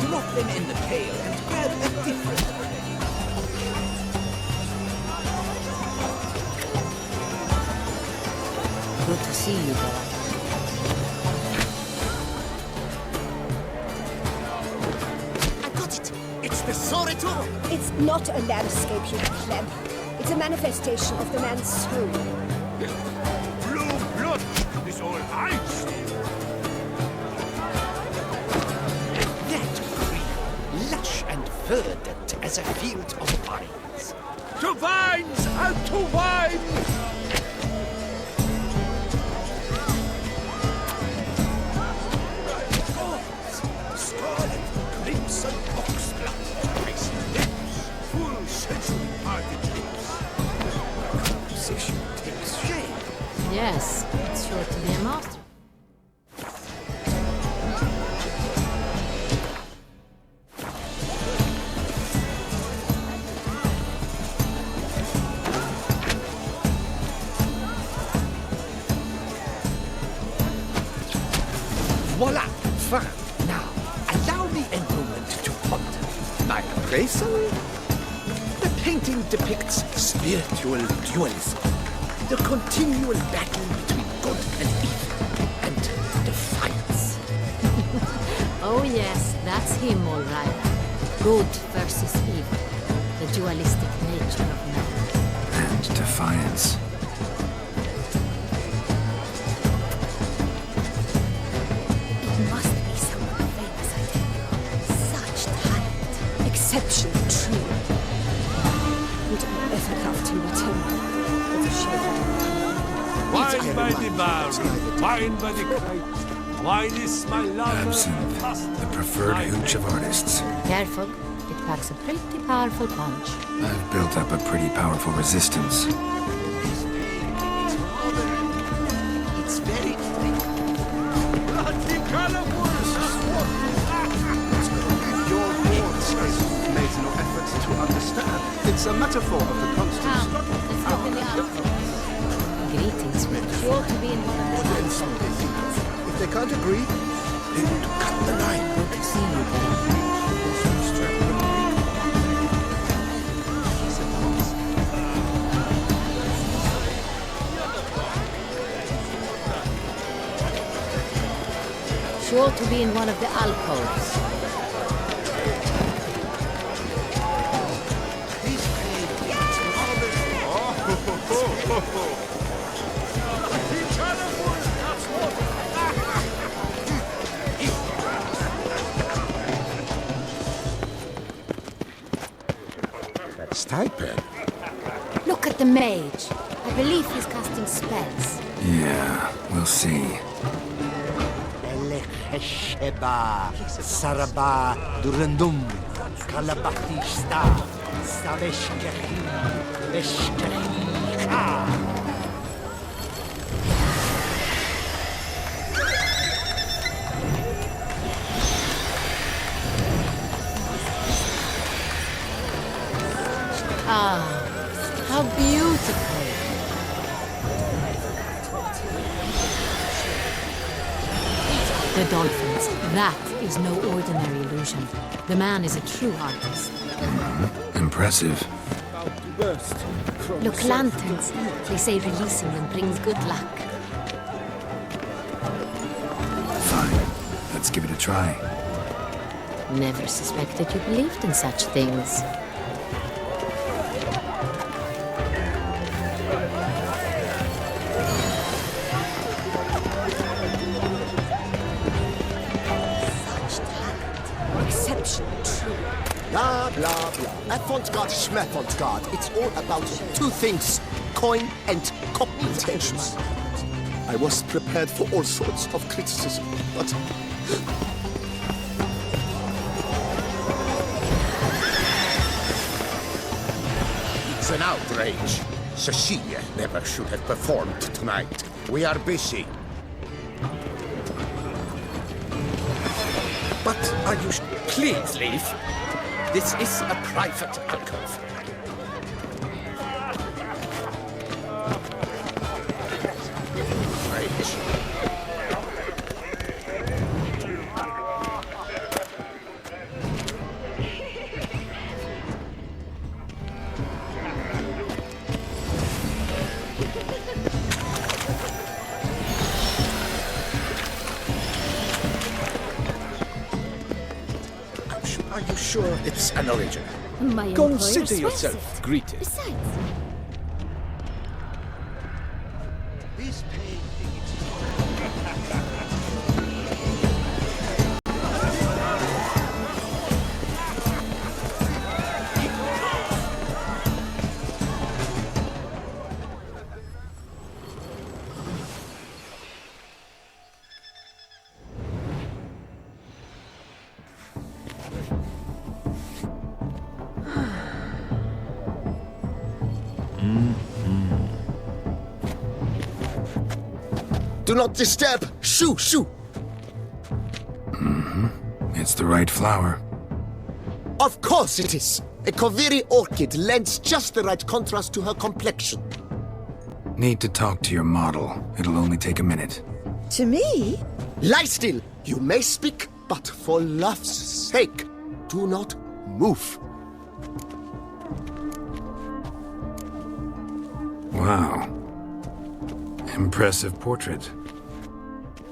Drop them in the pail and grab a different. Good to see you, boy. I got it. It's the Soreto! It's not a landscape, you pleb. It's a manifestation of the man's soul. Blue blood is all I see. That green, lush and verdant as a field of vines. To vines and to wine! Scarlet, crimson oxblood, icy lips, full sensually parted lips. Composition takes shape. Yes, it's sure to be a master. Voila! Fine. Now, allow me a moment to ponder. My appraisal? The painting depicts spiritual dualism. The continual battle between good and evil, and defiance. Oh yes, that's him all right. Good versus evil. The dualistic nature of man. And defiance. It must be someone famous, I tell you. Such talent. Exceptionally true. Would have ever loved him, but him. It's a shame. Wine by the barrel, wine by the kite. Wine is my love. Absinthe, the preferred hooch of artists. Careful, it packs a pretty powerful punch. I've built up a pretty powerful resistance. It's very thick. Your words made no effort to understand. It's a metaphor of the constant struggle. Let's look in the alcohol. Greetings, Richard. Sure to be in one of the alcohols. If they can't agree, they want to cut the line. Good to see you, buddy. Sure to be in one of the alcoves. That's Typen. Look at the mage. I believe he's casting spells. Yeah, we'll see. Sheba, Saraba, Durandum, Kalabahista, Saveshkehi, Eshkehi. Ah, how beautiful. The dolphins. That is no ordinary illusion. The man is a true artist. Impressive. Look, lanterns. They say releasing them brings good luck. try. Never suspected you believed in such things. Exceptional true. Blah, blah, blah. Avant-garde, schmavant-garde. It's all about two things. Coin and competence. I was prepared for all sorts of criticism, but... It's an outrage. Cecilia never should have performed tonight. We are busy. But are you... Please leave. This is a private alcove. Are you sure it's an original? My Consider employer yourself swears it. greeted. Besides, This painting Do not disturb! Shoo, shoo! It's the right flower. Of course it is! A Koviri orchid lends just the right contrast to her complexion. Need to talk to your model. It'll only take a minute. To me? Lie still! You may speak, but for love's sake, do not move. Wow. Impressive portrait.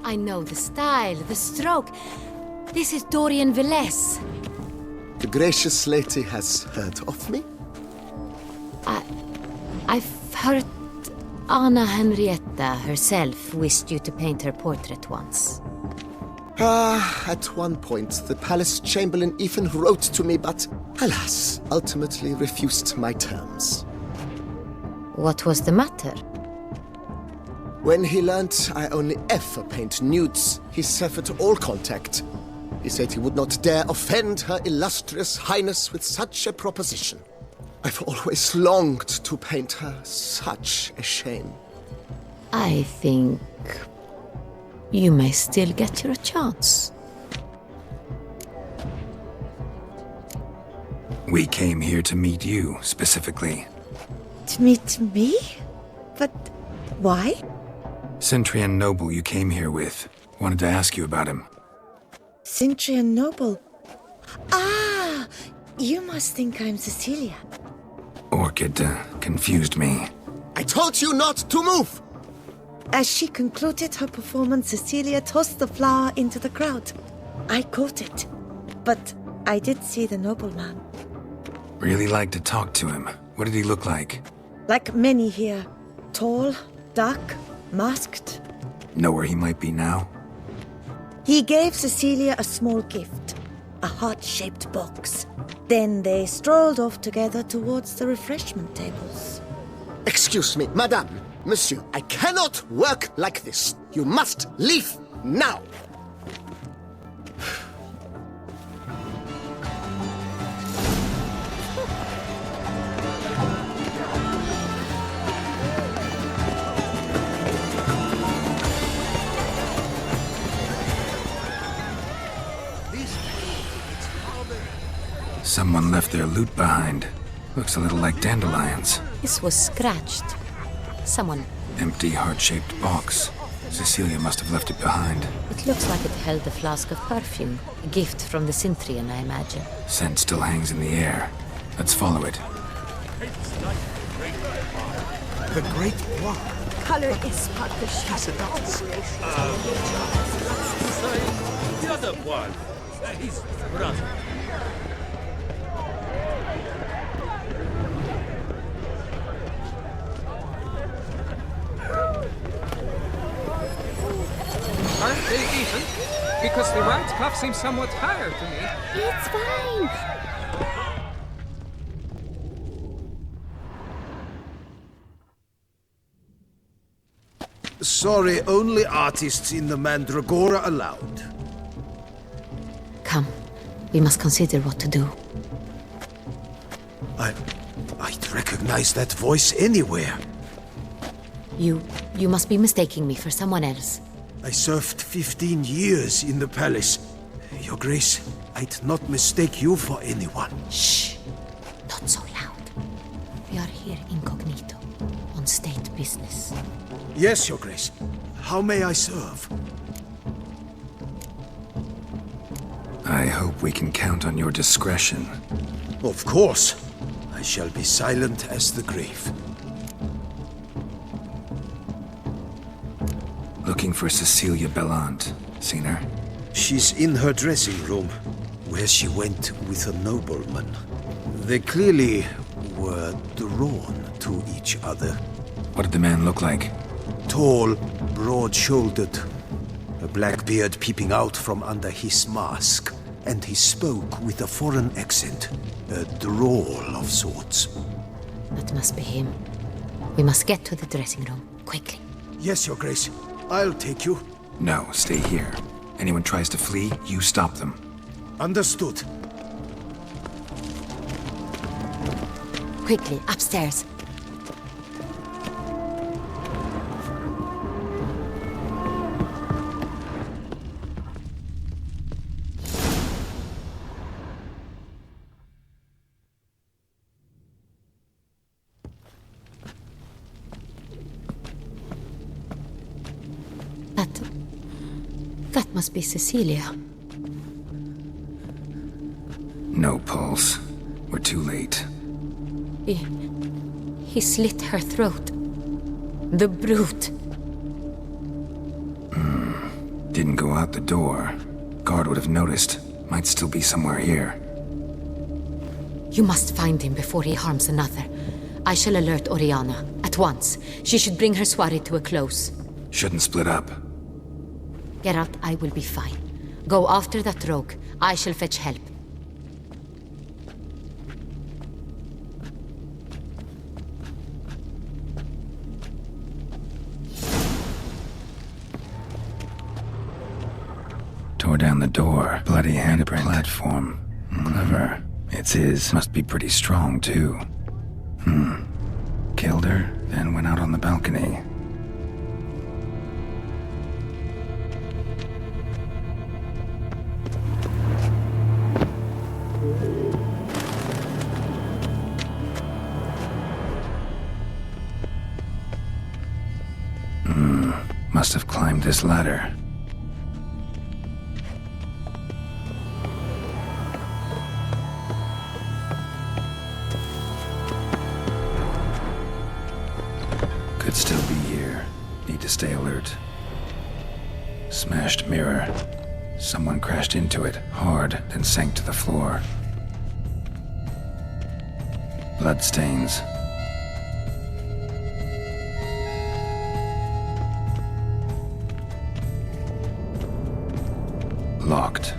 I know the style, the stroke. This is Dorian Velez. The gracious lady has heard of me? I've heard Anna Henrietta herself wished you to paint her portrait once. At one point, the palace chamberlain even wrote to me, but alas, ultimately refused my terms. What was the matter? When he learnt I only ever paint nudes, he severed all contact. He said he would not dare offend her illustrious highness with such a proposition. I've always longed to paint her. Such a shame. I think you may still get your chance. We came here to meet you, specifically. To meet me? But why? Cintrian Noble you came here with. Wanted to ask you about him. Cintrian Noble. Ah! You must think I'm Cecilia. Orchid confused me. I told you not to move! As she concluded her performance, Cecilia tossed the flower into the crowd. I caught it. But I did see the nobleman. Really like to talk to him. What did he look like? Like many here. Tall, dark, masked. Know where he might be now? He gave Cecilia a small gift, a heart-shaped box. Then they strolled off together towards the refreshment tables. Excuse me, madame, monsieur, I cannot work like this. You must leave now. Someone left their loot behind. Looks a little like dandelions. This was scratched. Someone... Empty, heart-shaped box. Cecilia must have left it behind. It looks like it held a flask of perfume. A gift from the Cintrian, I imagine. Scent still hangs in the air. Let's follow it. The Great One. Color is but the shadow. the other one? His brother. Aren't they even? Because the right cuff seems somewhat higher to me. It's fine. Sorry, only artists in the Mandragora allowed. Come. We must consider what to do. I'd recognize that voice anywhere. You must be mistaking me for someone else. I served 15 years in the palace. Your Grace, I'd not mistake you for anyone. Shh! Not so loud. We are here incognito, on state business. Yes, Your Grace. How may I serve? I hope we can count on your discretion. Of course. I shall be silent as the grave. Looking for Cecilia Bellant. Seen her? She's in her dressing room, where she went with a nobleman. They clearly were drawn to each other. What did the man look like? Tall, broad-shouldered, a black beard peeping out from under his mask, and he spoke with a foreign accent, a drawl of sorts. That must be him. We must get to the dressing room, quickly. Yes, Your Grace. I'll take you. No, stay here. Anyone tries to flee, you stop them. Understood. Quickly, upstairs. That must be Cecilia. No pulse. We're too late. He slit her throat. The brute. Didn't go out the door. Guard would have noticed. Might still be somewhere here. You must find him before he harms another. I shall alert Oriana. At once. She should bring her soirée to a close. Shouldn't split up. Geralt, I will be fine. Go after that rogue. I shall fetch help. Tore down the door. Bloody handprint. Platform. Clever. It's his. Must be pretty strong, too. Killed her, then went out on the balcony. Must have climbed this ladder. Could still be here. Need to stay alert. Smashed mirror. Someone crashed into it, hard, then sank to the floor. Bloodstains. Locked.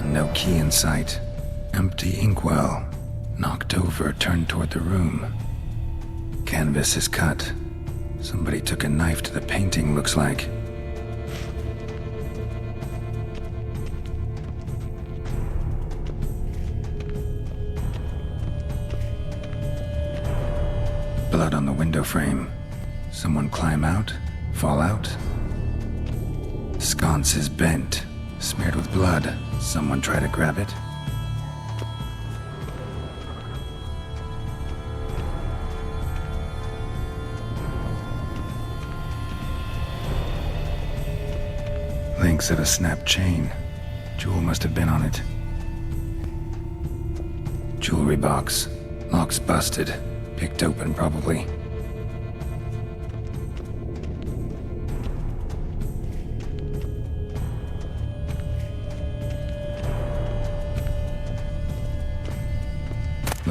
No key in sight. Empty inkwell. Knocked over, turned toward the room. Canvas is cut. Somebody took a knife to the painting, looks like. Blood on the window frame. Someone climb out? Fall out? Sconce is bent. Smeared with blood. Someone try to grab it? Links of a snapped chain. Jewel must have been on it. Jewelry box. Lock's busted. Picked open, probably.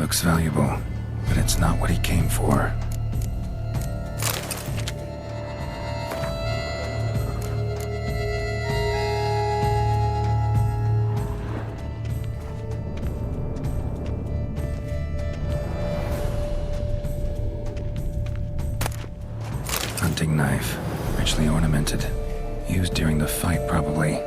looks valuable, but it's not what he came for. Hunting knife, richly ornamented. Used during the fight, probably.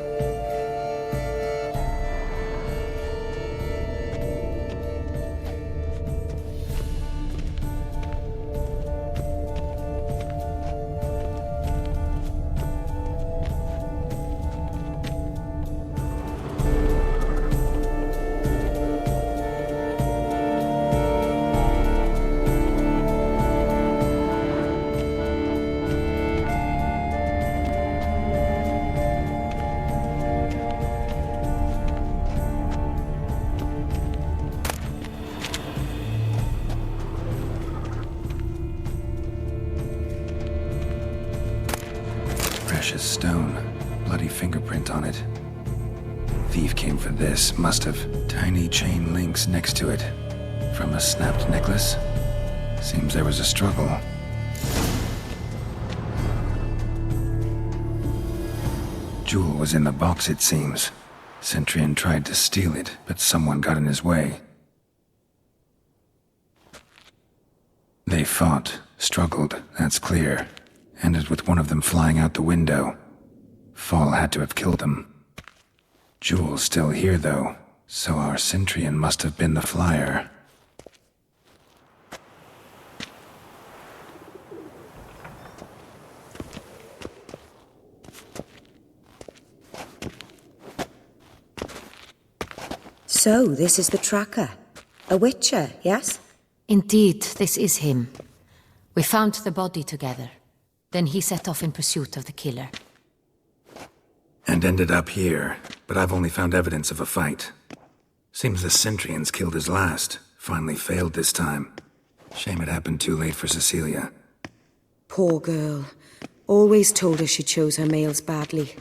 Precious stone. Bloody fingerprint on it. Thief came for this, must have. Tiny chain links next to it. From a snapped necklace? Seems there was a struggle. Jewel was in the box, it seems. Centurion tried to steal it, but someone got in his way. They fought, struggled, that's clear. Ended with one of them flying out the window. Fall had to have killed them. Jewel's still here, though, so our Centurion must have been the flyer. So, this is the tracker. A witcher, yes? Indeed, this is him. We found the body together. Then he set off in pursuit of the killer. And ended up here, but I've only found evidence of a fight. Seems the Centurions killed his last. Finally failed this time. Shame it happened too late for Cecilia. Poor girl. Always told her she chose her males badly.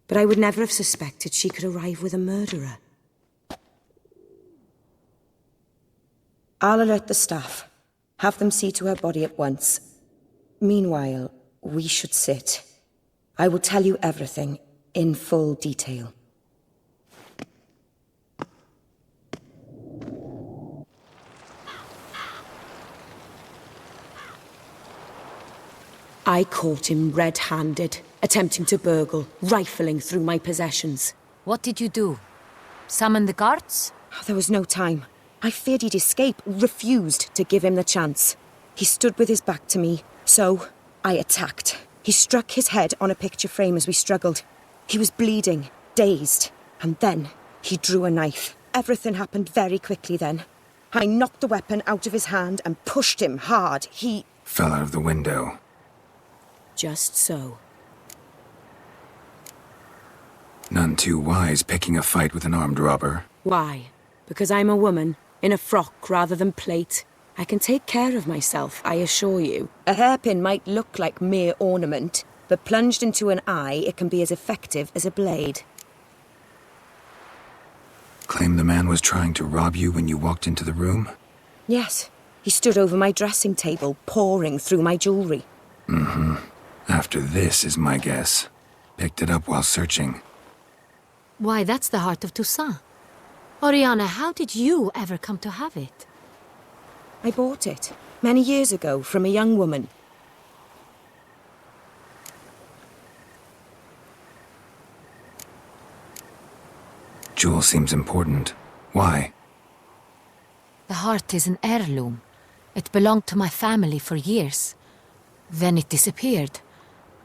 But I would never have suspected she could arrive with a murderer. I'll alert the staff. Have them see to her body at once. Meanwhile, we should sit. I will tell you everything, in full detail. I caught him red-handed, attempting to burgle, rifling through my possessions. What did you do? Summon the guards? There was no time. I feared he'd escape, refused to give him the chance. He stood with his back to me, so I attacked. He struck his head on a picture frame as we struggled. He was bleeding, dazed, and then he drew a knife. Everything happened very quickly then. I knocked the weapon out of his hand and pushed him hard. He fell out of the window. Just so. None too wise picking a fight with an armed robber. Why? Because I'm a woman, in a frock rather than plate. I can take care of myself, I assure you. A hairpin might look like mere ornament, but plunged into an eye, it can be as effective as a blade. Claim the man was trying to rob you when you walked into the room? Yes. He stood over my dressing table, pouring through my jewelry. Mm-hmm. After this is my guess. Picked it up while searching. Why, that's the heart of Toussaint. Oriana, how did you ever come to have it? I bought it, many years ago, from a young woman. Jewel seems important. Why? The heart is an heirloom. It belonged to my family for years. Then it disappeared.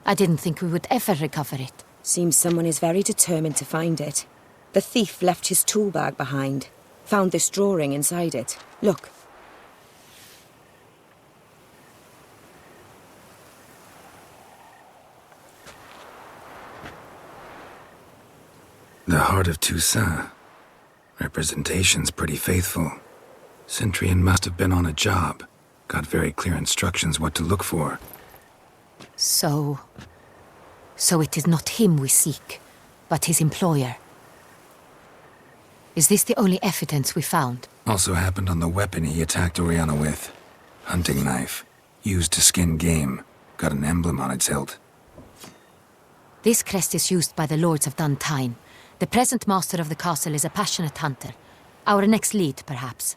I didn't think we would ever recover it. Seems someone is very determined to find it. The thief left his tool bag behind. Found this drawing inside it. Look. The heart of Toussaint. Representation's pretty faithful. Centurion must have been on a job. Got very clear instructions what to look for. So it is not him we seek, but his employer. Is this the only evidence we found? Also happened on the weapon he attacked Oriana with. Hunting knife. Used to skin game. Got an emblem on its hilt. This crest is used by the Lords of Duntine. The present master of the castle is a passionate hunter. Our next lead, perhaps.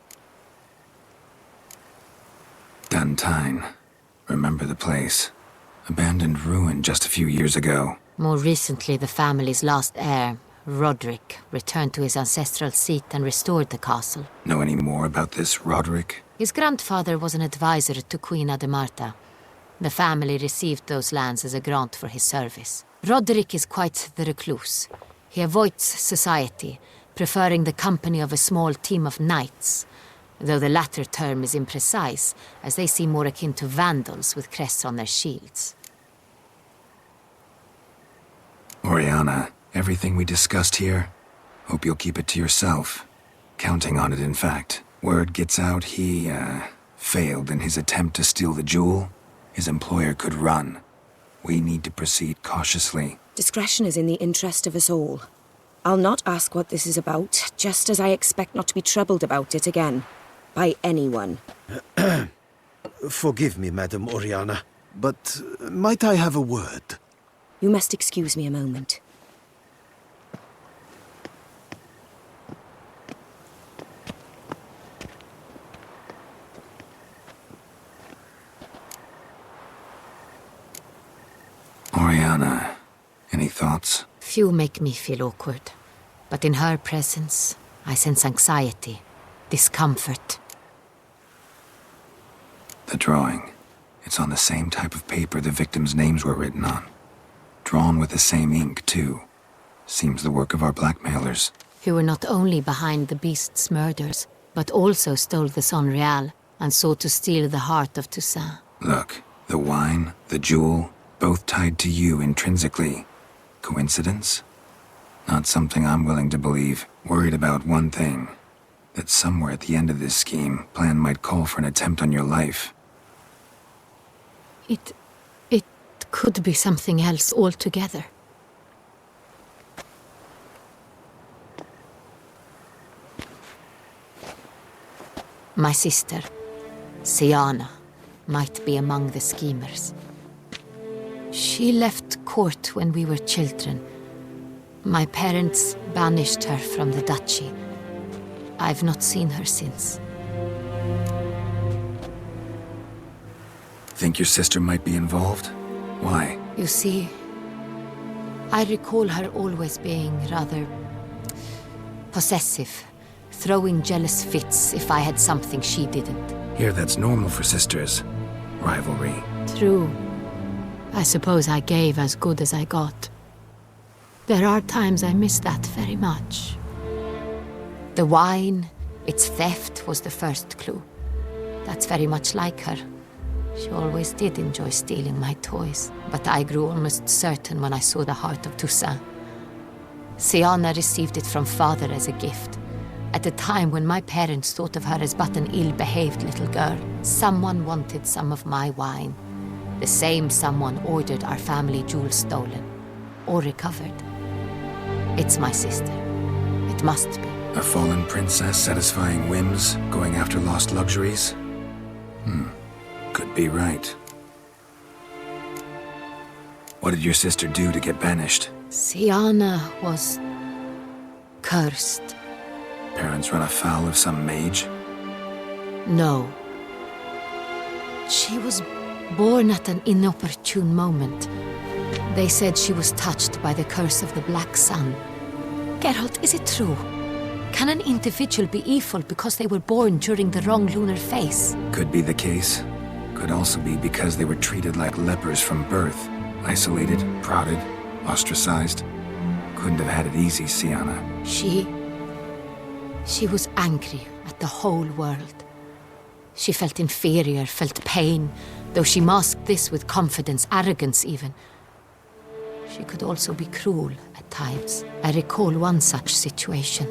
Duntine. Remember the place. Abandoned ruin just a few years ago. More recently, the family's last heir, Roderick, returned to his ancestral seat and restored the castle. Know any more about this Roderick? His grandfather was an advisor to Queen Ademarta. The family received those lands as a grant for his service. Roderick is quite the recluse. He avoids society, preferring the company of a small team of knights, though the latter term is imprecise, as they seem more akin to vandals with crests on their shields. Oriana, everything we discussed here, hope you'll keep it to yourself. Counting on it, in fact. Word gets out he, failed in his attempt to steal the jewel. His employer could run. We need to proceed cautiously. Discretion is in the interest of us all. I'll not ask what this is about, just as I expect not to be troubled about it again. By anyone. Forgive me, Madam Oriana, but might I have a word? You must excuse me a moment. Oriana, any thoughts? Few make me feel awkward, but in her presence, I sense anxiety, discomfort. The drawing. It's on the same type of paper the victims' names were written on. Drawn with the same ink, too. Seems the work of our blackmailers. Who were not only behind the beast's murders, but also stole the Sonreal and sought to steal the heart of Toussaint. Look, the wine, the jewel, both tied to you intrinsically. Coincidence? Not something I'm willing to believe. Worried about one thing. That somewhere at the end of this scheme, plan might call for an attempt on your life. It could be something else altogether. My sister, Siana, might be among the schemers. She left court when we were children. My parents banished her from the duchy. I've not seen her since. Think your sister might be involved? Why? You see, I recall her always being rather possessive, throwing jealous fits if I had something she didn't. Here, that's normal for sisters. Rivalry. True. I suppose I gave as good as I got. There are times I miss that very much. The wine, its theft, was the first clue. That's very much like her. She always did enjoy stealing my toys, but I grew almost certain when I saw the heart of Toussaint. Siana received it from father as a gift. At a time when my parents thought of her as but an ill-behaved little girl, someone wanted some of my wine. The same someone ordered our family jewels stolen, or recovered. It's my sister. It must be. A fallen princess satisfying whims, going after lost luxuries? Could be right. What did your sister do to get banished? Siana was cursed. Parents run afoul of some mage? No. She was born at an inopportune moment. They said she was touched by the curse of the Black Sun. Geralt, is it true? Can an individual be evil because they were born during the wrong lunar phase? Could be the case. Could also be because they were treated like lepers from birth. Isolated, prodded, ostracized. Couldn't have had it easy, Siana. She was angry at the whole world. She felt inferior, felt pain, though she masked this with confidence, arrogance even. She could also be cruel at times. I recall one such situation.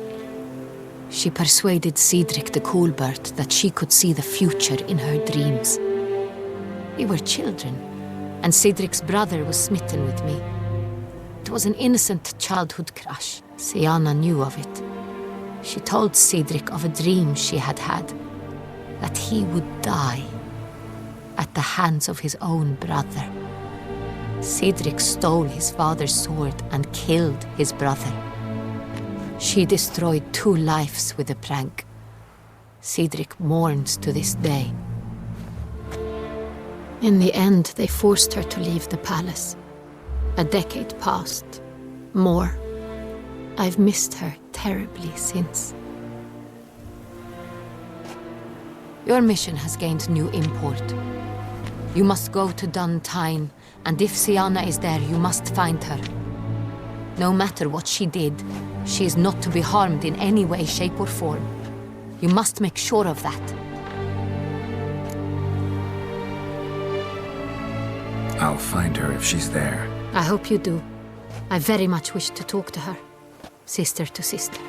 She persuaded Cedric the Coolbert that she could see the future in her dreams. We were children, and Cedric's brother was smitten with me. It was an innocent childhood crush. Siana knew of it. She told Cedric of a dream she had had, that he would die at the hands of his own brother. Cedric stole his father's sword and killed his brother. She destroyed 2 lives with a prank. Cedric mourns to this day. In the end, they forced her to leave the palace. A decade passed. More. I've missed her terribly since. Your mission has gained new import. You must go to Dun Tine, and if Syanna is there, you must find her. No matter what she did, she is not to be harmed in any way, shape, or form. You must make sure of that. I'll find her if she's there. I hope you do. I very much wish to talk to her. Sister to sister.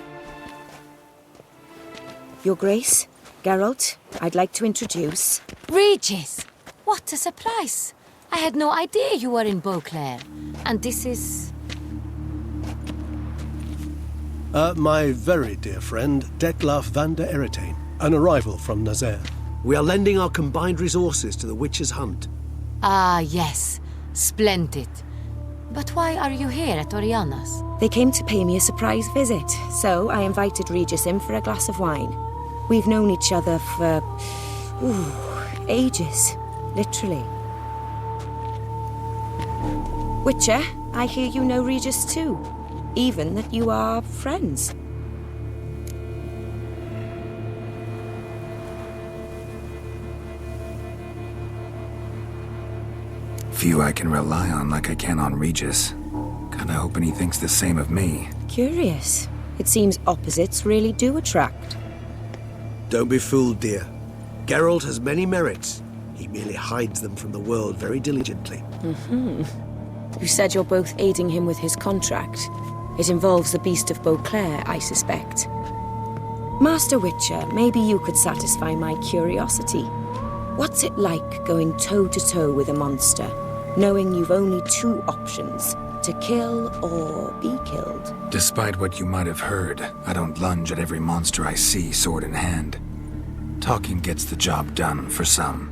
Your Grace, Geralt, I'd like to introduce... Regis! What a surprise! I had no idea you were in Beauclair. And this is... My very dear friend, Detlaf van der Eretain, an arrival from Nazaire. We are lending our combined resources to the Witcher's hunt. Ah, yes. Splendid. But why are you here at Oriana's? They came to pay me a surprise visit, so I invited Regis in for a glass of wine. We've known each other for... ages. Literally. Witcher, I hear you know Regis too. Even that you are friends. Few I can rely on like I can on Regis. Kinda hoping he thinks the same of me. Curious. It seems opposites really do attract. Don't be fooled, dear. Geralt has many merits. He merely hides them from the world very diligently. You said you're both aiding him with his contract. It involves the Beast of Beauclair, I suspect. Master Witcher, maybe you could satisfy my curiosity. What's it like going toe-to-toe with a monster, knowing you've only 2 options, to kill or be killed? Despite what you might have heard, I don't lunge at every monster I see sword in hand. Talking gets the job done for some.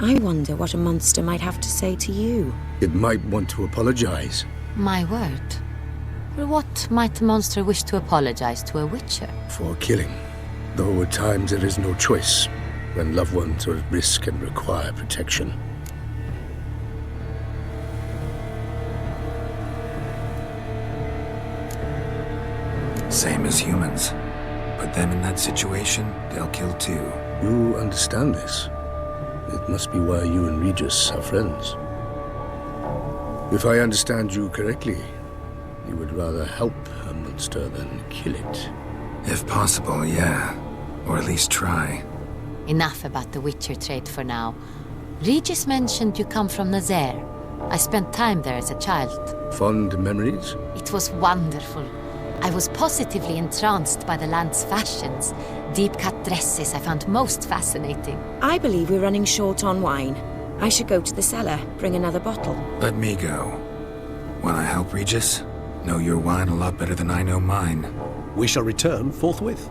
I wonder what a monster might have to say to you. It might want to apologize. My word. For what might a monster wish to apologize to a Witcher? For killing. Though at times there is no choice, when loved ones are at risk and require protection. Same as humans. Put them in that situation, they'll kill too. You understand this. It must be why you and Regis are friends. If I understand you correctly, you would rather help a monster than kill it. If possible, yeah. Or at least try. Enough about the Witcher trade for now. Regis mentioned you come from Nazaire. I spent time there as a child. Fond memories? It was wonderful. I was positively entranced by the land's fashions. Deep-cut dresses I found most fascinating. I believe we're running short on wine. I should go to the cellar, bring another bottle. Let me go. Wanna help, Regis? Know your wine a lot better than I know mine. We shall return forthwith.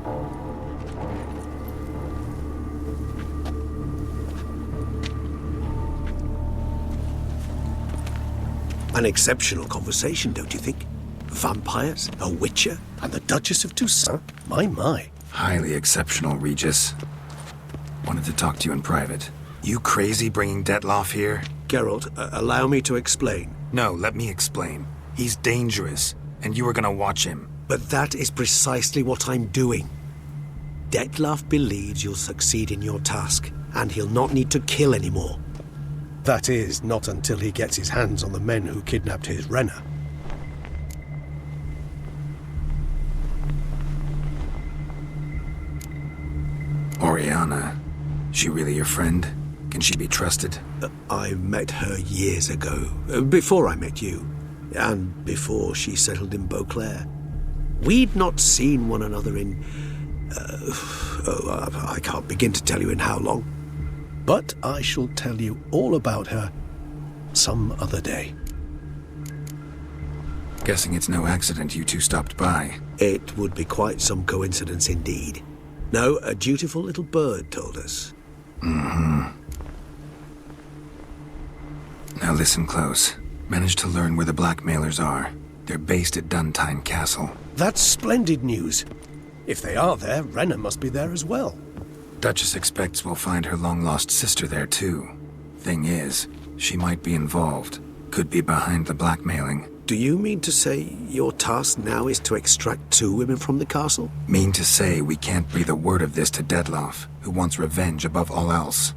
An exceptional conversation, don't you think? Vampires, a Witcher, and the Duchess of Toussaint? My. Highly exceptional, Regis. Wanted to talk to you in private. You crazy bringing Detlaf here? Geralt, allow me to explain. No, let me explain. He's dangerous, and you were gonna watch him. But that is precisely what I'm doing. Detlaf believes you'll succeed in your task, and he'll not need to kill anymore. That is, not until he gets his hands on the men who kidnapped his Renna. Oriana. She really your friend? Can she be trusted? I met her years ago, before I met you, and before she settled in Beauclair. We'd not seen one another in... I can't begin to tell you in how long. But I shall tell you all about her some other day. Guessing it's no accident you two stopped by. It would be quite some coincidence indeed. No, a dutiful little bird told us. Mm-hmm. Now listen close. Managed to learn where the blackmailers are. They're based at Duntine Castle. That's splendid news. If they are there, Renna must be there as well. Duchess expects we'll find her long-lost sister there, too. Thing is, she might be involved. Could be behind the blackmailing. Do you mean to say your task now is to extract 2 women from the castle? Mean to say we can't breathe a word of this to Dettlaff, who wants revenge above all else.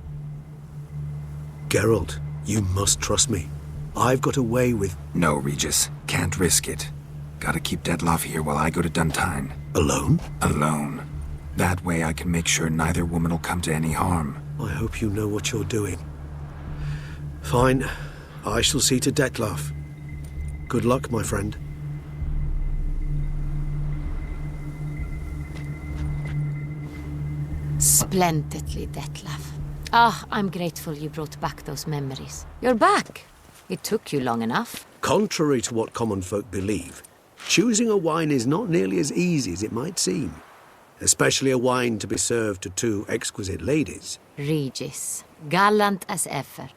Geralt, you must trust me. I've got away with... No, Regis. Can't risk it. Gotta keep Dettlaff here while I go to Duntine. Alone? Alone. That way I can make sure neither woman will come to any harm. I hope you know what you're doing. Fine. I shall see to Dettlaff. Good luck, my friend. Splendidly, Dettlaff. I'm grateful you brought back those memories. You're back. It took you long enough. Contrary to what common folk believe, choosing a wine is not nearly as easy as it might seem. Especially a wine to be served to 2 exquisite ladies. Regis, gallant as ever.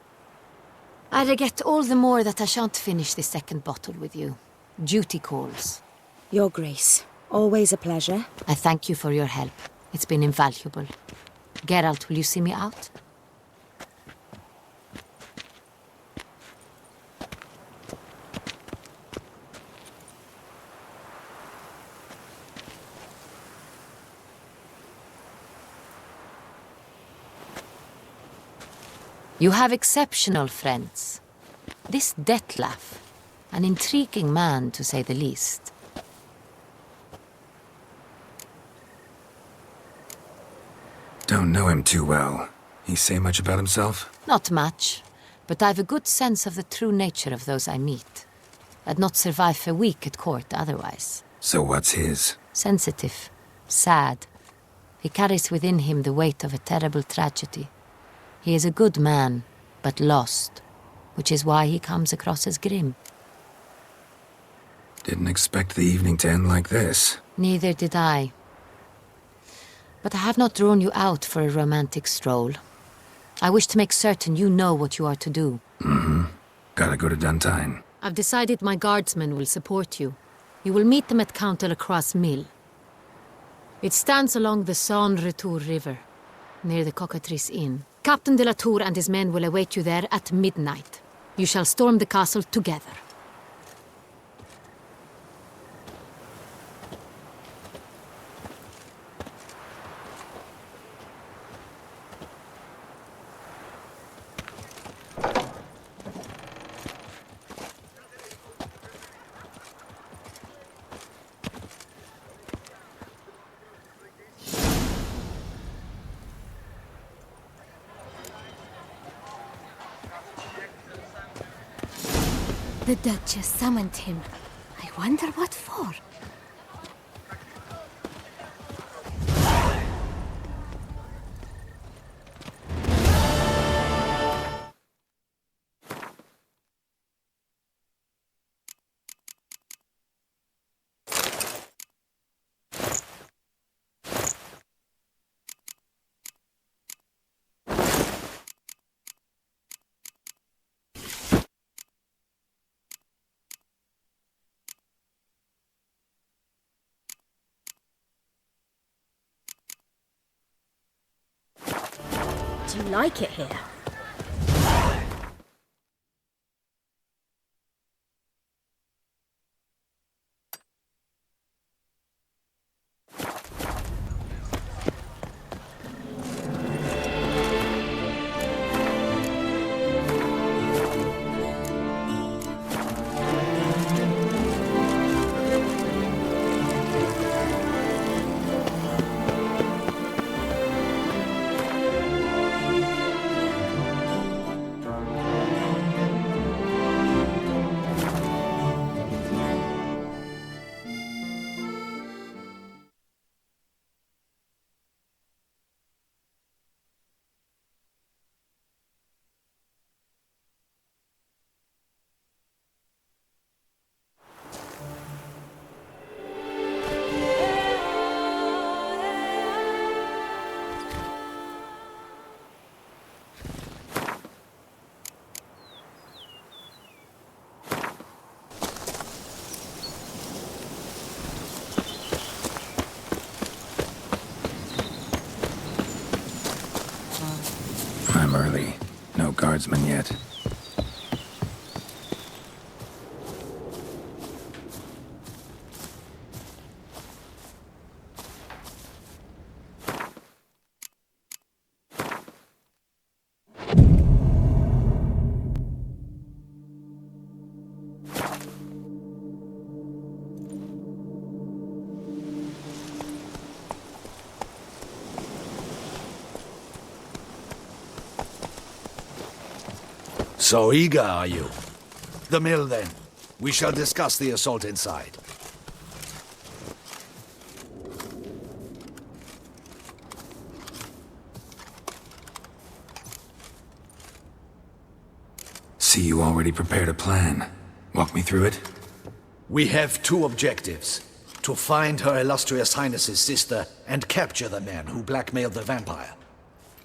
I regret all the more that I shan't finish the second bottle with you. Duty calls. Your Grace, always a pleasure. I thank you for your help. It's been invaluable. Geralt, will you see me out? You have exceptional friends. This Dettlaff, an intriguing man to say the least. Don't know him too well. He say much about himself? Not much, but I've a good sense of the true nature of those I meet. I'd not survive a week at court otherwise. So what's his? Sensitive, sad. He carries within him the weight of a terrible tragedy. He is a good man, but lost, which is why he comes across as grim. Didn't expect the evening to end like this. Neither did I. But I have not drawn you out for a romantic stroll. I wish to make certain you know what you are to do. Mm-hmm. Gotta go to Duntine. I've decided my guardsmen will support you. You will meet them at Count Delacroix' mill. It stands along the Saône-Retour River, near the Cockatrice Inn. Captain de la Tour and his men will await you there at midnight. You shall storm the castle together. The Duchess summoned him. I wonder what for. Do you like it here? early. No guardsmen yet. So eager, are you? The mill, then. We shall discuss the assault inside. See, you already prepared a plan. Walk me through it. We have two objectives. To find Her Illustrious Highness's sister and capture the man who blackmailed the vampire.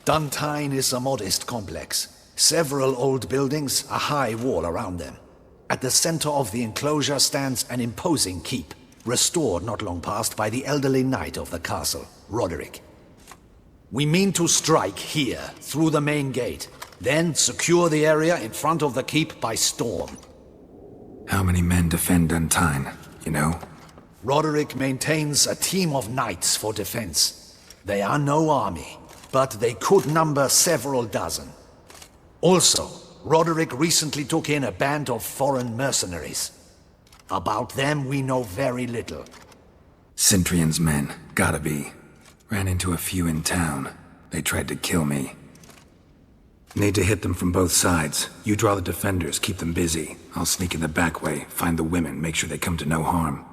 Duntine is a modest complex. Several old buildings, a high wall around them. At the center of the enclosure stands an imposing keep, restored not long past by the elderly knight of the castle, Roderick. We mean to strike here, through the main gate, then secure the area in front of the keep by storm. How many men defend Duntine, you know? Roderick maintains a team of knights for defense. They are no army, but they could number several dozen. Also, Roderick recently took in a band of foreign mercenaries. About them we know very little. Cintrian's men, gotta be. Ran into a few in town. They tried to kill me. Need to hit them from both sides. You draw the defenders, keep them busy. I'll sneak in the back way, find the women, make sure they come to no harm.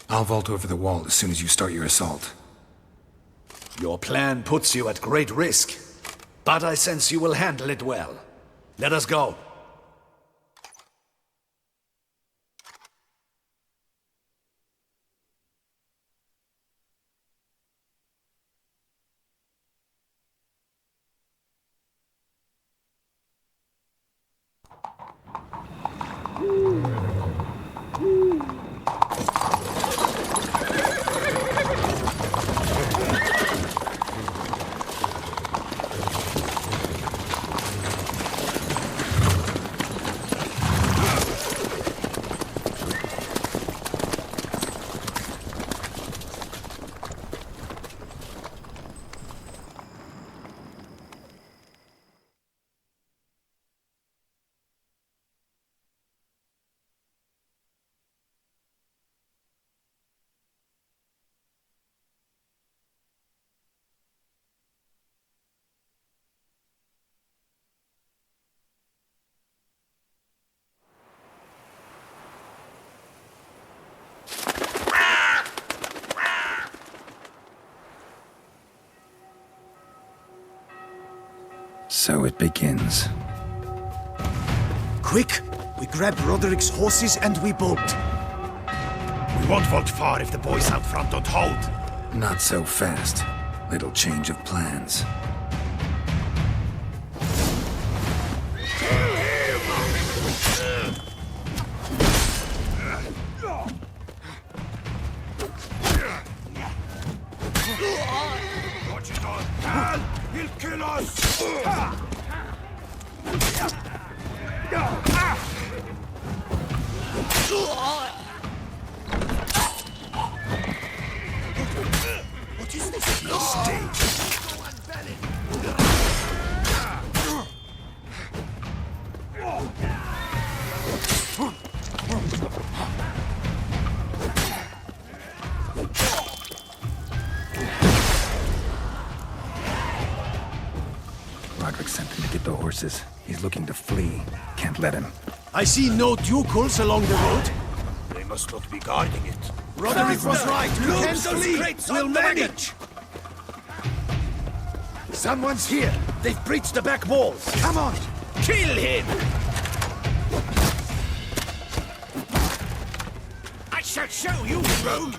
I'll vault over the wall as soon as you start your assault. Your plan puts you at great risk, but I sense you will handle it well. Let us go. So it begins. Quick! We grab Roderick's horses and we bolt. We won't vault far if the boys out front don't hold. Not so fast. Little change of plans. Watch it on. Hal! He'll kill us! What is this mistake? Roderick sent him to get the horses. He's looking to flee. Can't let him. I see no ducals along the road. They must not be guarding it. Roderick was right. You Loop can't those flee. crates We'll on the wagon. manage. Someone's here. They've breached the back walls. Come on. Kill him! I shall show you, rogue!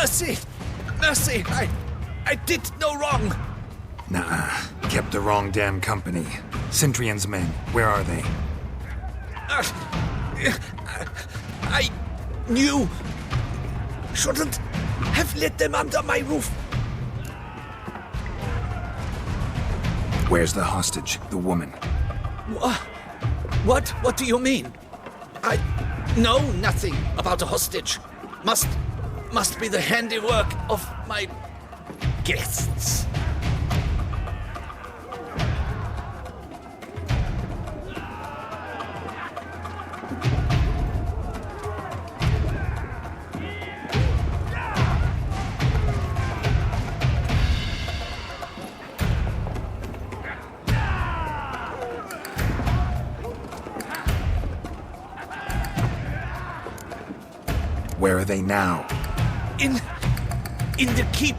Mercy! Mercy! I did no wrong! Nah, kept the wrong damn company. Centrion's men, where are they? I knew... shouldn't have let them under my roof. Where's the hostage, the woman? What do you mean? I know nothing about a hostage. Must be the handiwork of my guests. Where are they now? In the keep,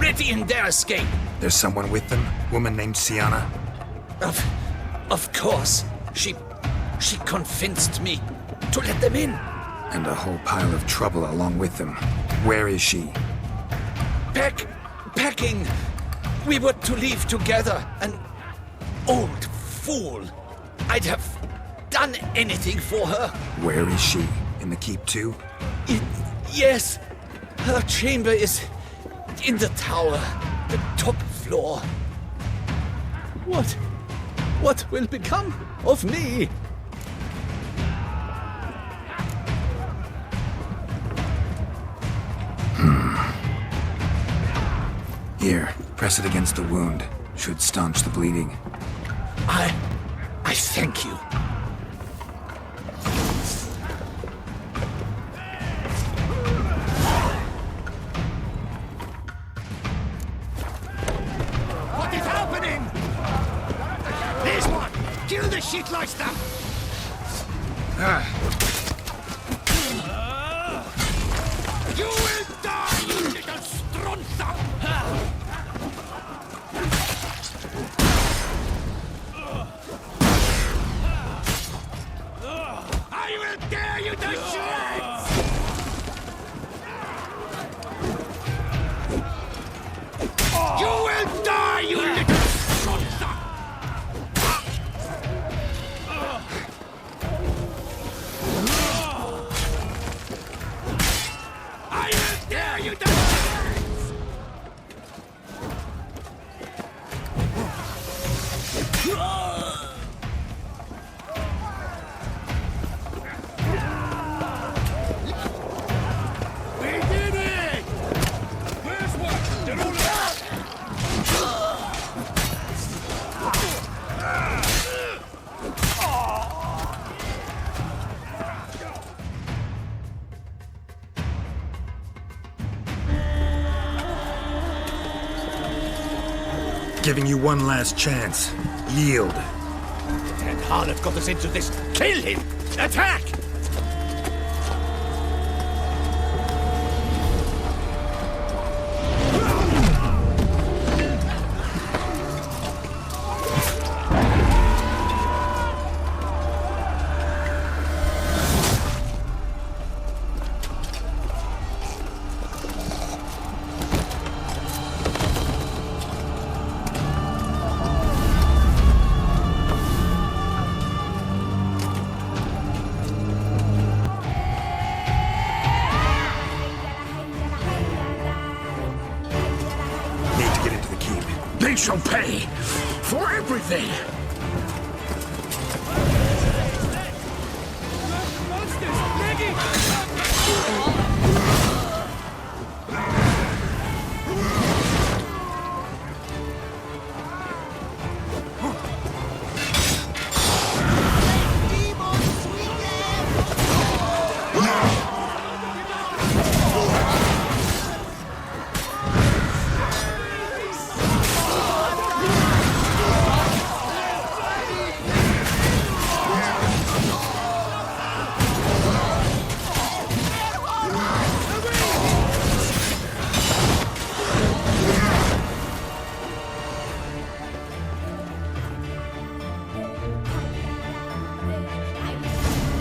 ready in their escape. There's someone with them? Woman named Sienna? Of course. She convinced me to let them in. And a whole pile of trouble along with them. Where is she? Packing. We were to leave together. An old fool. I'd have done anything for her. Where is she? In the keep too? Yes. Her chamber is in the tower, the top floor. What will become of me? Here, press it against the wound. Should staunch the bleeding. I thank you. What is happening? This one! Kill the Shitleister! You will die, you little strunza! I will tear you to shreds! You will die, you little strunza! I will tear you to shreds! We did it! Where's what? They're all out! Giving you one last chance. Yield. And Harleth got us into this. Kill him! Attack! Need to get into the keep. They shall pay for everything!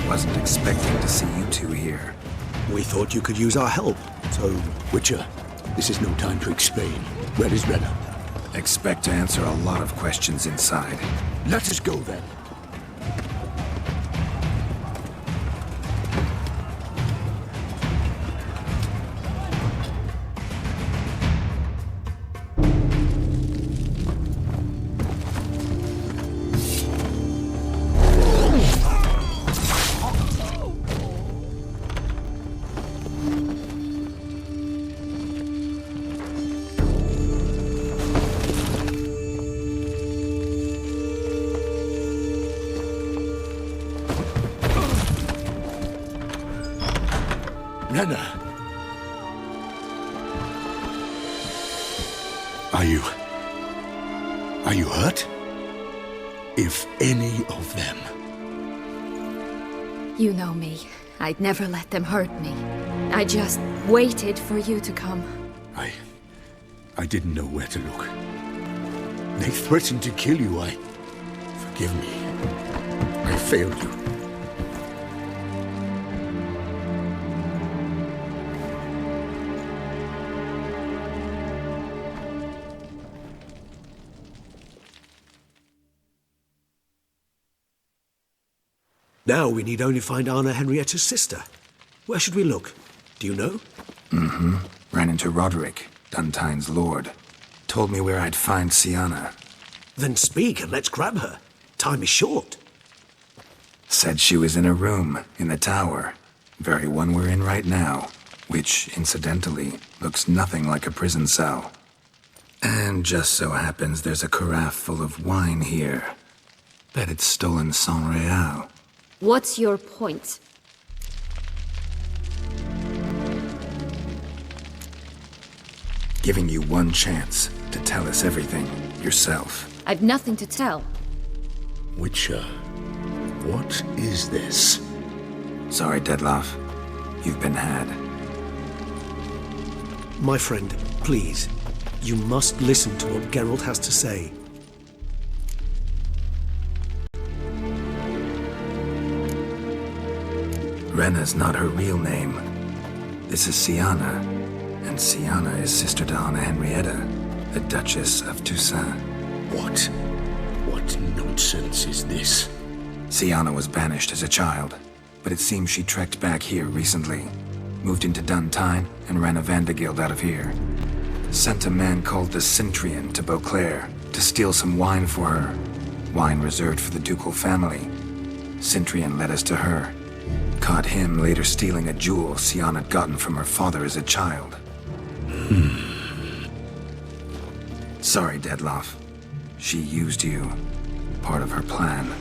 Wasn't expecting to see you two here. We thought you could use our help. So, Witcher, this is no time to explain. Where is Renna? Expect to answer a lot of questions inside. Let us go then. Renna! Are you hurt? If any of them... You know me. I'd never let them hurt me. I just waited for you to come. I didn't know where to look. They threatened to kill you. Forgive me. I failed you. Now we need only find Anna Henrietta's sister. Where should we look? Do you know? Mm-hmm. Ran into Roderick, Duntine's lord. Told me where I'd find Siana. Then speak and let's grab her. Time is short. Said she was in a room in the tower. Very one we're in right now. Which, incidentally, looks nothing like a prison cell. And just so happens there's a carafe full of wine here. Bet it's stolen Saint-Réal. What's your point? Giving you one chance to tell us everything yourself. I've nothing to tell. Witcher, what is this? Sorry, Dettlaff. You've been had. My friend, please. You must listen to what Geralt has to say. Renna's not her real name. This is Siana, and Siana is sister to Anna Henrietta, the Duchess of Toussaint. What nonsense is this? Siana was banished as a child, but it seems she trekked back here recently. Moved into Duntine and ran a Vandergild out of here. Sent a man called the Centrian to Beauclair to steal some wine for her. Wine reserved for the ducal family. Centrian led us to her. Caught him later stealing a jewel Siana had gotten from her father as a child. Sorry, Dettlaff. She used you. Part of her plan.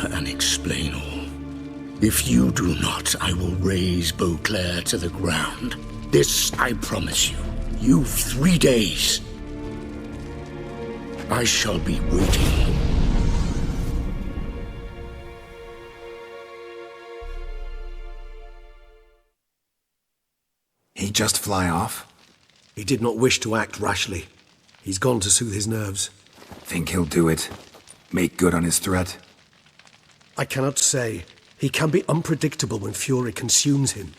And explain all. If you do not, I will raise Beauclair to the ground. This I promise you. You've 3 days. I shall be waiting. He just fly off? He did not wish to act rashly. He's gone to soothe his nerves. Think he'll do it? Make good on his threat? I cannot say. He can be unpredictable when fury consumes him.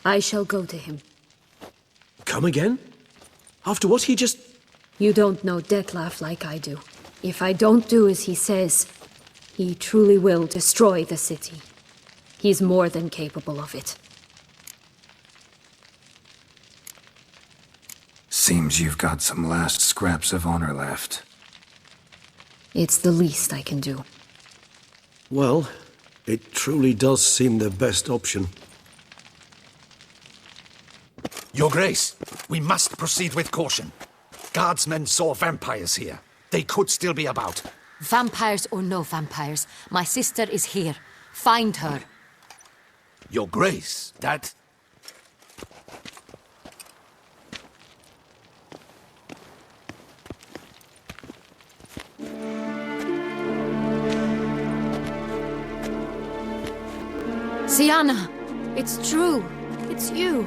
I shall go to him. Come again? After what he just... You don't know Dettlaff like I do. If I don't do as he says, he truly will destroy the city. He's more than capable of it. Seems you've got some last scraps of honor left. It's the least I can do. Well, it truly does seem the best option. Your Grace, we must proceed with caution. Guardsmen saw vampires here. They could still be about. Vampires or no vampires, my sister is here. Find her. Your Grace, that... Sienna, it's true. It's you.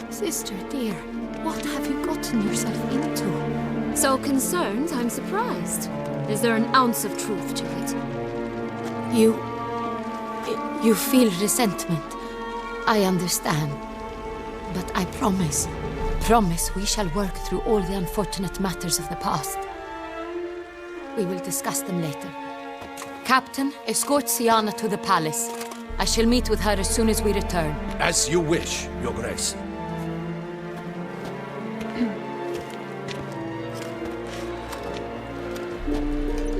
Sister, dear, what have you gotten yourself into? So concerned, I'm surprised. Is there an ounce of truth to it? You feel resentment. I understand. But I promise we shall work through all the unfortunate matters of the past. We will discuss them later. Captain, escort Sienna to the palace. I shall meet with her as soon as we return. As you wish, Your Grace.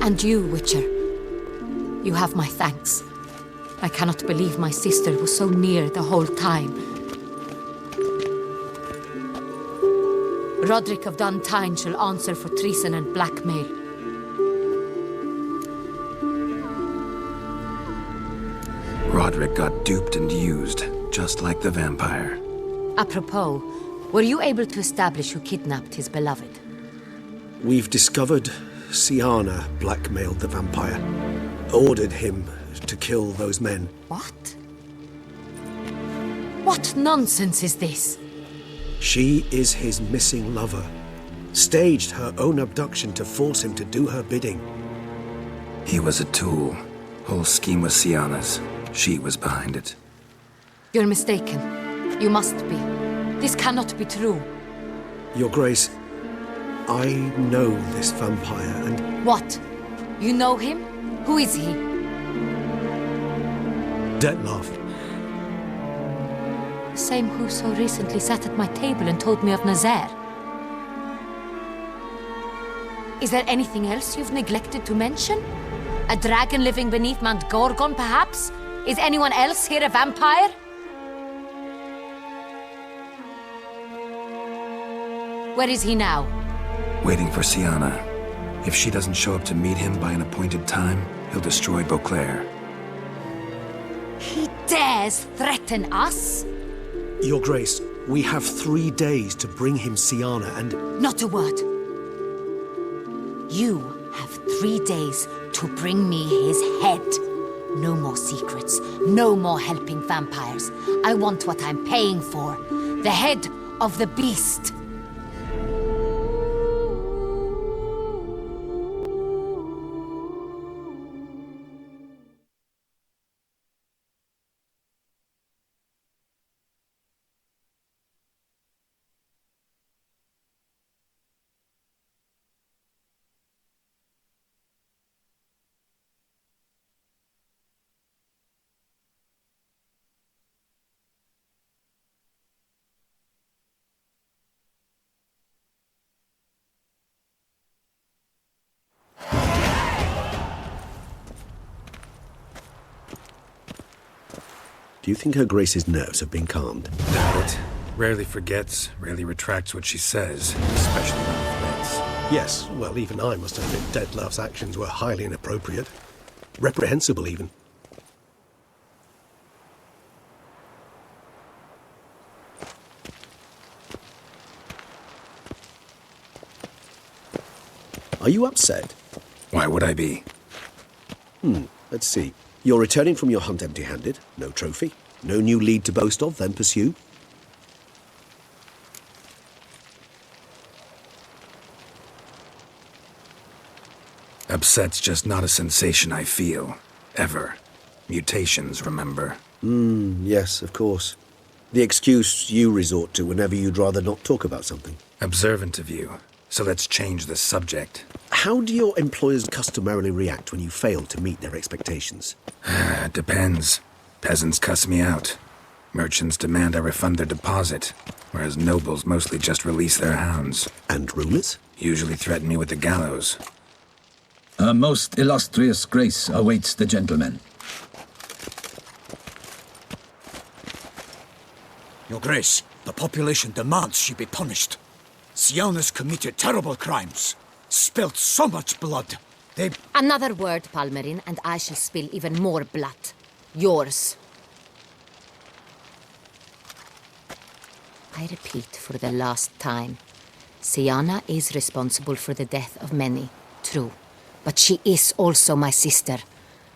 And you, Witcher. You have my thanks. I cannot believe my sister was so near the whole time. Roderick of Duntine shall answer for treason and blackmail. Roderick got duped and used, just like the vampire. Apropos, were you able to establish who kidnapped his beloved? We've discovered Sienna blackmailed the vampire, ordered him to kill those men. What? What nonsense is this? She is his missing lover. Staged her own abduction to force him to do her bidding. He was a tool. Whole scheme was Sienna's. She was behind it. You're mistaken. You must be. This cannot be true. Your Grace, I know this vampire and... What? You know him? Who is he? Dettlaff. The same who so recently sat at my table and told me of Nazaire. Is there anything else you've neglected to mention? A dragon living beneath Mount Gorgon, perhaps? Is anyone else here a vampire? Where is he now? Waiting for Sienna. If she doesn't show up to meet him by an appointed time, he'll destroy Beauclair. He dares threaten us? Your Grace, we have 3 days to bring him Sienna and... Not a word. You have 3 days to bring me his head. No more secrets. No more helping vampires. I want what I'm paying for. The head of the beast. Do you think Her Grace's nerves have been calmed? Doubt it. Rarely forgets, rarely retracts what she says, especially when threats. Yes, well, even I must admit Dettlaff's actions were highly inappropriate. Reprehensible, even. Are you upset? Why would I be? Let's see. You're returning from your hunt empty-handed. No trophy. No new lead to boast of, then pursue. Upset's just not a sensation I feel. Ever. Mutations, remember? Yes, of course. The excuse you resort to whenever you'd rather not talk about something. Observant of you. So let's change the subject. How do your employers customarily react when you fail to meet their expectations? Depends. Peasants cuss me out. Merchants demand I refund their deposit, whereas nobles mostly just release their hounds. And rulers? Usually threaten me with the gallows. A most illustrious grace awaits the gentleman. Your Grace, the population demands she be punished. Sienna's committed terrible crimes. Spilt so much blood. They... Another word, Palmerin, and I shall spill even more blood. Yours. I repeat for the last time. Sienna is responsible for the death of many, true. But she is also my sister.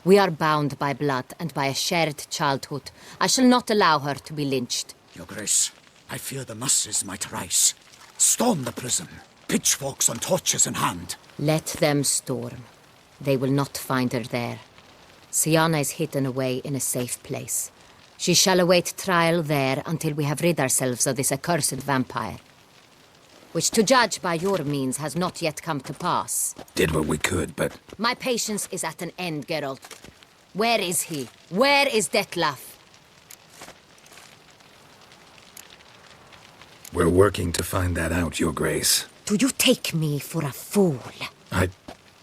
We are bound by blood and by a shared childhood. I shall not allow her to be lynched. Your Grace, I fear the masses might rise. Storm the prison, pitchforks and torches in hand. Let them storm. They will not find her there. Siana is hidden away in a safe place. She shall await trial there until we have rid ourselves of this accursed vampire. Which, to judge by your means, has not yet come to pass. Did what we could, but... My patience is at an end, Geralt. Where is he? Where is Detlef? We're working to find that out, Your Grace. Do you take me for a fool? I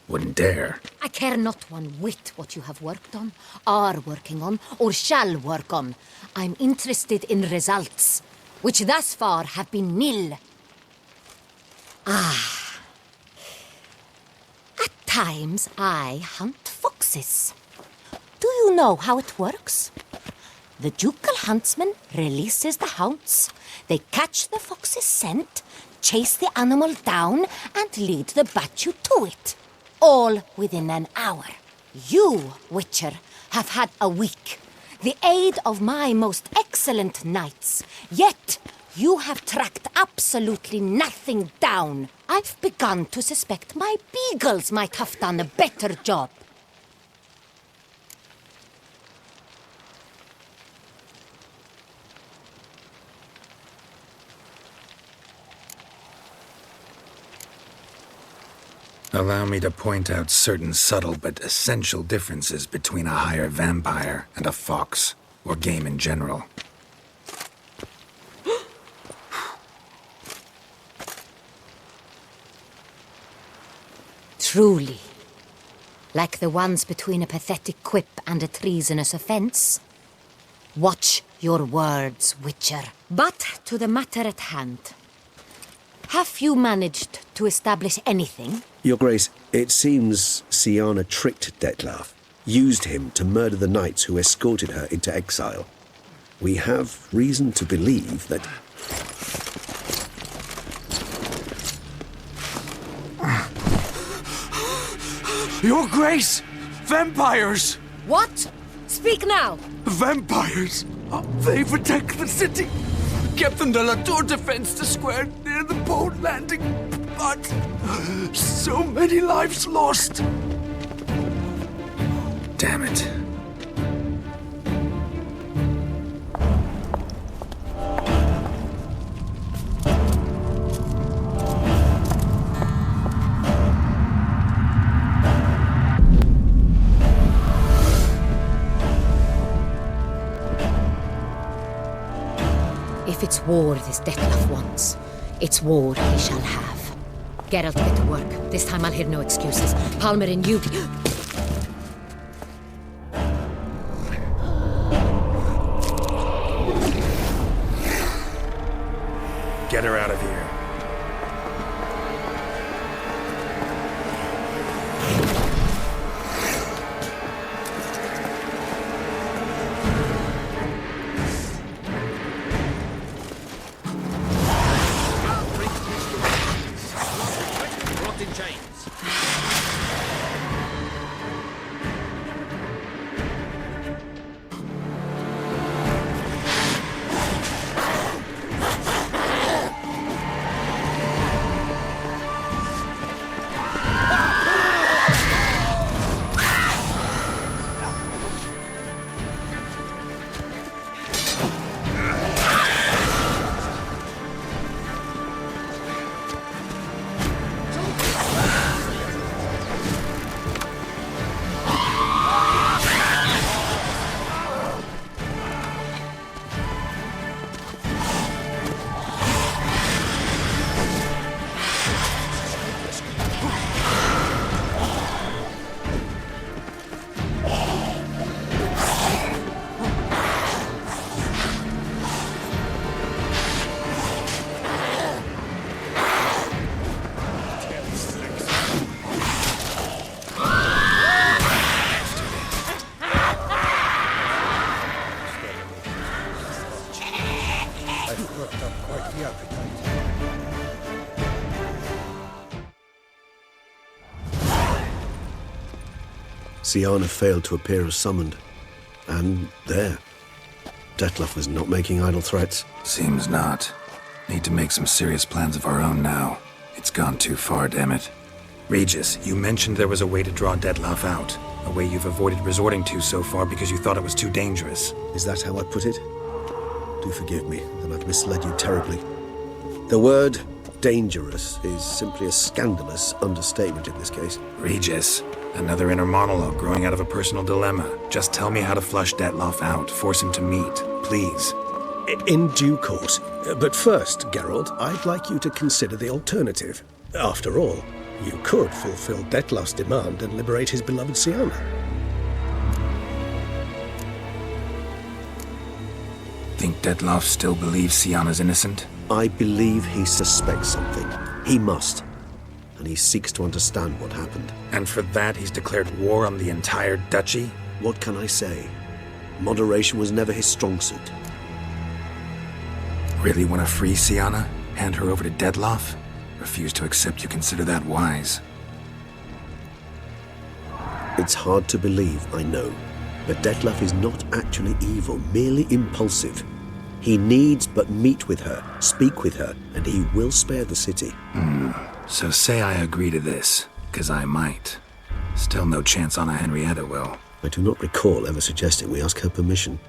wouldn't dare. I care not one whit what you have worked on, are working on, or shall work on. I'm interested in results, which thus far have been nil. Ah. At times I hunt foxes. Do you know how it works? The ducal huntsman releases the hounds. They catch the fox's scent, chase the animal down, and lead the battue to it. All within an hour. You, Witcher, have had a week. The aid of my most excellent knights. Yet, you have tracked absolutely nothing down. I've begun to suspect my beagles might have done a better job. Allow me to point out certain subtle but essential differences between a higher vampire and a fox, or game in general. Truly. Like the ones between a pathetic quip and a treasonous offense. Watch your words, Witcher. But to the matter at hand. Have you managed to establish anything? Your Grace, it seems Siana tricked Detlef, used him to murder the knights who escorted her into exile. We have reason to believe that... Your Grace! Vampires! What? Speak now! Vampires! They protect the city! Captain de la Tour defends the square near the boat landing, but so many lives lost. Damn it. If it's war this Detlef wants, it's war he shall have. Geralt, get to work. This time I'll hear no excuses. Palmer and you... Get her out of here. Siana failed to appear as summoned. And there. Dettlaff was not making idle threats. Seems not. Need to make some serious plans of our own now. It's gone too far, damn it. Regis, you mentioned there was a way to draw Dettlaff out. A way you've avoided resorting to so far because you thought it was too dangerous. Is that how I put it? Do forgive me, that I've misled you terribly. The word dangerous is simply a scandalous understatement in this case. Regis, another inner monologue growing out of a personal dilemma. Just tell me how to flush Dettlaff out. Force him to meet, please. In due course. But first, Geralt, I'd like you to consider the alternative. After all, you could fulfill Dettlaff's demand and liberate his beloved Siana. Think Dettlaff still believes Siana's innocent? I believe he suspects something. He must. And he seeks to understand what happened. And for that, he's declared war on the entire duchy? What can I say? Moderation was never his strong suit. Really want to free Siana? Hand her over to Dettlaff? Refuse to accept you consider that wise. It's hard to believe, I know. But Dettlaff is not actually evil, merely impulsive. He needs but meet with her, speak with her, and he will spare the city. So say I agree to this, 'cause I might. Still no chance Anna Henrietta will. I do not recall ever suggesting we ask her permission.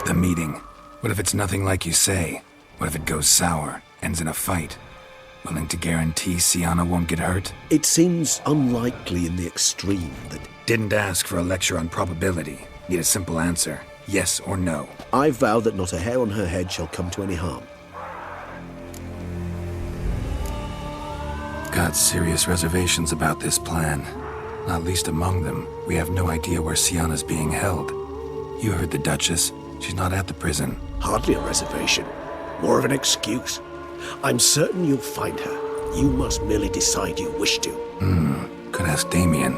The meeting. What if it's nothing like you say? What if it goes sour, ends in a fight? Willing to guarantee Siana won't get hurt? It seems unlikely in the extreme that... Didn't ask for a lecture on probability. Need a simple answer. Yes or no. I vow that not a hair on her head shall come to any harm. Got serious reservations about this plan. Not least among them, we have no idea where Siana's being held. You heard the Duchess. She's not at the prison. Hardly a reservation. More of an excuse. I'm certain you'll find her. You must merely decide you wish to. Could ask Damien.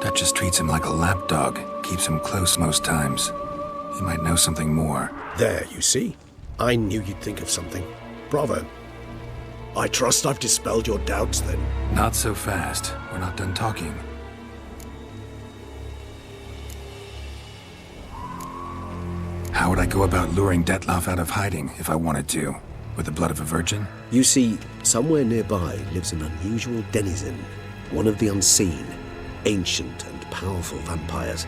Duchess treats him like a lapdog. Keeps him close most times. He might know something more. There, you see? I knew you'd think of something. Bravo. I trust I've dispelled your doubts, then. Not so fast. We're not done talking. How would I go about luring Dettlaff out of hiding if I wanted to? With the blood of a virgin? You see, somewhere nearby lives an unusual denizen, one of the unseen, ancient and powerful vampires,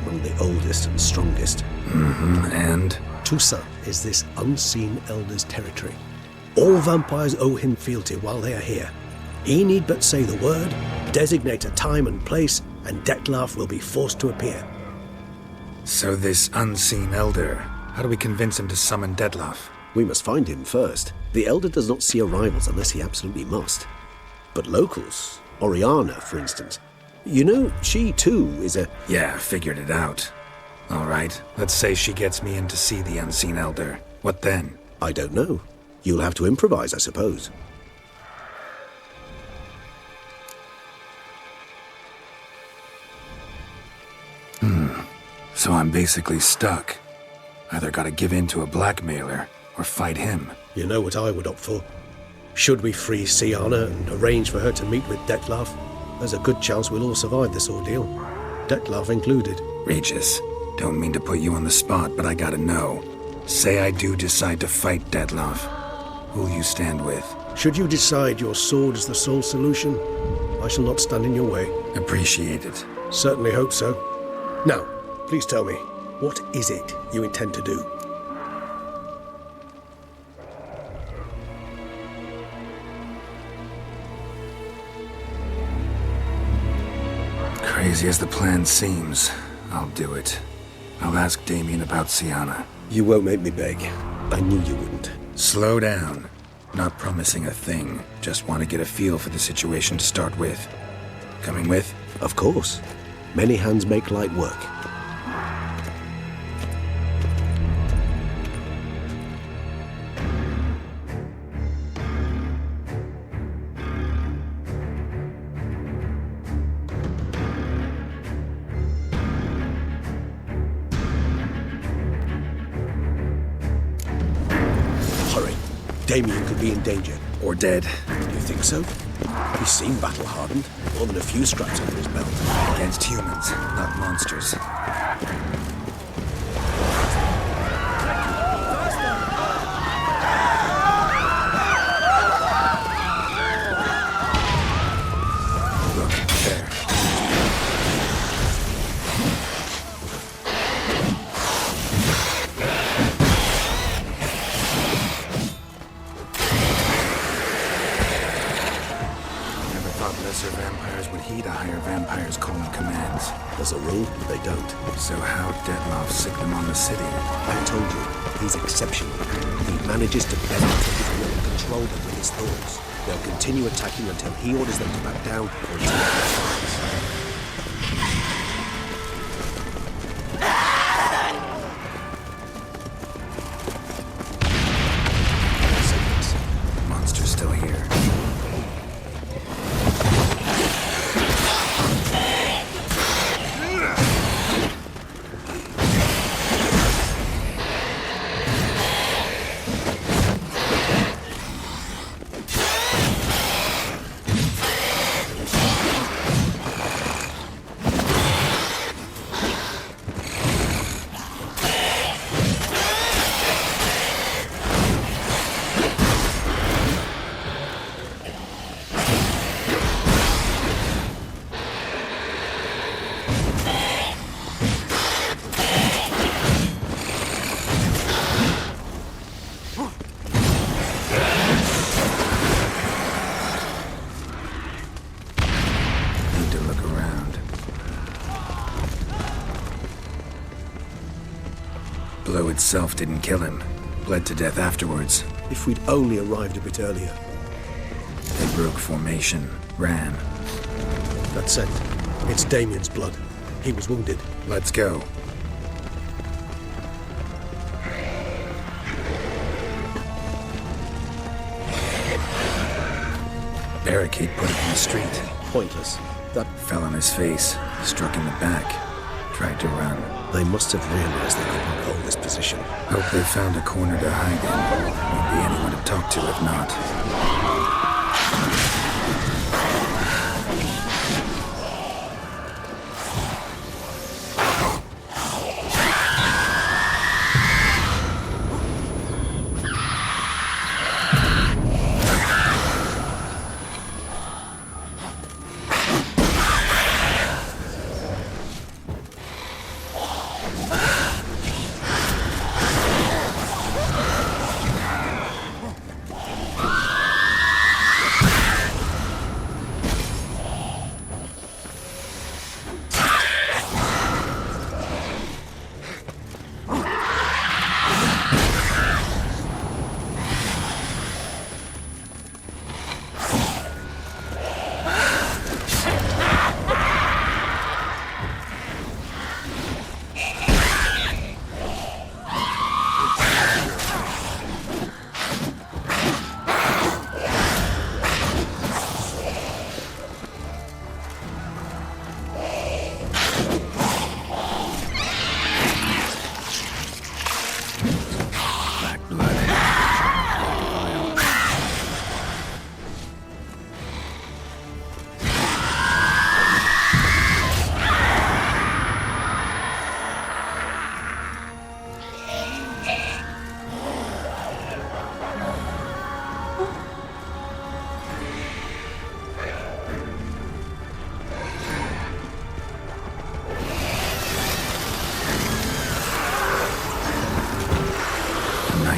among the oldest and strongest. And? Tusa is this unseen elder's territory. All vampires owe him fealty while they are here. He need but say the word, designate a time and place, and Dettlaff will be forced to appear. So this unseen elder, how do we convince him to summon Dettlaff? We must find him first. The Elder does not see arrivals unless he absolutely must. But locals, Oriana, for instance, you know, she too is a... Yeah, figured it out. All right, let's say she gets me in to see the unseen elder. What then? I don't know. You'll have to improvise, I suppose. So I'm basically stuck. Either gotta give in to a blackmailer, or fight him. You know what I would opt for. Should we free Siana and arrange for her to meet with Dettlaff, there's a good chance we'll all survive this ordeal. Dettlaff included. Regis, don't mean to put you on the spot, but I gotta know. Say I do decide to fight Dettlaff. Who'll you stand with? Should you decide your sword is the sole solution, I shall not stand in your way. Appreciate it. Certainly hope so. Now, please tell me, what is it you intend to do? Crazy as the plan seems, I'll do it. I'll ask Damien about Siana. You won't make me beg. I knew you wouldn't. Slow down. Not promising a thing. Just want to get a feel for the situation to start with. Coming with? Of course. Many hands make light work. Damien could be in danger. Or dead. Do you think so? He seemed battle-hardened. More than a few scraps under his belt. Against humans, not monsters. Look, there. Lesser vampires would heed a higher vampire's calling commands. As a rule, they don't. So how Detmoff sick them on the city? I told you, he's exceptional. He manages to bend to his will and control them with his thoughts. They'll continue attacking until he orders them to back down or take their fires. Monster's still here. Blow itself didn't kill him. Bled to death afterwards. If we'd only arrived a bit earlier. They broke formation, ran. That's it. It's Damien's blood. He was wounded. Let's go. Barricade put him in the street. Pointless. That fell on his face, struck in the back, tried to run. They must have realized they could not hold this position. Hope they found a corner to hide in. Won't be anyone to talk to if not.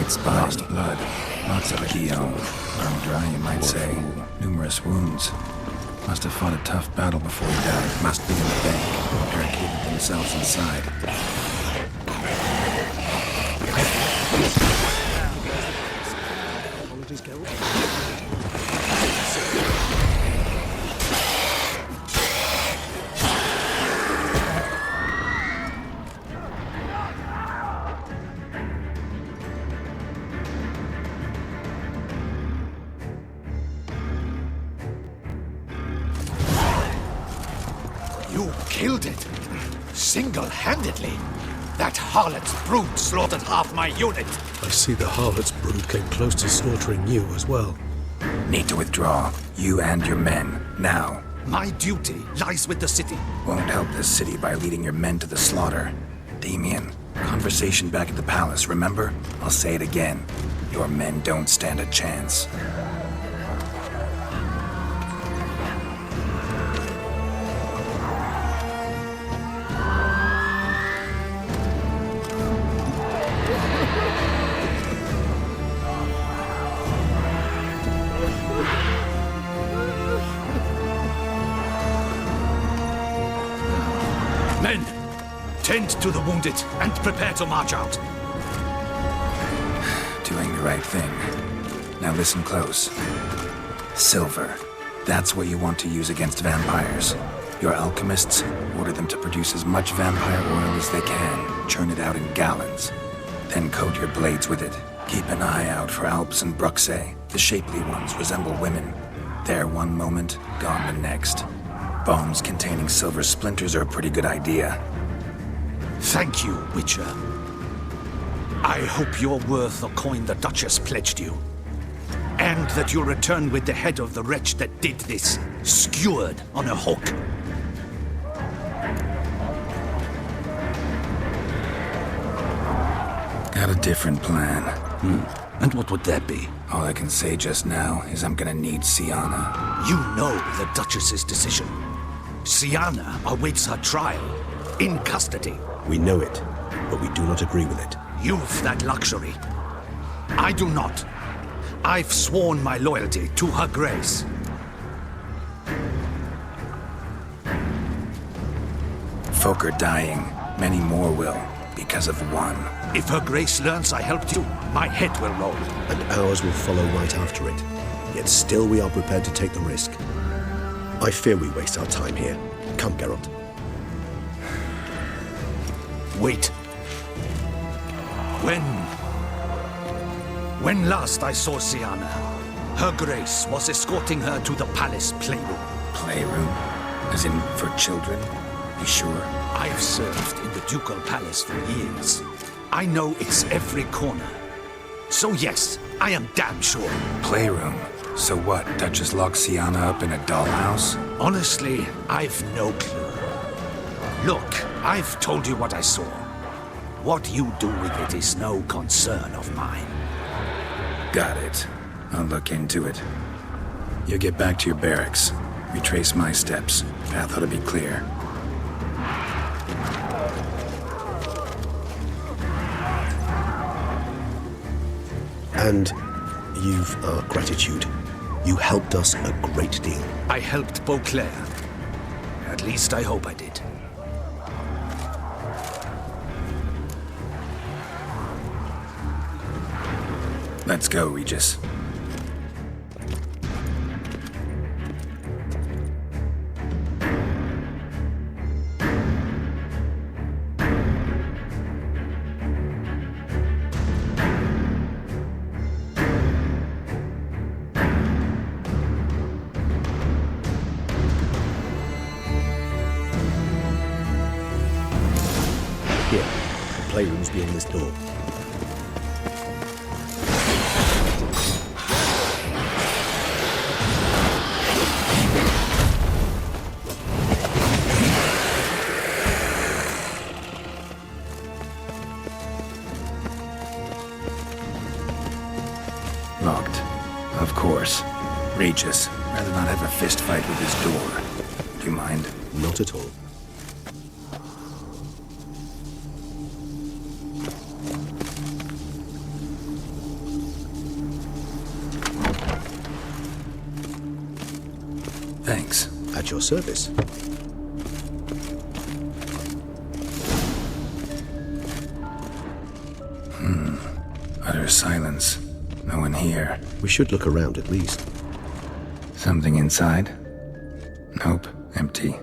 Splashed blood, lots of it Guillaume. Burned dry, you might say. Numerous wounds. Must have fought a tough battle before he died. Must be in the bank. Barricaded themselves inside. You killed it. Single-handedly. That harlot's brood slaughtered half my unit. I see the harlot's brood came close to slaughtering you as well. Need to withdraw. You and your men. Now. My duty lies with the city. Won't help the city by leading your men to the slaughter. Damien, conversation back at the palace, remember? I'll say it again. Your men don't stand a chance. Men, tend to the wounded and prepare to march out. Doing the right thing. Now listen close. Silver. That's what you want to use against vampires. Your alchemists, order them to produce as much vampire oil as they can. Churn it out in gallons. Then coat your blades with it. Keep an eye out for Alps and Bruxae. The shapely ones resemble women. There one moment, gone the next. Bombs containing silver splinters are a pretty good idea. Thank you, Witcher. I hope you're worth the coin the Duchess pledged you. And that you'll return with the head of the wretch that did this, skewered on a hook. Got a different plan. And what would that be? All I can say just now is I'm gonna need Syanna. You know the Duchess's decision. Syanna awaits her trial, in custody. We know it, but we do not agree with it. You've that luxury. I do not. I've sworn my loyalty to her grace. Folk are dying. Many more will, because of one. If her grace learns I helped you, my head will roll. And ours will follow right after it. Yet still we are prepared to take the risk. I fear we waste our time here. Come, Geralt. Wait. When last I saw Syanna, her grace was escorting her to the palace playroom. Playroom? As in for children? You sure? I've served in the ducal palace for years. I know its every corner. So yes, I am damn sure. Playroom? So what, Duchess locked Syanna up in a dollhouse? Honestly, I've no clue. Look, I've told you what I saw. What you do with it is no concern of mine. Got it. I'll look into it. You get back to your barracks. Retrace my steps. Path ought to be clear. And you've our gratitude. You helped us a great deal. I helped Beauclair. At least I hope I did. Let's go, Regis. Here, the playroom's beyond this door. Locked. Of course. Regis, rather not have a fist fight with this door. Do you mind? Not at all. Thanks. At your service. Utter silence. No one here. We should look around at least. Something inside? Nope. Empty.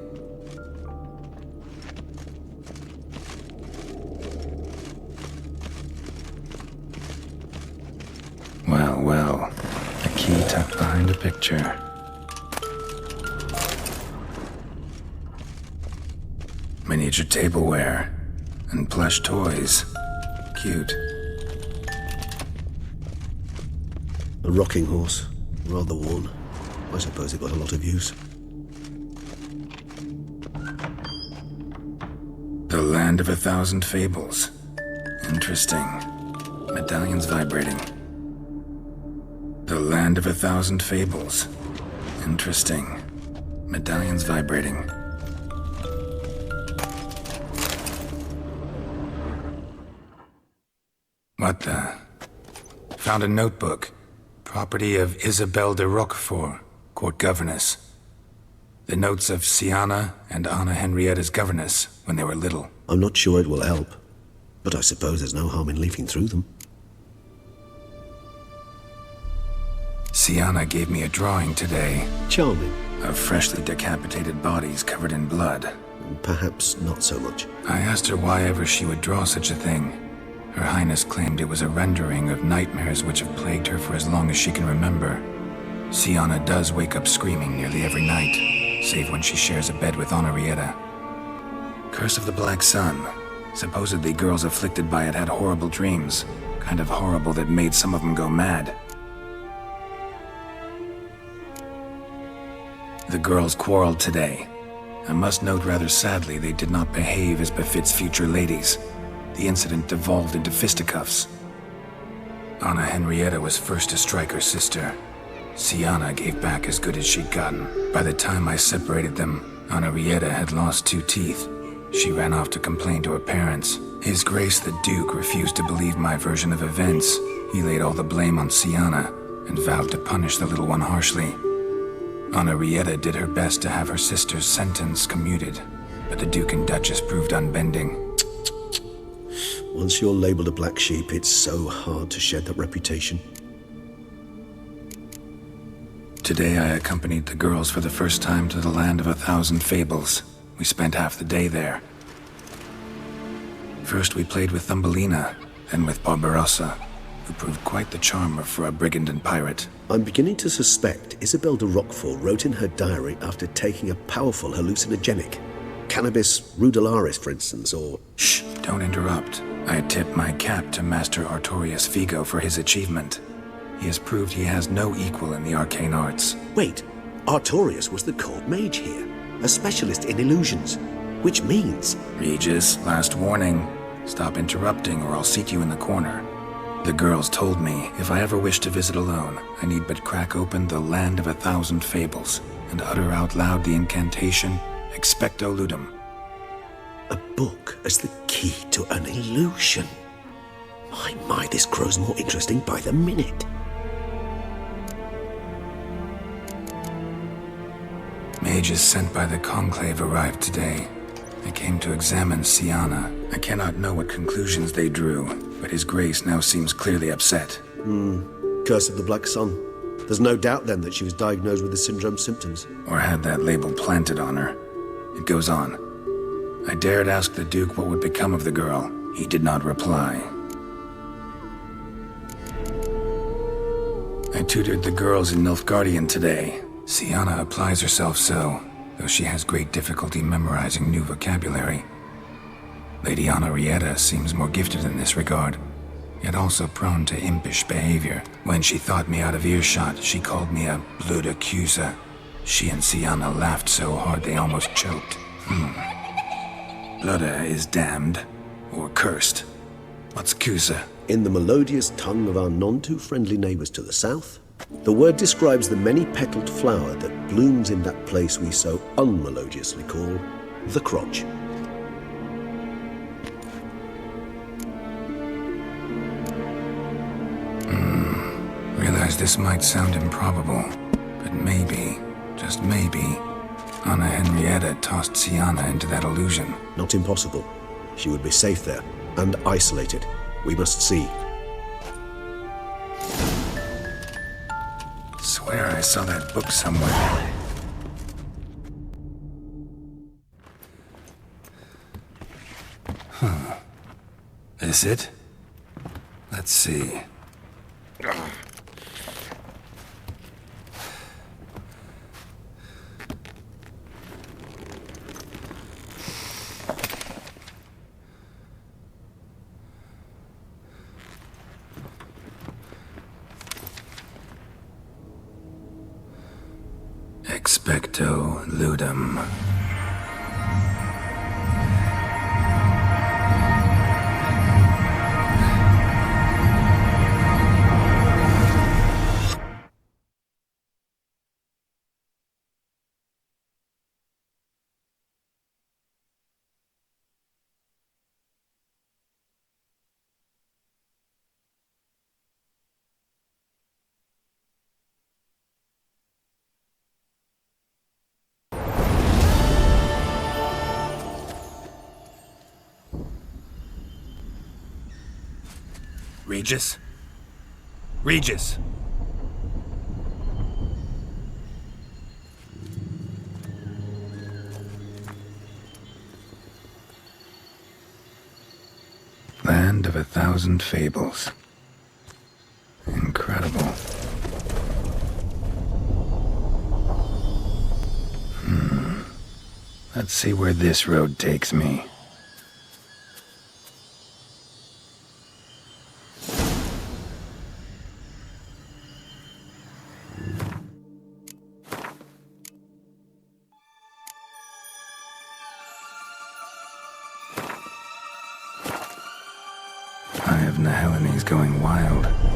Well, well. A key tucked behind a picture. Miniature tableware. And plush toys. Cute. A rocking horse. Rather worn. I suppose it got a lot of use. The Land of 1,000 Fables. Interesting. Medallion's vibrating. The Land of 1,000 Fables. Interesting. Medallion's vibrating. What the? Found a notebook. Property of Isabelle de Roquefort, court governess. The notes of Siana and Anna Henrietta's governess when they were little. I'm not sure it will help, but I suppose there's no harm in leafing through them. Siana gave me a drawing today. Charming. Of freshly decapitated bodies covered in blood. Perhaps not so much. I asked her why ever she would draw such a thing. Her Highness claimed it was a rendering of nightmares which have plagued her for as long as she can remember. Siana does wake up screaming nearly every night, save when she shares a bed with Henrietta. Curse of the Black Sun. Supposedly girls afflicted by it had horrible dreams. Kind of horrible that made some of them go mad. The girls quarreled today. I must note rather sadly they did not behave as befits future ladies. The incident devolved into fisticuffs. Anna Henrietta was first to strike her sister. Siana gave back as good as she'd gotten. By the time I separated them, Henrietta had lost 2 teeth. She ran off to complain to her parents. His Grace the Duke refused to believe my version of events. He laid all the blame on Siana and vowed to punish the little one harshly. Henrietta did her best to have her sister's sentence commuted, but the Duke and Duchess proved unbending. Once you're labelled a black sheep, it's so hard to shed that reputation. Today I accompanied the girls for the first time to the Land of 1,000 Fables. We spent half the day there. First we played with Thumbelina, then with Barbarossa, who proved quite the charmer for a brigand and pirate. I'm beginning to suspect Isabelle de Roquefort wrote in her diary after taking a powerful hallucinogenic. Cannabis rudelaris, for instance, or... Shh, don't interrupt. I tip my cap to Master Artorius Figo for his achievement. He has proved he has no equal in the arcane arts. Wait, Artorius was the court mage here, a specialist in illusions, which means... Regis, last warning. Stop interrupting or I'll seat you in the corner. The girls told me if I ever wish to visit alone, I need but crack open the Land of 1,000 Fables and utter out loud the incantation, Expecto Ludum. A book as the key to an illusion. My, this grows more interesting by the minute. Mages sent by the Conclave arrived today. They came to examine Siana. I cannot know what conclusions they drew, but His Grace now seems clearly upset. Curse of the Black Sun. There's no doubt then that she was diagnosed with the syndrome symptoms. Or had that label planted on her. It goes on. I dared ask the Duke what would become of the girl. He did not reply. I tutored the girls in Nilfgaardian today. Siana applies herself so, though she has great difficulty memorizing new vocabulary. Lady Henrietta seems more gifted in this regard, yet also prone to impish behavior. When she thought me out of earshot, she called me a blood accuser. She and Siana laughed so hard they almost choked. Blooda is damned, or cursed. What's Cusa? In the melodious tongue of our none-too-friendly neighbours to the south, the word describes the many-petaled flower that blooms in that place we so unmelodiously call the crotch. Realize this might sound improbable, but maybe, just maybe, Anna Henrietta tossed Siana into that illusion. Not impossible. She would be safe there, and isolated. We must see. Swear I saw that book somewhere. This it? Let's see. Expecto ludum. Regis? Regis! Land of 1,000 fables. Incredible. Let's see where this road takes me. Eye of Nehelines going wild.